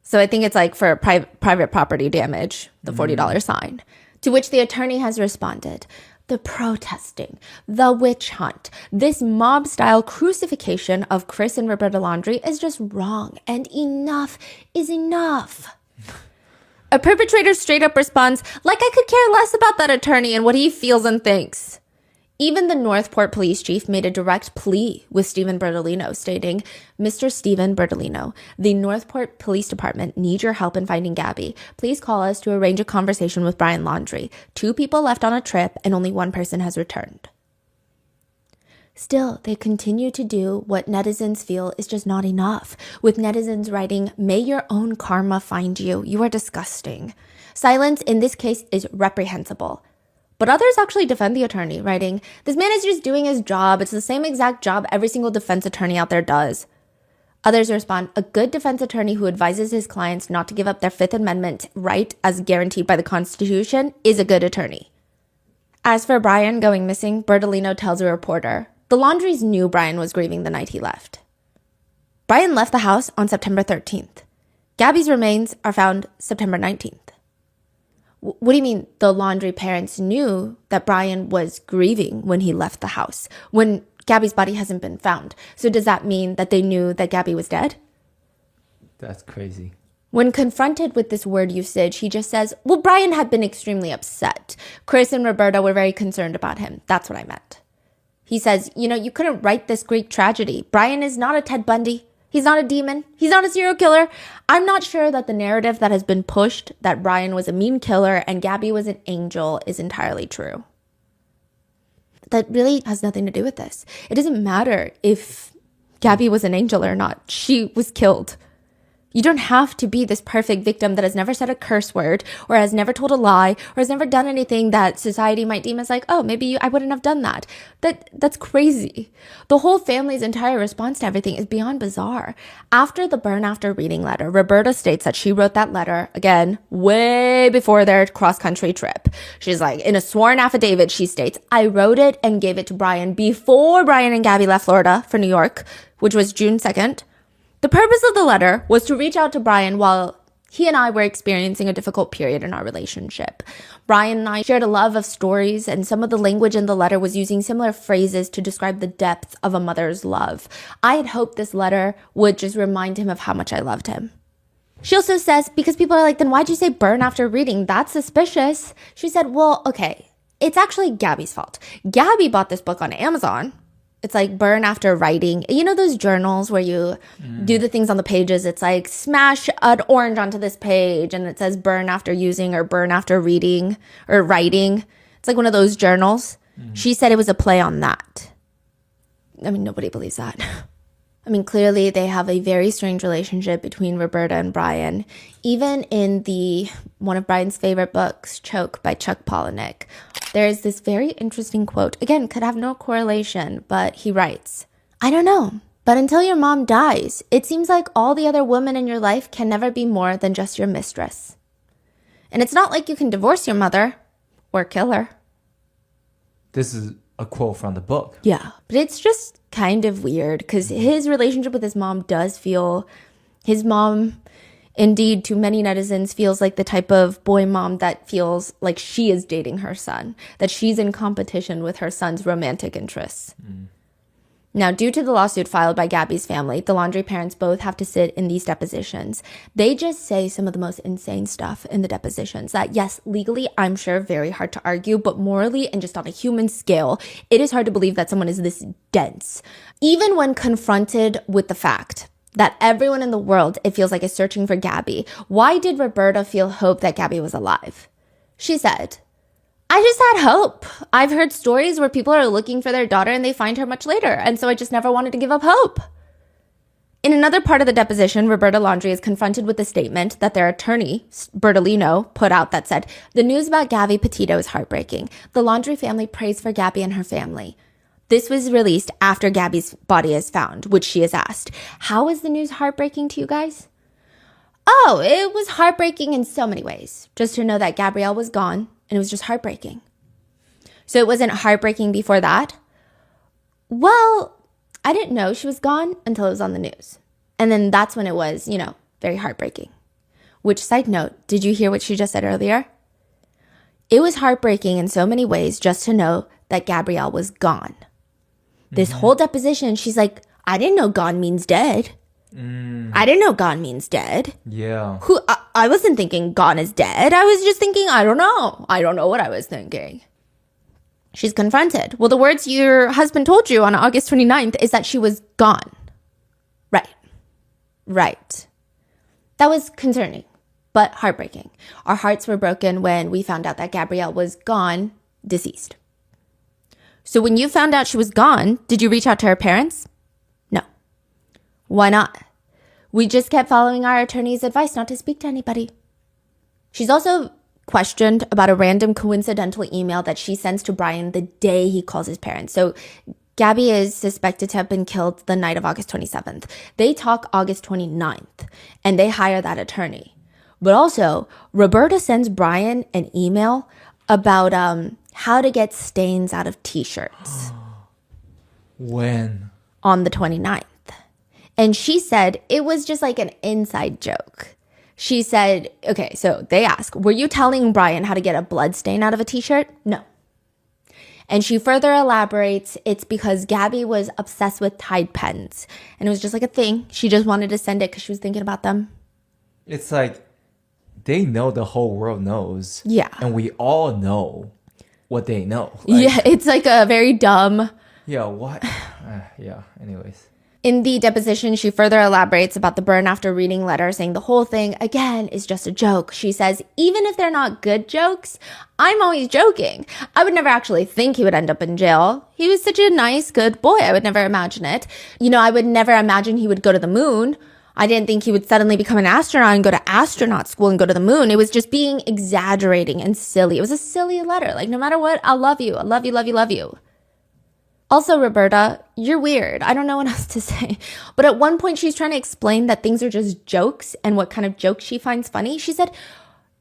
So I think it's for private property damage, the $40 sign. To which the attorney has responded, the protesting, the witch hunt, this mob-style crucifixion of Chris and Roberta Laundrie is just wrong, and enough is enough. A perpetrator straight up responds, like I could care less about that attorney and what he feels and thinks. Even the Northport police chief made a direct plea with Stephen Bertolino, stating, Mr. Stephen Bertolino, the Northport Police Department needs your help in finding Gabby. Please call us to arrange a conversation with Brian Laundrie. 2 people left on a trip and only 1 person has returned. Still, they continue to do what netizens feel is just not enough, with netizens writing, may your own karma find you. You are disgusting. Silence in this case is reprehensible. But others actually defend the attorney, writing, this man is just doing his job. It's the same exact job every single defense attorney out there does. Others respond, a good defense attorney who advises his clients not to give up their Fifth Amendment right as guaranteed by the Constitution is a good attorney. As for Brian going missing, Bertolino tells a reporter, the Laundries knew Brian was grieving the night he left. Brian left the house on September 13th. Gabby's remains are found September 19th. What do you mean the Laundrie parents knew that Brian was grieving when he left the house, when Gabby's body hasn't been found? So does that mean that they knew that Gabby was dead? That's crazy. When confronted with this word usage, he just says, well, Brian had been extremely upset. Chris and Roberta were very concerned about him. That's what I meant. He says, you couldn't write this Greek tragedy. Brian is not a Ted Bundy. He's not a demon. He's not a serial killer. I'm not sure that the narrative that has been pushed that Brian was a mean killer and Gabby was an angel is entirely true. That really has nothing to do with this. It doesn't matter if Gabby was an angel or not. She was killed. You don't have to be this perfect victim that has never said a curse word or has never told a lie or has never done anything that society might deem as oh, maybe I wouldn't have done that. That's crazy. The whole family's entire response to everything is beyond bizarre. After the burn after reading letter, Roberta states that she wrote that letter, again, way before their cross-country trip. She's in a sworn affidavit, she states, I wrote it and gave it to Brian before Brian and Gabby left Florida for New York, which was June 2nd. The purpose of the letter was to reach out to Brian while He and I were experiencing a difficult period in our relationship. Brian and I shared a love of stories, and some of the language in the letter was using similar phrases to describe the depth of a mother's love. I had hoped this letter would just remind him of how much I loved him. She also says, because people are like, then why'd you say burn after reading? That's suspicious. She said, well, okay, it's actually Gabby's fault. Gabby bought this book on Amazon. It's like burn after writing. You know those journals where you do the things on the pages? It's like smash an orange onto this page and it says burn after using or burn after reading or writing. It's like one of those journals. She said it was a play on that. I mean, nobody believes that. I mean, clearly they have a very strange relationship between Roberta and Brian. Even in one of Brian's favorite books, Choke by Chuck Palahniuk, there's this very interesting quote. Again, could have no correlation, but he writes, I don't know, but until your mom dies, it seems like all the other women in your life can never be more than just your mistress. And it's not like you can divorce your mother or kill her. This is a quote from the book. Yeah, but it's just kind of weird because his relationship with his mom does feel, his mom, indeed, to many netizens, feels like the type of boy mom that feels like she is dating her son, that she's in competition with her son's romantic interests. Now, due to the lawsuit filed by Gabby's family, the Laundrie parents both have to sit in these depositions. They just say some of the most insane stuff in the depositions that, yes, legally, I'm sure very hard to argue, but morally and just on a human scale, it is hard to believe that someone is this dense. Even when confronted with the fact that everyone in the world, it feels like, is searching for Gabby, why did Roberta feel hope that Gabby was alive? She said, I just had hope. I've heard stories where people are looking for their daughter and they find her much later. And so I just never wanted to give up hope. In another part of the deposition, Roberta Laundrie is confronted with the statement that their attorney, Bertolino, put out that said, the news about Gabby Petito is heartbreaking. The Laundrie family prays for Gabby and her family. This was released after Gabby's body is found, which she is asked, how is the news heartbreaking to you guys? Oh, it was heartbreaking in so many ways. Just to know that Gabrielle was gone. And it was just heartbreaking. So it wasn't heartbreaking before that? Well, I didn't know she was gone until it was on the news. And then that's when it was, very heartbreaking. Which, side note, did you hear what she just said earlier? It was heartbreaking in so many ways just to know that Gabrielle was gone. This whole deposition, she's like, I didn't know gone means dead. I didn't know gone means dead. Yeah. I wasn't thinking gone is dead. I was just thinking, I don't know. I don't know what I was thinking. She's confronted. Well, the words your husband told you on August 29th is that she was gone. Right. That was concerning, but heartbreaking. Our hearts were broken when we found out that Gabrielle was gone, deceased. So when you found out she was gone, did you reach out to her parents? No. Why not? We just kept following our attorney's advice not to speak to anybody. She's also questioned about a random coincidental email that she sends to Brian the day he calls his parents. So Gabby is suspected to have been killed the night of August 27th. They talk August 29th, and they hire that attorney. But also, Roberta sends Brian an email about how to get stains out of t-shirts. When? On the 29th. And she said it was just like an inside joke. She said, okay, so they ask, were you telling Brian how to get a blood stain out of a t-shirt? No. And she further elaborates, it's because Gabby was obsessed with Tide pens. And it was just like a thing. She just wanted to send it because she was thinking about them. It's like they know the whole world knows. Yeah. And we all know what they know. Yeah, it's like a very dumb. Yeah, what? Yeah, anyways. In the deposition, she further elaborates about the burn after reading letter, saying the whole thing, again, is just a joke. She says, even if they're not good jokes, I'm always joking. I would never actually think he would end up in jail. He was such a nice, good boy. I would never imagine it. I would never imagine he would go to the moon. I didn't think he would suddenly become an astronaut and go to astronaut school and go to the moon. It was just being exaggerating and silly. It was a silly letter. Like, no matter what, I love you. I love you, love you, love you. Also, Roberta, you're weird. I don't know what else to say. But at one point, she's trying to explain that things are just jokes and what kind of jokes she finds funny. She said,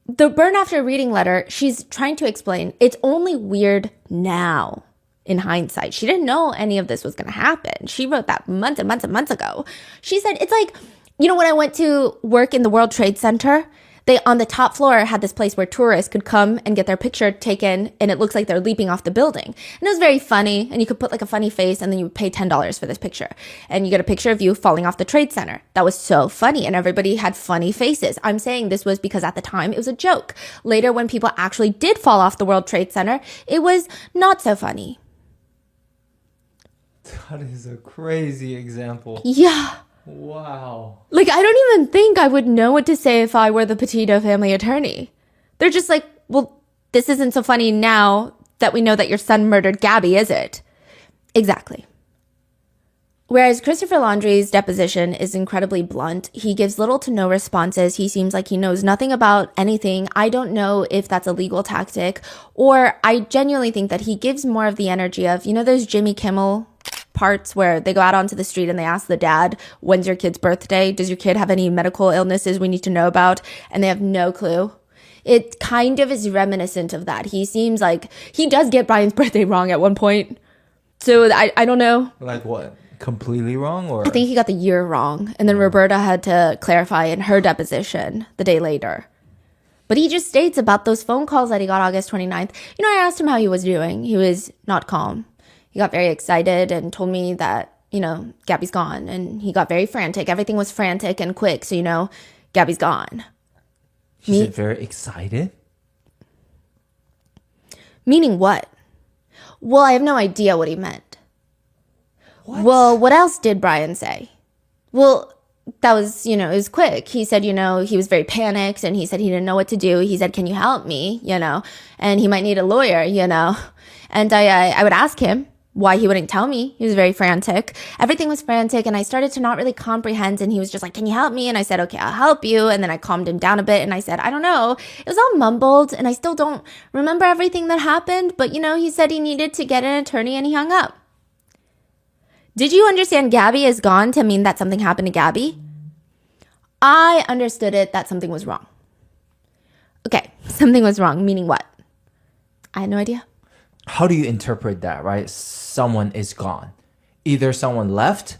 the burn after reading letter, she's trying to explain, it's only weird now in hindsight. She didn't know any of this was going to happen. She wrote that months and months and months ago. She said, it's like, when I went to work in the World Trade Center They, on the top floor, had this place where tourists could come and get their picture taken, and it looks like they're leaping off the building. And it was very funny, and you could put like a funny face, and then you would pay $10 for this picture. And you get a picture of you falling off the Trade Center. That was so funny, and everybody had funny faces. I'm saying this was because at the time, it was a joke. Later, when people actually did fall off the World Trade Center, it was not so funny. That is a crazy example. Yeah. Wow. Like, I don't even think I would know what to say if I were the Petito family attorney. They're just like, well, this isn't so funny now that we know that your son murdered Gabby, is it? Exactly. Whereas Christopher Laundrie's deposition is incredibly blunt. He gives little to no responses. He seems like he knows nothing about anything. I don't know if that's a legal tactic, or I genuinely think that he gives more of the energy of, you know, those Jimmy Kimmel parts where they go out onto the street and they ask the dad, when's your kid's birthday? Does your kid have any medical illnesses we need to know about? And they have no clue. It kind of is reminiscent of that. He seems like he does get Brian's birthday wrong at one point. So I don't know. Like what? Completely wrong? Or I think he got the year wrong. And then Roberta had to clarify in her deposition the day later. But he just states about those phone calls that he got August 29th. You know, I asked him how he was doing. He was not calm. He got very excited and told me that, you know, Gabby's gone. And he got very frantic. Everything was frantic and quick. So, you know, Gabby's gone. He's very excited? Meaning what? Well, I have no idea what he meant. What? Well, what else did Brian say? Well, that was, you know, it was quick. He said, you know, he was very panicked and he said he didn't know what to do. He said, can you help me? You know, and he might need a lawyer, you know. And I would ask him why he wouldn't tell me. He was very frantic. Everything was frantic, and I started to not really comprehend, and he was just like, can you help me? And I said, okay, I'll help you. And then I calmed him down a bit, and I said, I don't know. It was all mumbled, and I still don't remember everything that happened, but, you know, he said he needed to get an attorney, and he hung up. Did you understand Gabby is gone to mean that something happened to Gabby? I understood it that something was wrong. Okay, something was wrong, meaning what? I had no idea. How do you interpret that, right? Someone is gone. Either someone left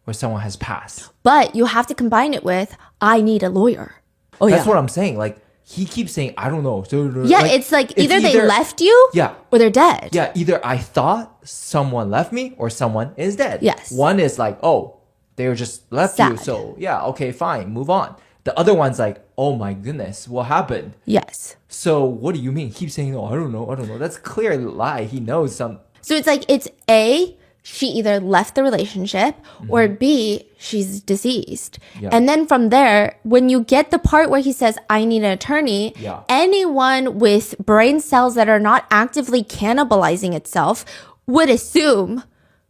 or someone has passed. But you have to combine it with, I need a lawyer. Oh, That's yeah. what I'm saying. Like, he keeps saying, I don't know. Yeah, it's like either they left you yeah, or they're dead. Yeah, either I thought someone left me or someone is dead. Yes. One is like, oh, they were just left you. Sad. So, yeah, okay, fine, move on. The other one's like, oh my goodness, what happened? Yes. So what do you mean? Keep saying, oh, I don't know. That's a clear lie. He knows some. So it's like, it's A, she either left the relationship, or B, she's deceased. Yeah. And then from there, when you get the part where he says, I need an attorney, Yeah. anyone with brain cells that are not actively cannibalizing itself would assume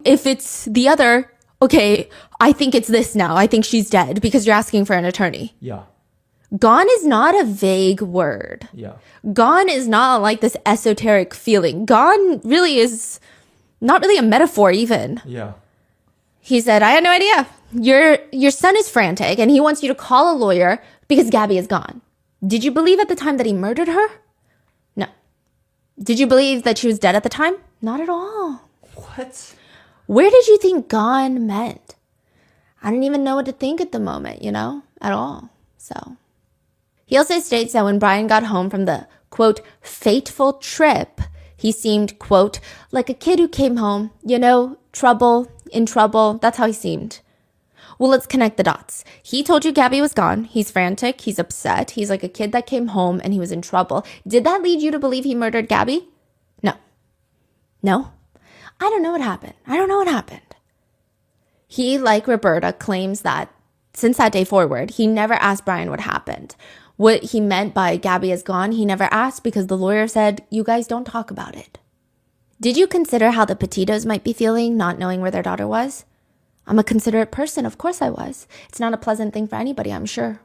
if it's the other, okay, I think it's this now. I think she's dead because you're asking for an attorney. Yeah. Gone is not a vague word. Yeah. Gone is not like this esoteric feeling. Gone really is not really a metaphor even. Yeah. He said, I had no idea. Your son is frantic and he wants you to call a lawyer because Gabby is gone. Did you believe at the time that he murdered her? No. Did you believe that she was dead at the time? Not at all. What? Where did you think gone meant? I didn't even know what to think at the moment, you know, at all. So he also states that when Brian got home from the, quote, fateful trip, he seemed, quote, like a kid who came home, you know, in trouble. That's how he seemed. Well, let's connect the dots. He told you Gabby was gone. He's frantic. He's upset. He's like a kid that came home and he was in trouble. Did that lead you to believe he murdered Gabby? No. No? I don't know what happened. He, like Roberta, claims that since that day forward, he never asked Brian what happened. What he meant by Gabby is gone, he never asked because the lawyer said, you guys don't talk about it. Did you consider how the Petitos might be feeling not knowing where their daughter was? I'm a considerate person, of course I was. It's not a pleasant thing for anybody, I'm sure.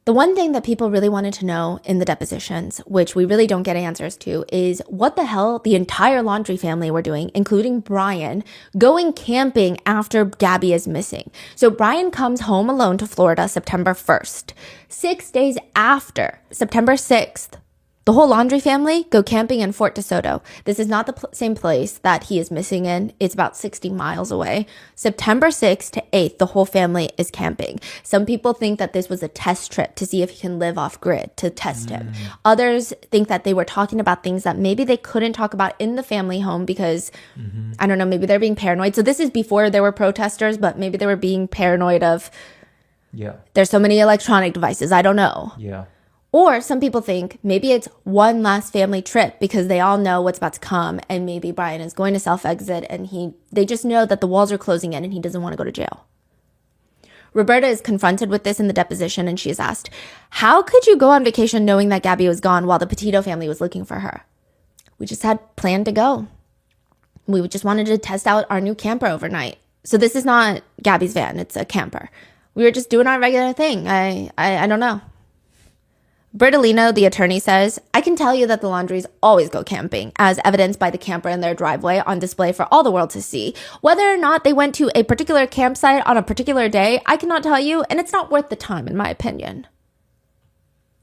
The one thing that people really wanted to know in the depositions, which we really don't get answers to, is what the hell the entire Laundrie family were doing, including Brian, going camping after Gabby is missing. So Brian comes home alone to Florida September 1st. 6 days after, September 6th, The whole Laundrie family go camping in Fort DeSoto. This is not the same place that he is missing in. It's about 60 miles away. September 6th to 8th, the whole family is camping. Some people think that this was a test trip to see if he can live off grid, to test him. Others think that they were talking about things that maybe they couldn't talk about in the family home because, I don't know, maybe they're being paranoid. So this is before there were protesters, but maybe they were being paranoid of, there's so many electronic devices. I don't know. Yeah. Or some people think maybe it's one last family trip because they all know what's about to come, and maybe Brian is going to self-exit and they just know that the walls are closing in and he doesn't want to go to jail. Roberta is confronted with this in the deposition, and she is asked, how could you go on vacation knowing that Gabby was gone while the Petito family was looking for her? We just had planned to go. We just wanted to test out our new camper overnight. So this is not Gabby's van, it's a camper. We were just doing our regular thing. I don't know. Bertolino, the attorney, says, I can tell you that the Laundries always go camping, as evidenced by the camper in their driveway on display for all the world to see. Whether or not they went to a particular campsite on a particular day, I cannot tell you, and it's not worth the time, in my opinion.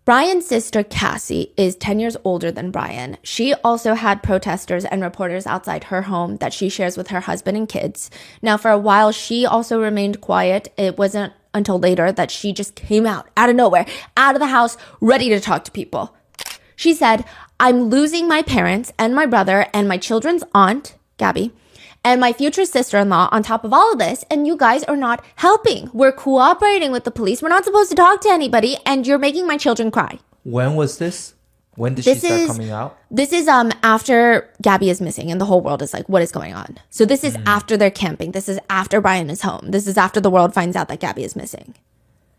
Brian's sister, Cassie, is 10 years older than Brian. She also had protesters and reporters outside her home that she shares with her husband and kids. Now, for a while, she also remained quiet. It wasn't until later that she just came out of nowhere, out of the house, ready to talk to people. She said, I'm losing my parents and my brother and my children's aunt, Gabby, and my future sister-in-law on top of all of this, and you guys are not helping. We're cooperating with the police. We're not supposed to talk to anybody, and you're making my children cry. When was this? When did she start coming out? This is after Gabby is missing and the whole world is like, what is going on? So this is after they're camping. This is after Brian is home. This is after the world finds out that Gabby is missing.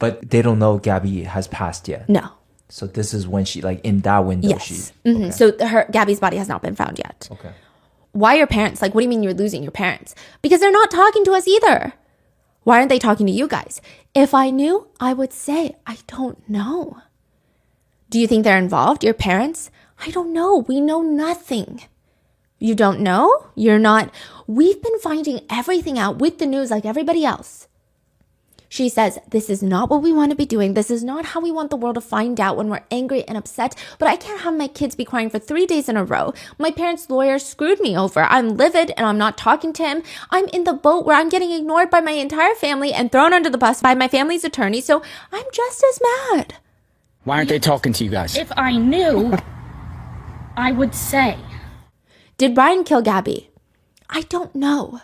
But they don't know Gabby has passed yet. No. So this is when she, like, in that window, yes. Okay. So Gabby's body has not been found yet. Okay. Why your parents? Like, what do you mean you're losing your parents? Because they're not talking to us either. Why aren't they talking to you guys? If I knew, I would say, I don't know. Do you think they're involved? Your parents? I don't know. We know nothing. You don't know? You're not. We've been finding everything out with the news like everybody else. She says, this is not what we want to be doing. This is not how we want the world to find out when we're angry and upset. But I can't have my kids be crying for 3 days in a row. My parents' lawyer screwed me over. I'm livid and I'm not talking to him. I'm in the boat where I'm getting ignored by my entire family and thrown under the bus by my family's attorney. So I'm just as mad. Why aren't they talking to you guys? If I knew, I would say. Did Brian kill Gabby? I don't know.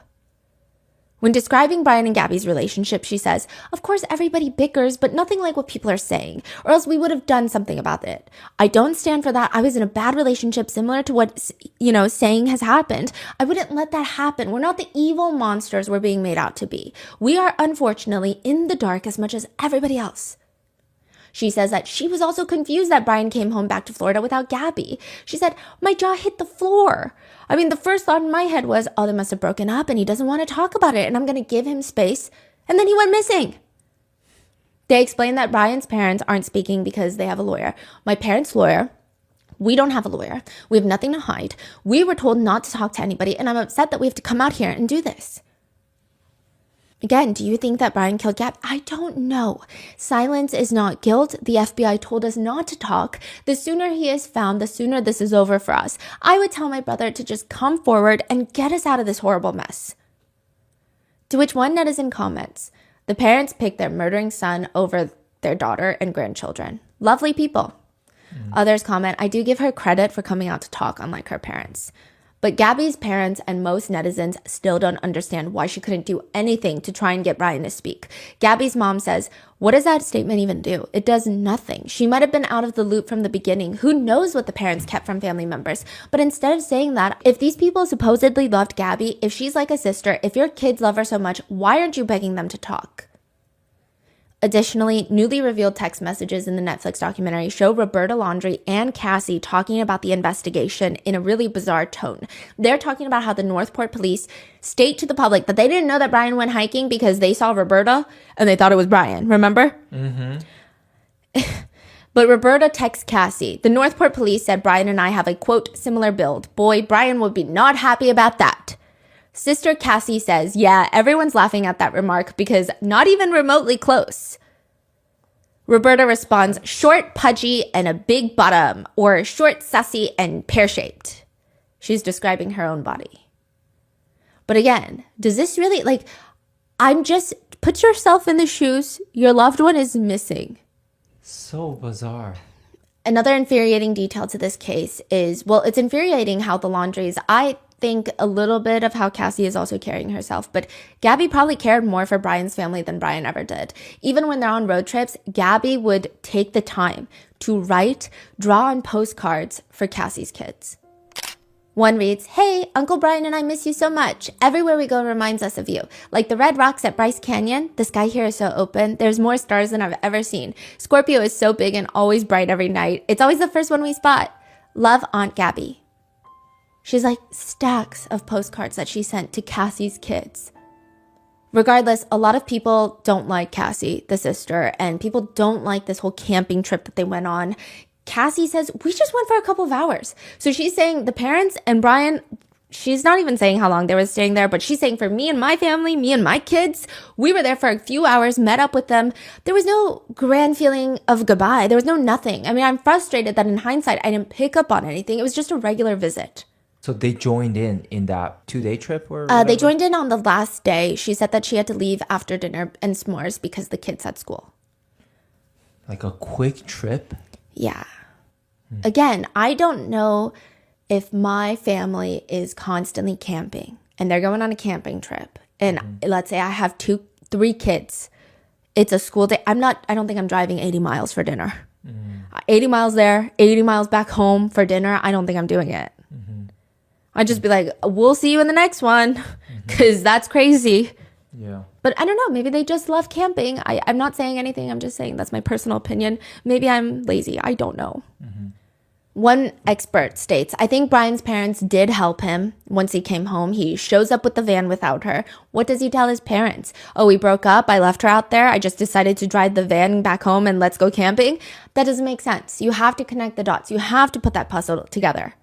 When describing Brian and Gabby's relationship, she says, of course, everybody bickers, but nothing like what people are saying, or else we would have done something about it. I don't stand for that. I was in a bad relationship similar to what, saying has happened. I wouldn't let that happen. We're not the evil monsters we're being made out to be. We are, unfortunately, in the dark as much as everybody else. She says that she was also confused that Brian came home back to Florida without Gabby. She said, my jaw hit the floor. I mean, the first thought in my head was, oh, they must have broken up and he doesn't want to talk about it and I'm going to give him space. And then he went missing. They explained that Brian's parents aren't speaking because they have a lawyer. My parents' lawyer, we don't have a lawyer. We have nothing to hide. We were told not to talk to anybody and I'm upset that we have to come out here and do this. Again, do you think that Brian killed Gab? I don't know. Silence is not guilt. The FBI told us not to talk. The sooner he is found, the sooner this is over for us. I would tell my brother to just come forward and get us out of this horrible mess. To which one netizen comments, the parents picked their murdering son over their daughter and grandchildren. Lovely people. Others comment, I do give her credit for coming out to talk, unlike her parents. But Gabby's parents and most netizens still don't understand why she couldn't do anything to try and get Brian to speak. Gabby's mom says, what does that statement even do? It does nothing. She might have been out of the loop from the beginning. Who knows what the parents kept from family members? But instead of saying that, if these people supposedly loved Gabby, if she's like a sister, if your kids love her so much, why aren't you begging them to talk? Additionally, newly revealed text messages in the Netflix documentary show Roberta Laundrie and Cassie talking about the investigation in a really bizarre tone. They're talking about how the Northport police state to the public that they didn't know that Brian went hiking because they saw Roberta and they thought it was Brian. Remember? Mm-hmm. But Roberta texts Cassie. The Northport police said Brian and I have a, quote, similar build. Boy, Brian would be not happy about that. Sister Cassie says, yeah, everyone's laughing at that remark because not even remotely close. Roberta responds, short, pudgy, and a big bottom, or short, sassy, and pear-shaped. She's describing her own body. But again, does this really, put yourself in the shoes. Your loved one is missing. So bizarre. Another infuriating detail to this case is, well, it's infuriating how the laundries, I think a little bit of how Cassie is also carrying herself, but Gabby probably cared more for Brian's family than Brian ever did. Even when they're on road trips, Gabby would take the time to write, draw on postcards for Cassie's kids. One reads, hey, Uncle Brian and I miss you so much. Everywhere we go reminds us of you. Like the red rocks at Bryce Canyon, the sky here is so open. There's more stars than I've ever seen. Scorpio is so big and always bright every night. It's always the first one we spot. Love, Aunt Gabby. She's like stacks of postcards that she sent to Cassie's kids. Regardless, a lot of people don't like Cassie, the sister, and people don't like this whole camping trip that they went on. Cassie says, we just went for a couple of hours. So she's saying the parents and Brian, she's not even saying how long they were staying there, but she's saying for me and my family, me and my kids, we were there for a few hours, met up with them. There was no grand feeling of goodbye. There was no nothing. I mean, I'm frustrated that in hindsight, I didn't pick up on anything. It was just a regular visit. So they joined in that 2-day trip? Or they joined in on the last day. She said that she had to leave after dinner and s'mores because the kids had school. Like a quick trip? Yeah. Again, I don't know if my family is constantly camping and they're going on a camping trip. And let's say I have 3 kids. It's a school day. I don't think I'm driving 80 miles for dinner. 80 miles there, 80 miles back home for dinner. I don't think I'm doing it. I'd just be like, we'll see you in the next one because that's crazy. Yeah. But I don't know. Maybe they just love camping. I'm not saying anything. I'm just saying that's my personal opinion. Maybe I'm lazy. I don't know. One expert states, I think Brian's parents did help him once he came home. He shows up with the van without her. What does he tell his parents? Oh, we broke up. I left her out there. I just decided to drive the van back home and let's go camping. That doesn't make sense. You have to connect the dots. You have to put that puzzle together.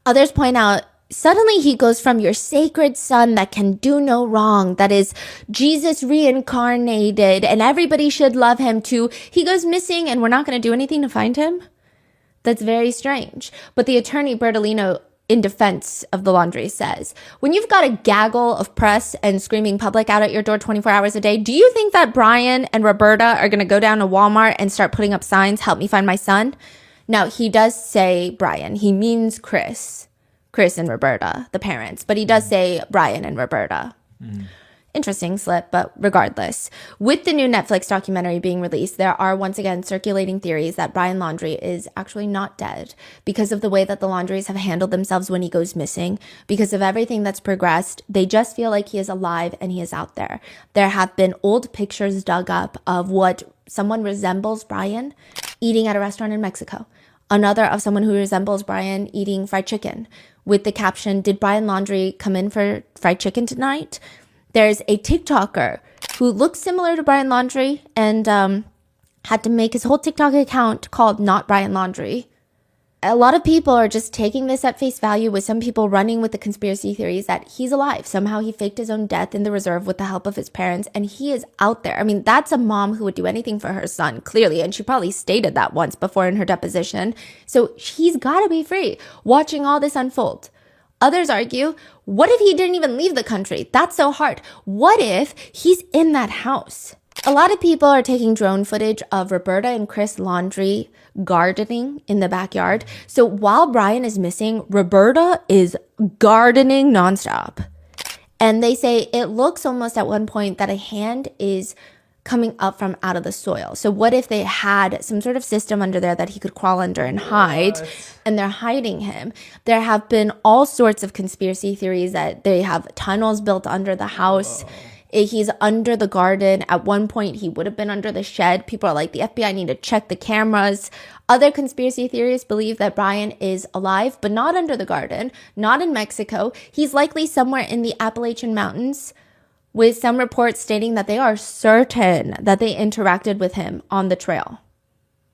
Others point out, suddenly he goes from your sacred son that can do no wrong, that is Jesus reincarnated and everybody should love him, to he goes missing and we're not going to do anything to find him. That's very strange. But the attorney Bertolino, in defense of the laundry, says, when you've got a gaggle of press and screaming public out at your door 24 hours a day, do you think that Brian and Roberta are going to go down to Walmart and start putting up signs, help me find my son? Now, he does say Brian. He means Chris and Roberta, the parents, but he does say Brian and Roberta. Interesting slip, but regardless. With the new Netflix documentary being released, there are once again circulating theories that Brian Laundrie is actually not dead because of the way that the Laundries have handled themselves when he goes missing. Because of everything that's progressed, they just feel like he is alive and he is out there. There have been old pictures dug up of what someone resembles Brian eating at a restaurant in Mexico. Another of someone who resembles Brian eating fried chicken with the caption, did Brian Laundrie come in for fried chicken tonight? There's a TikToker who looks similar to Brian Laundrie and had to make his whole TikTok account called Not Brian Laundrie. A lot of people are just taking this at face value, with some people running with the conspiracy theories that he's alive. Somehow he faked his own death in the reserve with the help of his parents, and he is out there. I mean, that's a mom who would do anything for her son, clearly, and she probably stated that once before in her deposition. So he's got to be free, watching all this unfold. Others argue, what if he didn't even leave the country? That's so hard. What if he's in that house? A lot of people are taking drone footage of Roberta and Chris Laundrie gardening in the backyard. So while Brian is missing, Roberta is gardening nonstop. And they say it looks almost at one point that a hand is coming up from out of the soil. So what if they had some sort of system under there that he could crawl under and hide, and they're hiding him? There have been all sorts of conspiracy theories that they have tunnels built under the house. He's under the garden. At one point, he would have been under the shed. People are like, the FBI need to check the cameras. Other conspiracy theorists believe that Brian is alive, but not under the garden, not in Mexico. He's likely somewhere in the Appalachian Mountains, with some reports stating that they are certain that they interacted with him on the trail.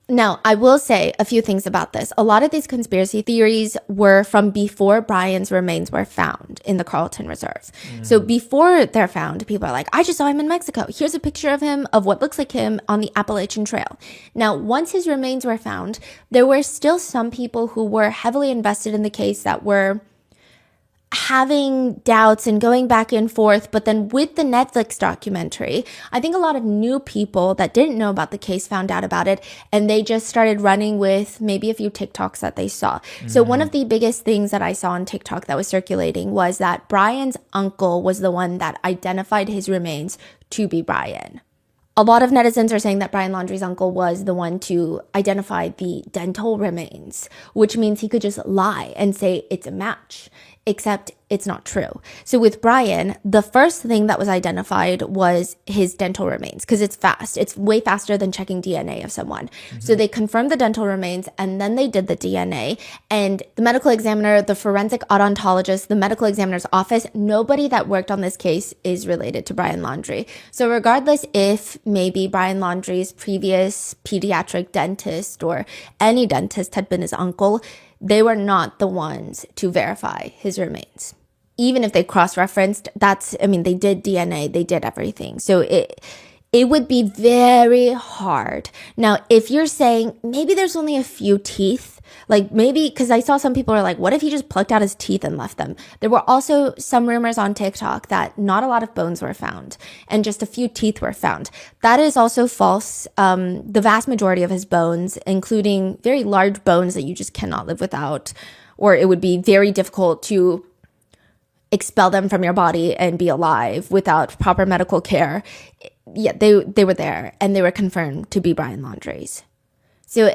Now, I will say a few things about this. A lot of these conspiracy theories were from before Brian's remains were found in the Carlton Reserve. So before they're found, people are like, I just saw him in Mexico. Here's a picture of him, of what looks like him on the Appalachian Trail. Now, once his remains were found, there were still some people who were heavily invested in the case that were having doubts and going back and forth. But then with the Netflix documentary, I think a lot of new people that didn't know about the case found out about it, and they just started running with maybe a few TikToks that they saw. So one of the biggest things that I saw on TikTok that was circulating was that Brian's uncle was the one that identified his remains to be Brian. A lot of netizens are saying that Brian Laundrie's uncle was the one to identify the dental remains, which means he could just lie and say it's a match, except it's not true. So with Brian, the first thing that was identified was his dental remains because it's fast. It's way faster than checking DNA of someone. So they confirmed the dental remains and then they did the DNA. And the medical examiner, the forensic odontologist, the medical examiner's office, nobody that worked on this case is related to Brian Laundrie. So regardless if maybe Brian Laundrie's previous pediatric dentist or any dentist had been his uncle, they were not the ones to verify his remains. Even if they cross-referenced, they did DNA, they did everything. So it would be very hard. Now, if you're saying maybe there's only a few teeth, like maybe, because I saw some people are like, what if he just plucked out his teeth and left them? There were also some rumors on TikTok that not a lot of bones were found and just a few teeth were found. That is also false. The vast majority of his bones, including very large bones that you just cannot live without, or it would be very difficult to expel them from your body and be alive without proper medical care. Yeah, they were there and they were confirmed to be Brian Laundrie's. So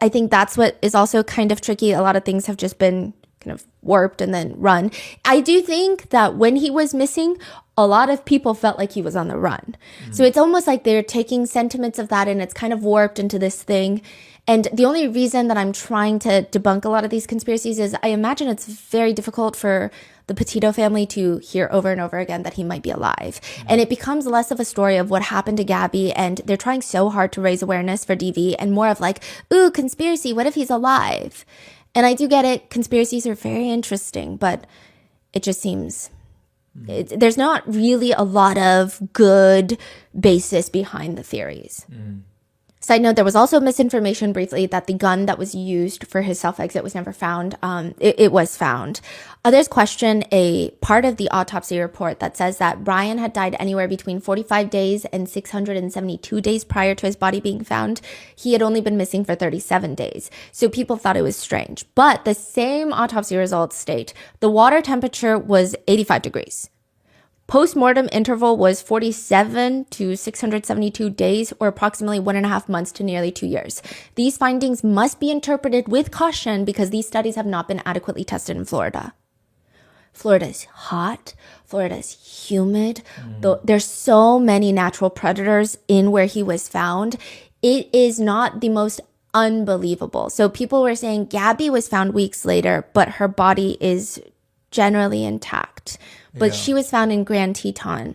I think that's what is also kind of tricky. A lot of things have just been kind of warped and then run. I do think that when he was missing, a lot of people felt like he was on the run. So it's almost like they're taking sentiments of that and it's kind of warped into this thing. And the only reason that I'm trying to debunk a lot of these conspiracies is I imagine it's very difficult for the Petito family to hear over and over again that he might be alive. And it becomes less of a story of what happened to Gabby, and they're trying so hard to raise awareness for DV, and more of like, ooh, conspiracy, what if he's alive? And I do get it, conspiracies are very interesting, but it just seems there's not really a lot of good basis behind the theories. Side note, there was also misinformation briefly that the gun that was used for his self-exit was never found. It was found. Others question a part of the autopsy report that says that Brian had died anywhere between 45 days and 672 days prior to his body being found. He had only been missing for 37 days. So people thought it was strange. But the same autopsy results state the water temperature was 85 degrees. Post-mortem interval was 47 to 672 days, or approximately 1.5 months to nearly 2 years. These findings must be interpreted with caution because these studies have not been adequately tested in Florida. Florida's hot. Florida's humid. There's so many natural predators in where he was found. It is not the most unbelievable. So people were saying Gabby was found weeks later, but her body is generally intact. But she was found in Grand Teton.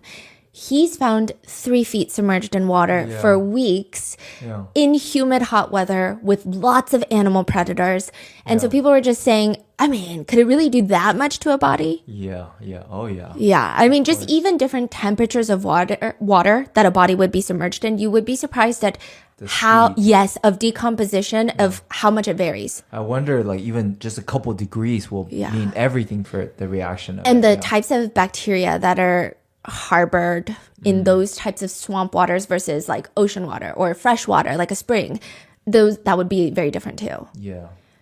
He's found 3 feet submerged in water for weeks in humid, hot weather with lots of animal predators. And so people were just saying, I mean, could it really do that much to a body? Yeah. I mean, just even different temperatures of water that a body would be submerged in, you would be surprised at of decomposition, of how much it varies. I wonder, like, even just a couple degrees will mean everything for the reaction of and the types of bacteria that are harbored in those types of swamp waters versus like ocean water or fresh water, like a spring, that would be very different too.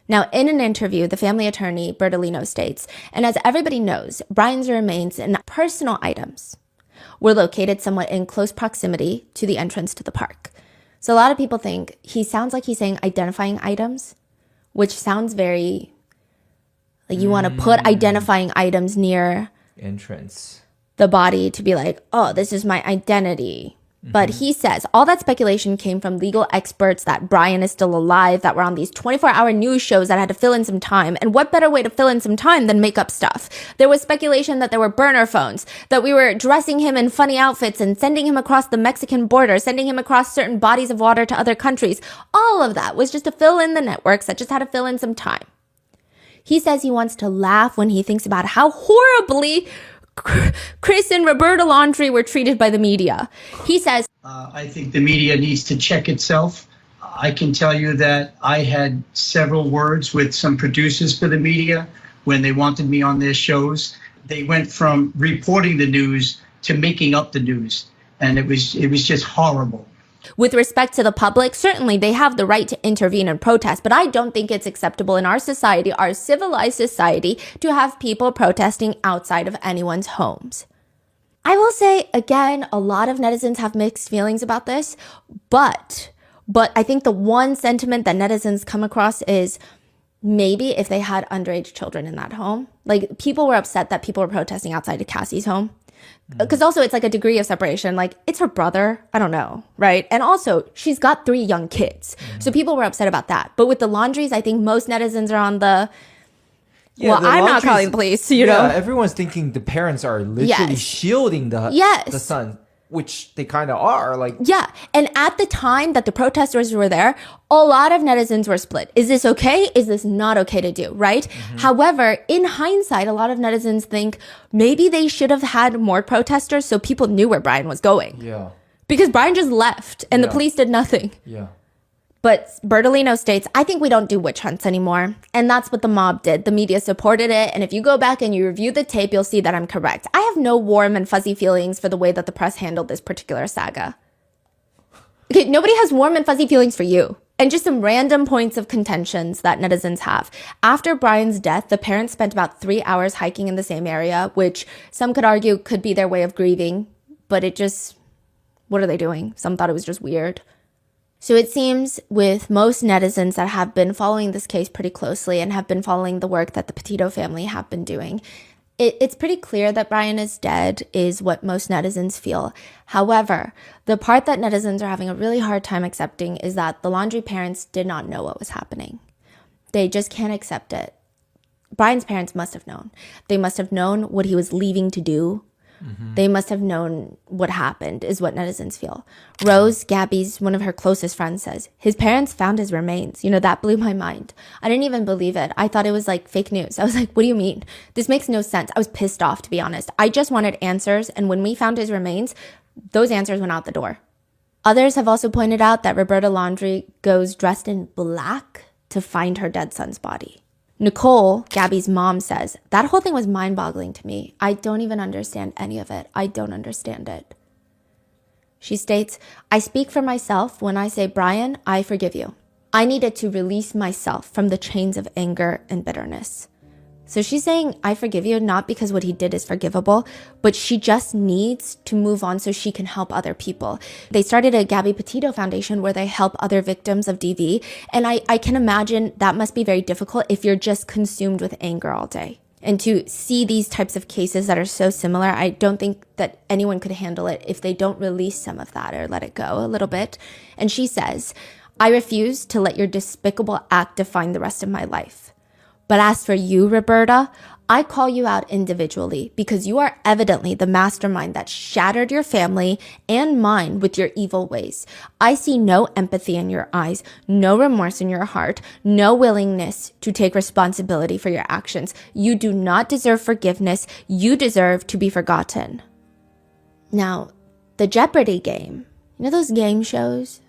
Now, in an interview, the family attorney, Bertolino, states, and as everybody knows, Brian's remains and personal items were located somewhat in close proximity to the entrance to the park. So a lot of people think he sounds like he's saying identifying items, which sounds very like you want to put identifying items near entrance the body to be like, oh, this is my identity. But he says all that speculation came from legal experts that Brian is still alive, that were on these 24-hour news shows that had to fill in some time. And what better way to fill in some time than make up stuff? There was speculation that there were burner phones, that we were dressing him in funny outfits and sending him across the Mexican border, sending him across certain bodies of water to other countries. All of that was just to fill in the networks that just had to fill in some time. He says he wants to laugh when he thinks about how horribly Chris and Roberta Laundrie were treated by the media. He says, I think the media needs to check itself. I can tell you that I had several words with some producers for the media when they wanted me on their shows. They went from reporting the news to making up the news, and it was just horrible. With respect to the public, certainly they have the right to intervene and protest, but I don't think it's acceptable in our society, our civilized society, to have people protesting outside of anyone's homes. I will say, again, a lot of netizens have mixed feelings about this, but I think the one sentiment that netizens come across is maybe if they had underage children in that home. Like, people were upset that people were protesting outside of Cassie's home. Because also it's like a degree of separation. Like, it's her brother. I don't know. Right. And also she's got 3 young kids. So people were upset about that. But with the Laundries, I think most netizens are on the, well, I'm not calling the police, you know? Everyone's thinking the parents are literally shielding the son, which they kind of are. Like, yeah. And at the time that the protesters were there, a lot of netizens were split. Is this okay? Is this not okay to do? Right? However, in hindsight, a lot of netizens think maybe they should have had more protesters so people knew where Brian was going. Yeah. Because Brian just left and the police did nothing. Yeah. But Bertolino states, I think we don't do witch hunts anymore. And that's what the mob did. The media supported it. And if you go back and you review the tape, you'll see that I'm correct. I have no warm and fuzzy feelings for the way that the press handled this particular saga. Okay, nobody has warm and fuzzy feelings for you. And just some random points of contentions that netizens have. After Brian's death, the parents spent about 3 hours hiking in the same area, which some could argue could be their way of grieving. But it just, what are they doing? Some thought it was just weird. So it seems with most netizens that have been following this case pretty closely and have been following the work that the Petito family have been doing, it's pretty clear that Brian is dead is what most netizens feel. However, the part that netizens are having a really hard time accepting is that the Laundrie parents did not know what was happening. They just can't accept it. Brian's parents must have known. They must have known what he was leaving to do. They must have known what happened, is what netizens feel. Rose, Gabby's, one of her closest friends, says, his parents found his remains. You know, that blew my mind. I didn't even believe it. I thought it was like fake news. I was like, what do you mean? This makes no sense. I was pissed off, to be honest. I just wanted answers. And when we found his remains, those answers went out the door. Others have also pointed out that Roberta Laundrie goes dressed in black to find her dead son's body. Nicole, Gabby's mom, says, that whole thing was mind-boggling to me. I don't even understand any of it. I don't understand it. She states, I speak for myself when I say, Brian, I forgive you. I needed to release myself from the chains of anger and bitterness. So she's saying, I forgive you, not because what he did is forgivable, but she just needs to move on so she can help other people. They started a Gabby Petito Foundation where they help other victims of DV. And I can imagine that must be very difficult if you're just consumed with anger all day. And to see these types of cases that are so similar, I don't think that anyone could handle it if they don't release some of that or let it go a little bit. And she says, I refuse to let your despicable act define the rest of my life. But as for you, Roberta, I call you out individually because you are evidently the mastermind that shattered your family and mine with your evil ways. I see no empathy in your eyes, no remorse in your heart, no willingness to take responsibility for your actions. You do not deserve forgiveness. You deserve to be forgotten. Now, the Jeopardy game, you know those game shows?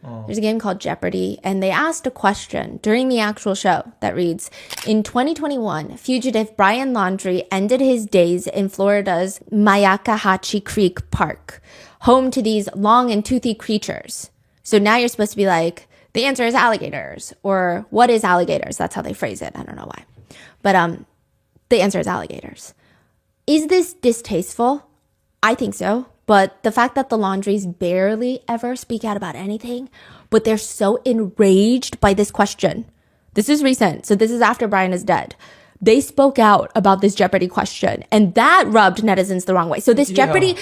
There's a game called Jeopardy, and they asked a question during the actual show that reads, in 2021, fugitive Brian Laundrie ended his days in Florida's Mayakahatchee Creek Park, home to these long and toothy creatures. So now you're supposed to be like, the answer is alligators, or what is alligators? That's how they phrase it. I don't know why. But the answer is alligators. Is this distasteful? I think so. But the fact that the Laundries barely ever speak out about anything, but they're so enraged by this question. This is recent, so this is after Brian is dead. they spoke out about this Jeopardy question, and that rubbed netizens the wrong way. So this Jeopardy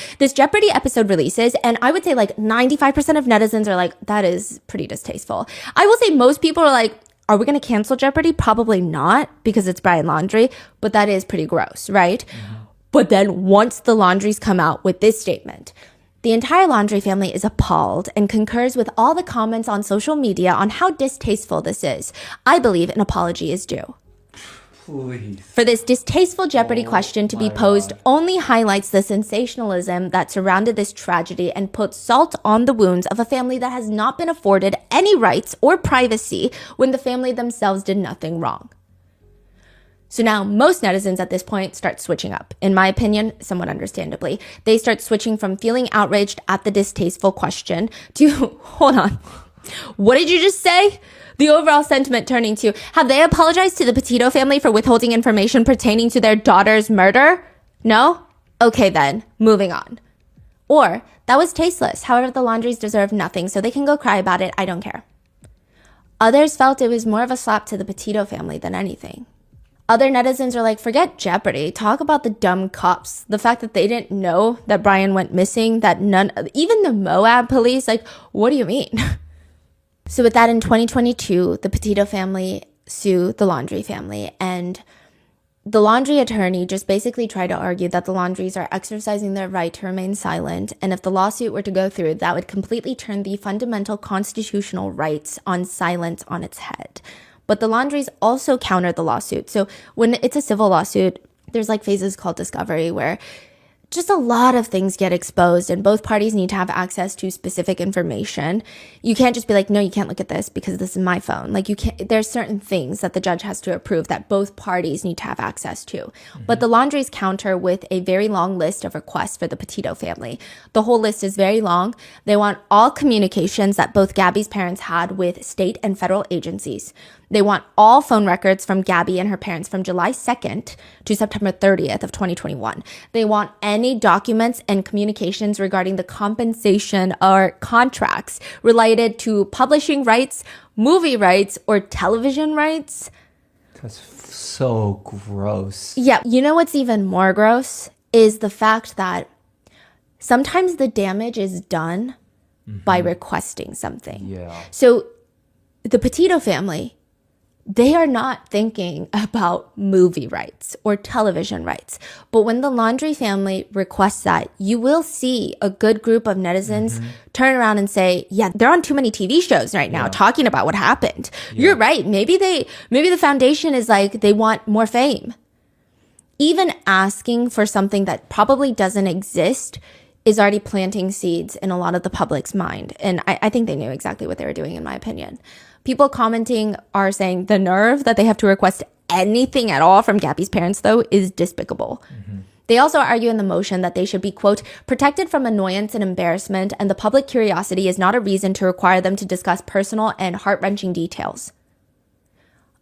episode releases, and I would say like 95% of netizens are like, that is pretty distasteful. I will say most people are like, are we going to cancel Jeopardy? Probably not, because it's Brian Laundrie, but that is pretty gross, right? But then once the Laundries come out with this statement, the entire Laundrie family is appalled and concurs with all the comments on social media on how distasteful this is. I believe an apology is due. Please. For this distasteful Jeopardy question to be posed only highlights the sensationalism that surrounded this tragedy and puts salt on the wounds of a family that has not been afforded any rights or privacy when the family themselves did nothing wrong. So now most netizens at this point start switching up. In my opinion, somewhat understandably. They start switching from feeling outraged at the distasteful question to, hold on, what did you just say? The overall sentiment turning to, have they apologized to the Petito family for withholding information pertaining to their daughter's murder? No? Okay then, moving on. Or, that was tasteless. However, the Laundries deserve nothing, so they can go cry about it. I don't care. Others felt it was more of a slap to the Petito family than anything. Other netizens are like, forget Jeopardy. Talk about the dumb cops. The fact that they didn't know that Brian went missing, that even the Moab police, like, what do you mean? So with that, in 2022, the Petito family sued the Laundrie family, and the Laundrie attorney just basically tried to argue that the Laundries are exercising their right to remain silent, and if the lawsuit were to go through, that would completely turn the fundamental constitutional rights on silence on its head. But the Laundries also countered the lawsuit. So when it's a civil lawsuit, there's like phases called discovery where just a lot of things get exposed and both parties need to have access to specific information. You can't just be like, no, you can't look at this because this is my phone. Like there's certain things that the judge has to approve that both parties need to have access to. But the Laundries counter with a very long list of requests for the Petito family. The whole list is very long. They want all communications that both Gabby's parents had with state and federal agencies. They want all phone records from Gabby and her parents from July 2nd to September 30th of 2021. They want any documents and communications regarding the compensation or contracts related to publishing rights, movie rights, or television rights. That's so gross. Yeah, you know what's even more gross is the fact that sometimes the damage is done by requesting something. Yeah. So the Petito family, they are not thinking about movie rights or television rights. But when the Laundrie family requests that, you will see a good group of netizens turn around and say, yeah, they're on too many TV shows right now talking about what happened. You're right. Maybe the foundation is like, they want more fame. Even asking for something that probably doesn't exist is already planting seeds in a lot of the public's mind. And I think they knew exactly what they were doing, in my opinion. People commenting are saying the nerve that they have to request anything at all from Gabby's parents, though, is despicable. They also argue in the motion that they should be, quote, protected from annoyance and embarrassment, and the public curiosity is not a reason to require them to discuss personal and heart-wrenching details.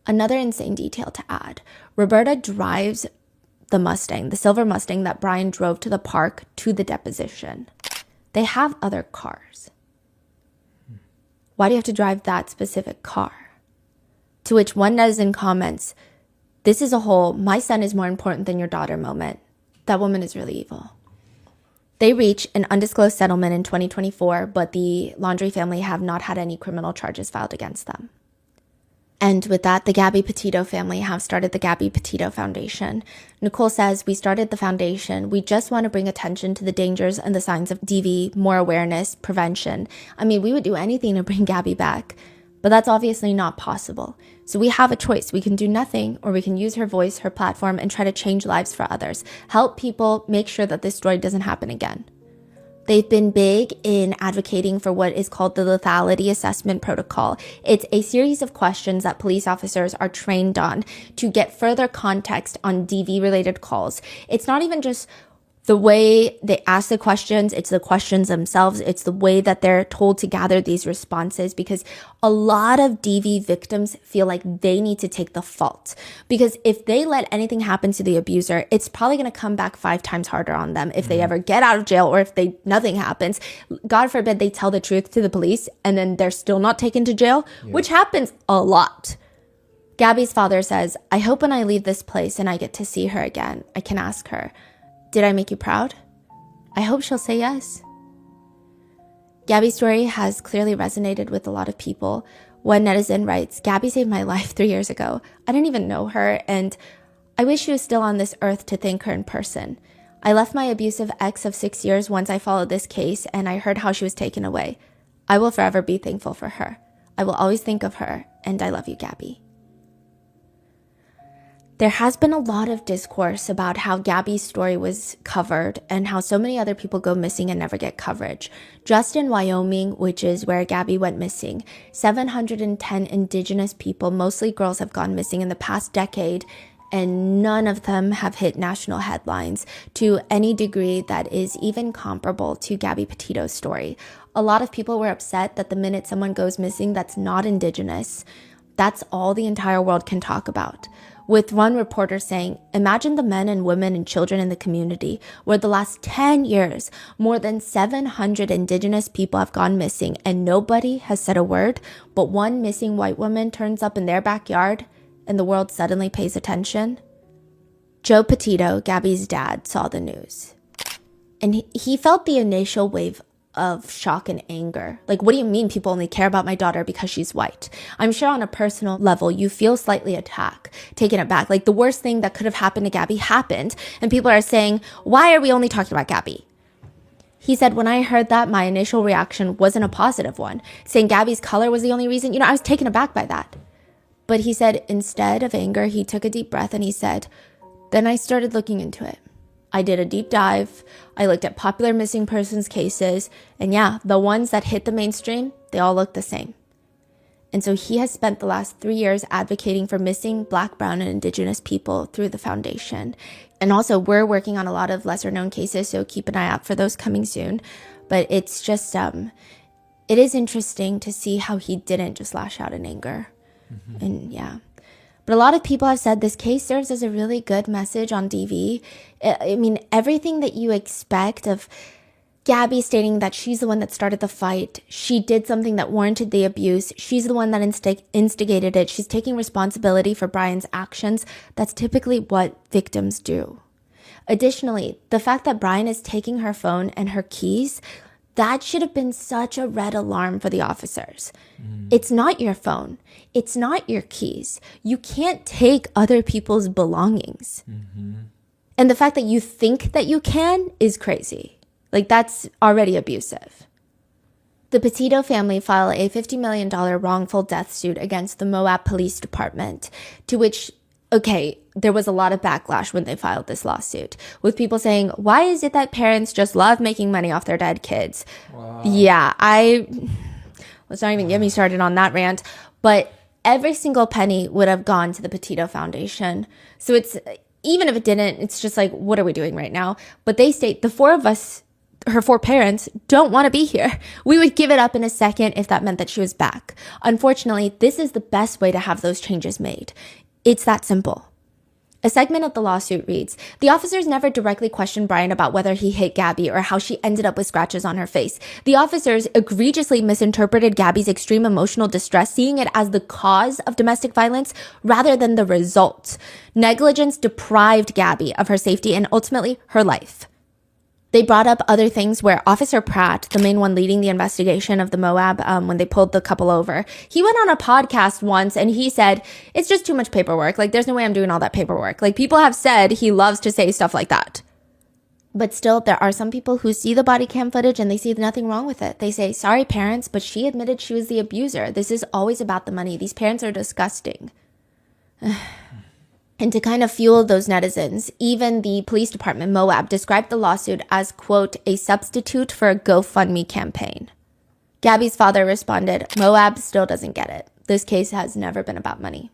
Another insane detail to add, Roberta drives the Mustang, the silver Mustang that Brian drove to the park to the deposition. They have other cars. Why do you have to drive that specific car? To which one netizen comments, this is a whole, my son is more important than your daughter moment. That woman is really evil. They reach an undisclosed settlement in 2024, but the Laundrie family have not had any criminal charges filed against them. And with that, the Gabby Petito family have started the Gabby Petito Foundation. Nicole says, we started the foundation. We just want to bring attention to the dangers and the signs of DV, more awareness, prevention. I mean, we would do anything to bring Gabby back, but that's obviously not possible. So we have a choice. We can do nothing, or we can use her voice, her platform, and try to change lives for others. Help people make sure that this story doesn't happen again. They've been big in advocating for what is called the lethality assessment protocol. It's a series of questions that police officers are trained on to get further context on DV-related calls. It's not even just the way they ask the questions, it's the questions themselves, it's the way that they're told to gather these responses, because a lot of DV victims feel like they need to take the fault. Because if they let anything happen to the abuser, it's probably going to come back 5 times harder on them if they ever get out of jail, or if nothing happens. God forbid they tell the truth to the police and then they're still not taken to jail, which happens a lot. Gabby's father says, I hope when I leave this place and I get to see her again, I can ask her, did I make you proud? I hope she'll say yes. Gabby's story has clearly resonated with a lot of people. One netizen writes, Gabby saved my life 3 years ago. I didn't even know her, and I wish she was still on this earth to thank her in person. I left my abusive ex of 6 years once I followed this case and I heard how she was taken away. I will forever be thankful for her. I will always think of her, and I love you, Gabby. There has been a lot of discourse about how Gabby's story was covered and how so many other people go missing and never get coverage. Just in Wyoming, which is where Gabby went missing, 710 indigenous people, mostly girls, have gone missing in the past decade, and none of them have hit national headlines to any degree that is even comparable to Gabby Petito's story. A lot of people were upset that the minute someone goes missing that's not indigenous, that's all the entire world can talk about. With one reporter saying, imagine the men and women and children in the community where the last 10 years, more than 700 indigenous people have gone missing and nobody has said a word, but one missing white woman turns up in their backyard and the world suddenly pays attention. Joe Petito, Gabby's dad, saw the news. And he felt the initial wave of shock and anger. Like, what do you mean people only care about my daughter because she's white? I'm sure on a personal level, you feel slightly attacked, taken aback. Like the worst thing that could have happened to Gabby happened. And people are saying, why are we only talking about Gabby? He said, when I heard that, my initial reaction wasn't a positive one. Saying Gabby's color was the only reason, I was taken aback by that. But he said, instead of anger, he took a deep breath and he said, then I started looking into it. I did a deep dive. I looked at popular missing persons cases. And yeah, the ones that hit the mainstream, they all look the same. And so he has spent the last 3 years advocating for missing Black, Brown, and Indigenous people through the foundation. And also, we're working on a lot of lesser known cases, so keep an eye out for those coming soon. But it's just, it is interesting to see how he didn't just lash out in anger. Mm-hmm. And yeah. But a lot of people have said this case serves as a really good message on DV. I mean, everything that you expect of Gabby stating that she's the one that started the fight, she did something that warranted the abuse, she's the one that instigated it, she's taking responsibility for Brian's actions. That's typically what victims do. Additionally, the fact that Brian is taking her phone and her keys, that should have been such a red alarm for the officers. It's not your phone. It's not your keys. You can't take other people's belongings. Mm-hmm. And the fact that you think that you can is crazy. Like, that's already abusive. The Petito family filed a $50 million wrongful death suit against the Moab Police Department, to which, okay, there was a lot of backlash when they filed this lawsuit, with people saying, why is it that parents just love making money off their dead kids? Wow. Yeah, let's not even get me started on that rant, but every single penny would have gone to the Petito Foundation. So it's, even if it didn't, it's just like, what are we doing right now? But they state the four of us, her four parents, don't want to be here. We would give it up in a second if that meant that she was back. Unfortunately, this is the best way to have those changes made. It's that simple. A segment of the lawsuit reads, the officers never directly questioned Brian about whether he hit Gabby or how she ended up with scratches on her face. The officers egregiously misinterpreted Gabby's extreme emotional distress, seeing it as the cause of domestic violence rather than the result. Negligence deprived Gabby of her safety and ultimately her life. They brought up other things where Officer Pratt, the main one leading the investigation of the Moab, when they pulled the couple over, he went on a podcast once and he said, it's just too much paperwork. Like, there's no way I'm doing all that paperwork. Like, people have said he loves to say stuff like that. But still, there are some people who see the body cam footage and they see nothing wrong with it. They say, sorry, parents, but she admitted she was the abuser. This is always about the money. These parents are disgusting. And to kind of fuel those netizens, even the police department, Moab, described the lawsuit as, quote, a substitute for a GoFundMe campaign. Gabby's father responded, Moab still doesn't get it. This case has never been about money.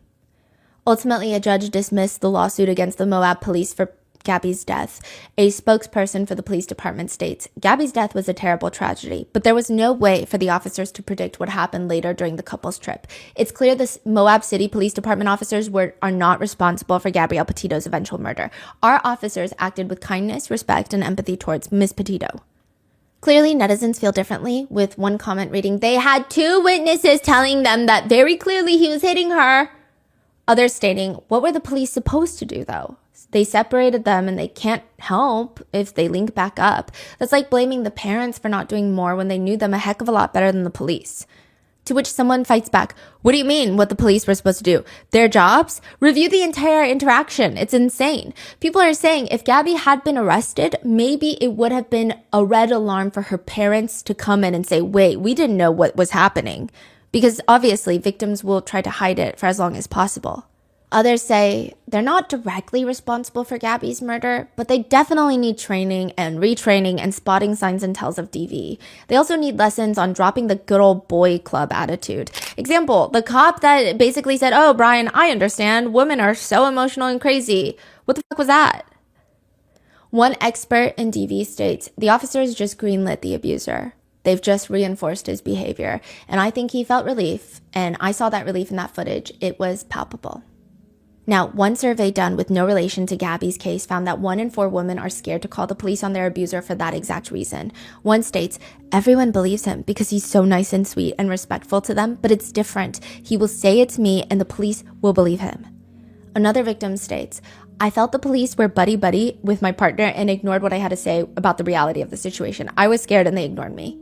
Ultimately, a judge dismissed the lawsuit against the Moab police for Gabby's death. A spokesperson for the police department states, Gabby's death was a terrible tragedy, but there was no way for the officers to predict what happened later during the couple's trip. It's clear the Moab City Police Department officers are not responsible for Gabrielle Petito's eventual murder. Our officers acted with kindness, respect, and empathy towards Miss Petito. Clearly, netizens feel differently, with one comment reading, they had two witnesses telling them that very clearly he was hitting her. Others stating, what were the police supposed to do though? They separated them and they can't help if they link back up. That's like blaming the parents for not doing more when they knew them a heck of a lot better than the police. To which someone fights back, what do you mean what the police were supposed to do? Their jobs? Review the entire interaction. It's insane. People are saying if Gabby had been arrested, maybe it would have been a red alarm for her parents to come in and say, wait, we didn't know what was happening. Because obviously victims will try to hide it for as long as possible. Others say they're not directly responsible for Gabby's murder, but they definitely need training and retraining and spotting signs and tells of DV. They also need lessons on dropping the good old boy club attitude. Example, the cop that basically said, oh, Brian, I understand. Women are so emotional and crazy. What the fuck was that? One expert in DV states the officers just greenlit the abuser. They've just reinforced his behavior. And I think he felt relief. And I saw that relief in that footage. It was palpable. Now, one survey done with no relation to Gabby's case found that 1 in 4 women are scared to call the police on their abuser for that exact reason. One states, everyone believes him because he's so nice and sweet and respectful to them, but it's different. He will say it's me and the police will believe him. Another victim states, I felt the police were buddy-buddy with my partner and ignored what I had to say about the reality of the situation. I was scared and they ignored me.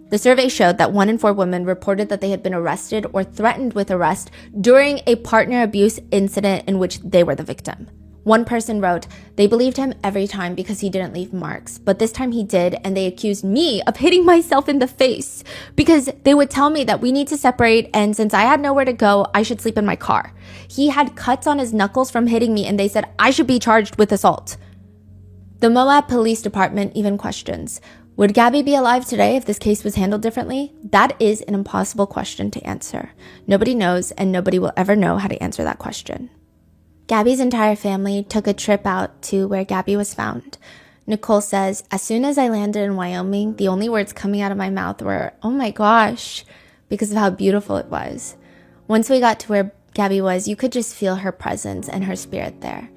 The survey showed that 1 in 4 women reported that they had been arrested or threatened with arrest during a partner abuse incident in which they were the victim. One person wrote, they believed him every time because he didn't leave marks, but this time he did, and they accused me of hitting myself in the face because they would tell me that we need to separate, and since I had nowhere to go, I should sleep in my car. He had cuts on his knuckles from hitting me, and they said I should be charged with assault. The Moab Police Department even questions, would Gabby be alive today if this case was handled differently? That is an impossible question to answer. Nobody knows, and nobody will ever know how to answer that question. Gabby's entire family took a trip out to where Gabby was found. Nicole says, as soon as I landed in Wyoming, the only words coming out of my mouth were, oh my gosh, because of how beautiful it was. Once we got to where Gabby was, you could just feel her presence and her spirit there.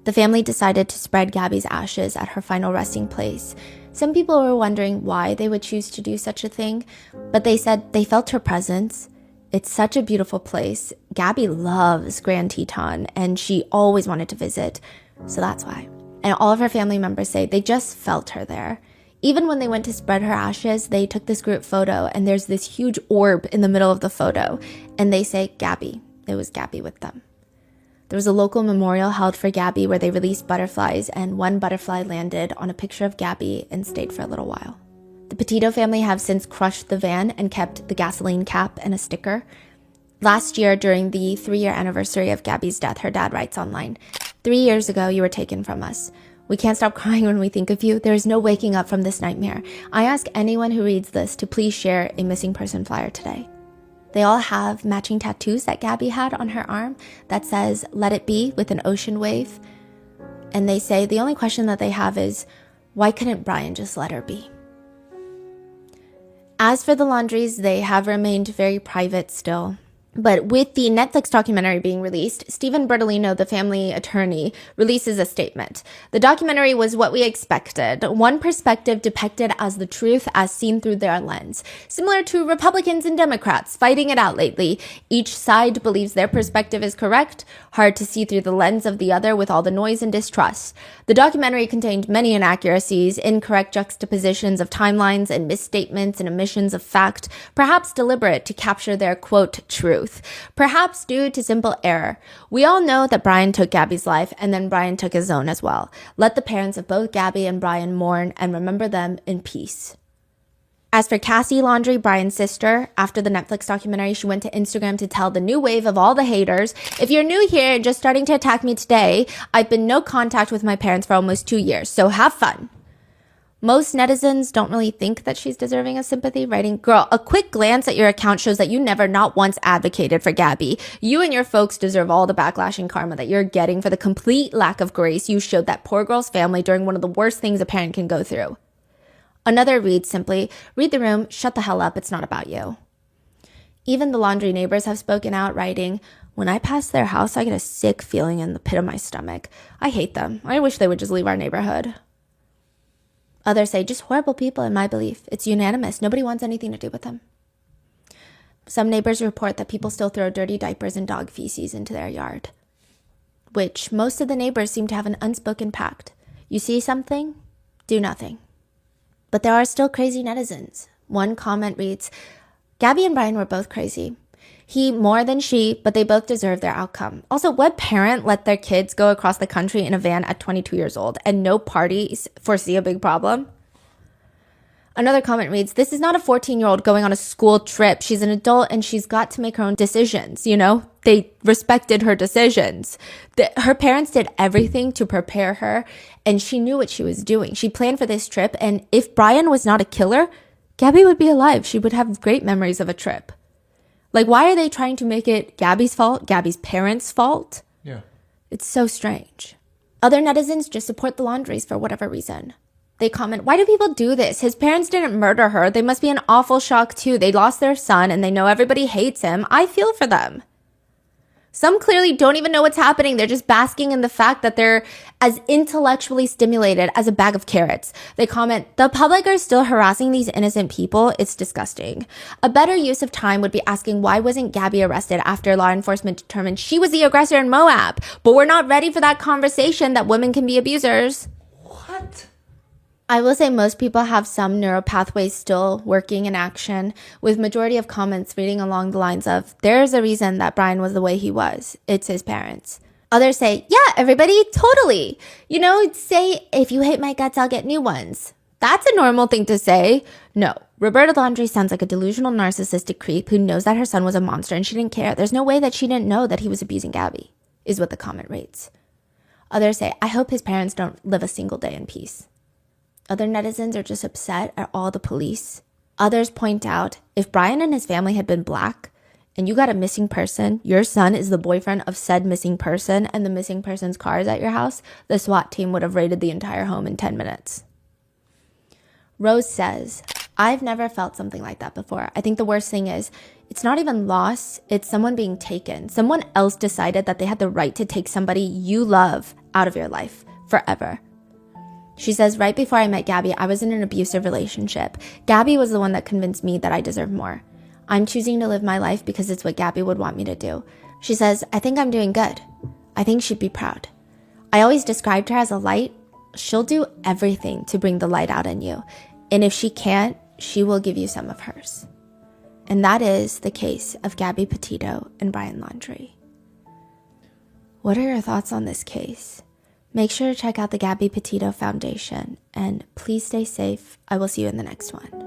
The family decided to spread Gabby's ashes at her final resting place. Some people were wondering why they would choose to do such a thing, but they said they felt her presence. It's such a beautiful place. Gabby loves Grand Teton, and she always wanted to visit, so that's why. And all of her family members say they just felt her there. Even when they went to spread her ashes, they took this group photo, and there's this huge orb in the middle of the photo, and they say Gabby. It was Gabby with them. There was a local memorial held for Gabby where they released butterflies, and one butterfly landed on a picture of Gabby and stayed for a little while. The Petito family have since crushed the van and kept the gasoline cap and a sticker. Last year, during the 3-year anniversary of Gabby's death, her dad writes online, 3 years ago, you were taken from us. We can't stop crying when we think of you. There is no waking up from this nightmare. I ask anyone who reads this to please share a missing person flyer today. They all have matching tattoos that Gabby had on her arm that says, let it be, with an ocean wave. And they say the only question that they have is, why couldn't Brian just let her be? As for the laundries, they have remained very private still. But with the Netflix documentary being released, Stephen Bertolino, the family attorney, releases a statement. The documentary was what we expected, one perspective depicted as the truth as seen through their lens. Similar to Republicans and Democrats fighting it out lately. Each side believes their perspective is correct, hard to see through the lens of the other with all the noise and distrust. The documentary contained many inaccuracies, incorrect juxtapositions of timelines, and misstatements and omissions of fact, perhaps deliberate to capture their, quote, truth. Perhaps due to simple error. We all know that Brian took Gabby's life, and then Brian took his own as well. Let the parents of both Gabby and Brian mourn and remember them in peace. As for Cassie Laundrie, Brian's sister, after the Netflix documentary, she went to Instagram to tell the new wave of all the haters, if you're new here and just starting to attack me today, I've been no contact with my parents for almost 2 years, so have fun. Most netizens don't really think that she's deserving of sympathy, writing, girl, a quick glance at your account shows that you never not once advocated for Gabby. You and your folks deserve all the backlash and karma that you're getting for the complete lack of grace you showed that poor girl's family during one of the worst things a parent can go through. Another reads simply, read the room, shut the hell up, it's not about you. Even the Laundrie neighbors have spoken out, writing, when I pass their house, I get a sick feeling in the pit of my stomach. I hate them. I wish they would just leave our neighborhood. Others say, just horrible people in my belief. It's unanimous. Nobody wants anything to do with them. Some neighbors report that people still throw dirty diapers and dog feces into their yard, which most of the neighbors seem to have an unspoken pact. You see something, do nothing. But there are still crazy netizens. One comment reads, Gabby and Brian were both crazy. He more than she, but they both deserve their outcome. Also, what parent let their kids go across the country in a van at 22 years old and no parties foresee a big problem? Another comment reads, this is not a 14-year-old going on a school trip. She's an adult and she's got to make her own decisions, you know? They respected her decisions. Her parents did everything to prepare her and she knew what she was doing. She planned for this trip, and if Brian was not a killer, Gabby would be alive. She would have great memories of a trip. Like, why are they trying to make it Gabby's fault, Gabby's parents' fault? Yeah. It's so strange. Other netizens just support the Laundries for whatever reason. They comment, why do people do this? His parents didn't murder her. They must be in awful shock too. They lost their son and they know everybody hates him. I feel for them. Some clearly don't even know what's happening. They're just basking in the fact that they're as intellectually stimulated as a bag of carrots. They comment, the public are still harassing these innocent people. It's disgusting. A better use of time would be asking, why wasn't Gabby arrested after law enforcement determined she was the aggressor in Moab? But we're not ready for that conversation that women can be abusers. What? I will say most people have some neural pathways still working in action, with majority of comments reading along the lines of, there's a reason that Brian was the way he was. It's his parents. Others say, yeah, everybody, totally. You know, say, if you hate my guts, I'll get new ones. That's a normal thing to say. No, Roberta Laundrie sounds like a delusional narcissistic creep who knows that her son was a monster and she didn't care. There's no way that she didn't know that he was abusing Gabby, is what the comment reads. Others say, I hope his parents don't live a single day in peace. Other netizens are just upset at all the police. Others point out, if Brian and his family had been black, and you got a missing person, your son is the boyfriend of said missing person, and the missing person's car is at your house, the SWAT team would have raided the entire home in 10 minutes. Rose says, I've never felt something like that before. I think the worst thing is, it's not even loss, it's someone being taken. Someone else decided that they had the right to take somebody you love out of your life forever. She says, right before I met Gabby, I was in an abusive relationship. Gabby was the one that convinced me that I deserve more. I'm choosing to live my life because it's what Gabby would want me to do. She says, I think I'm doing good. I think she'd be proud. I always described her as a light. She'll do everything to bring the light out in you. And if she can't, she will give you some of hers. And that is the case of Gabby Petito and Brian Laundrie. What are your thoughts on this case? Make sure to check out the Gabby Petito Foundation, and please stay safe. I will see you in the next one.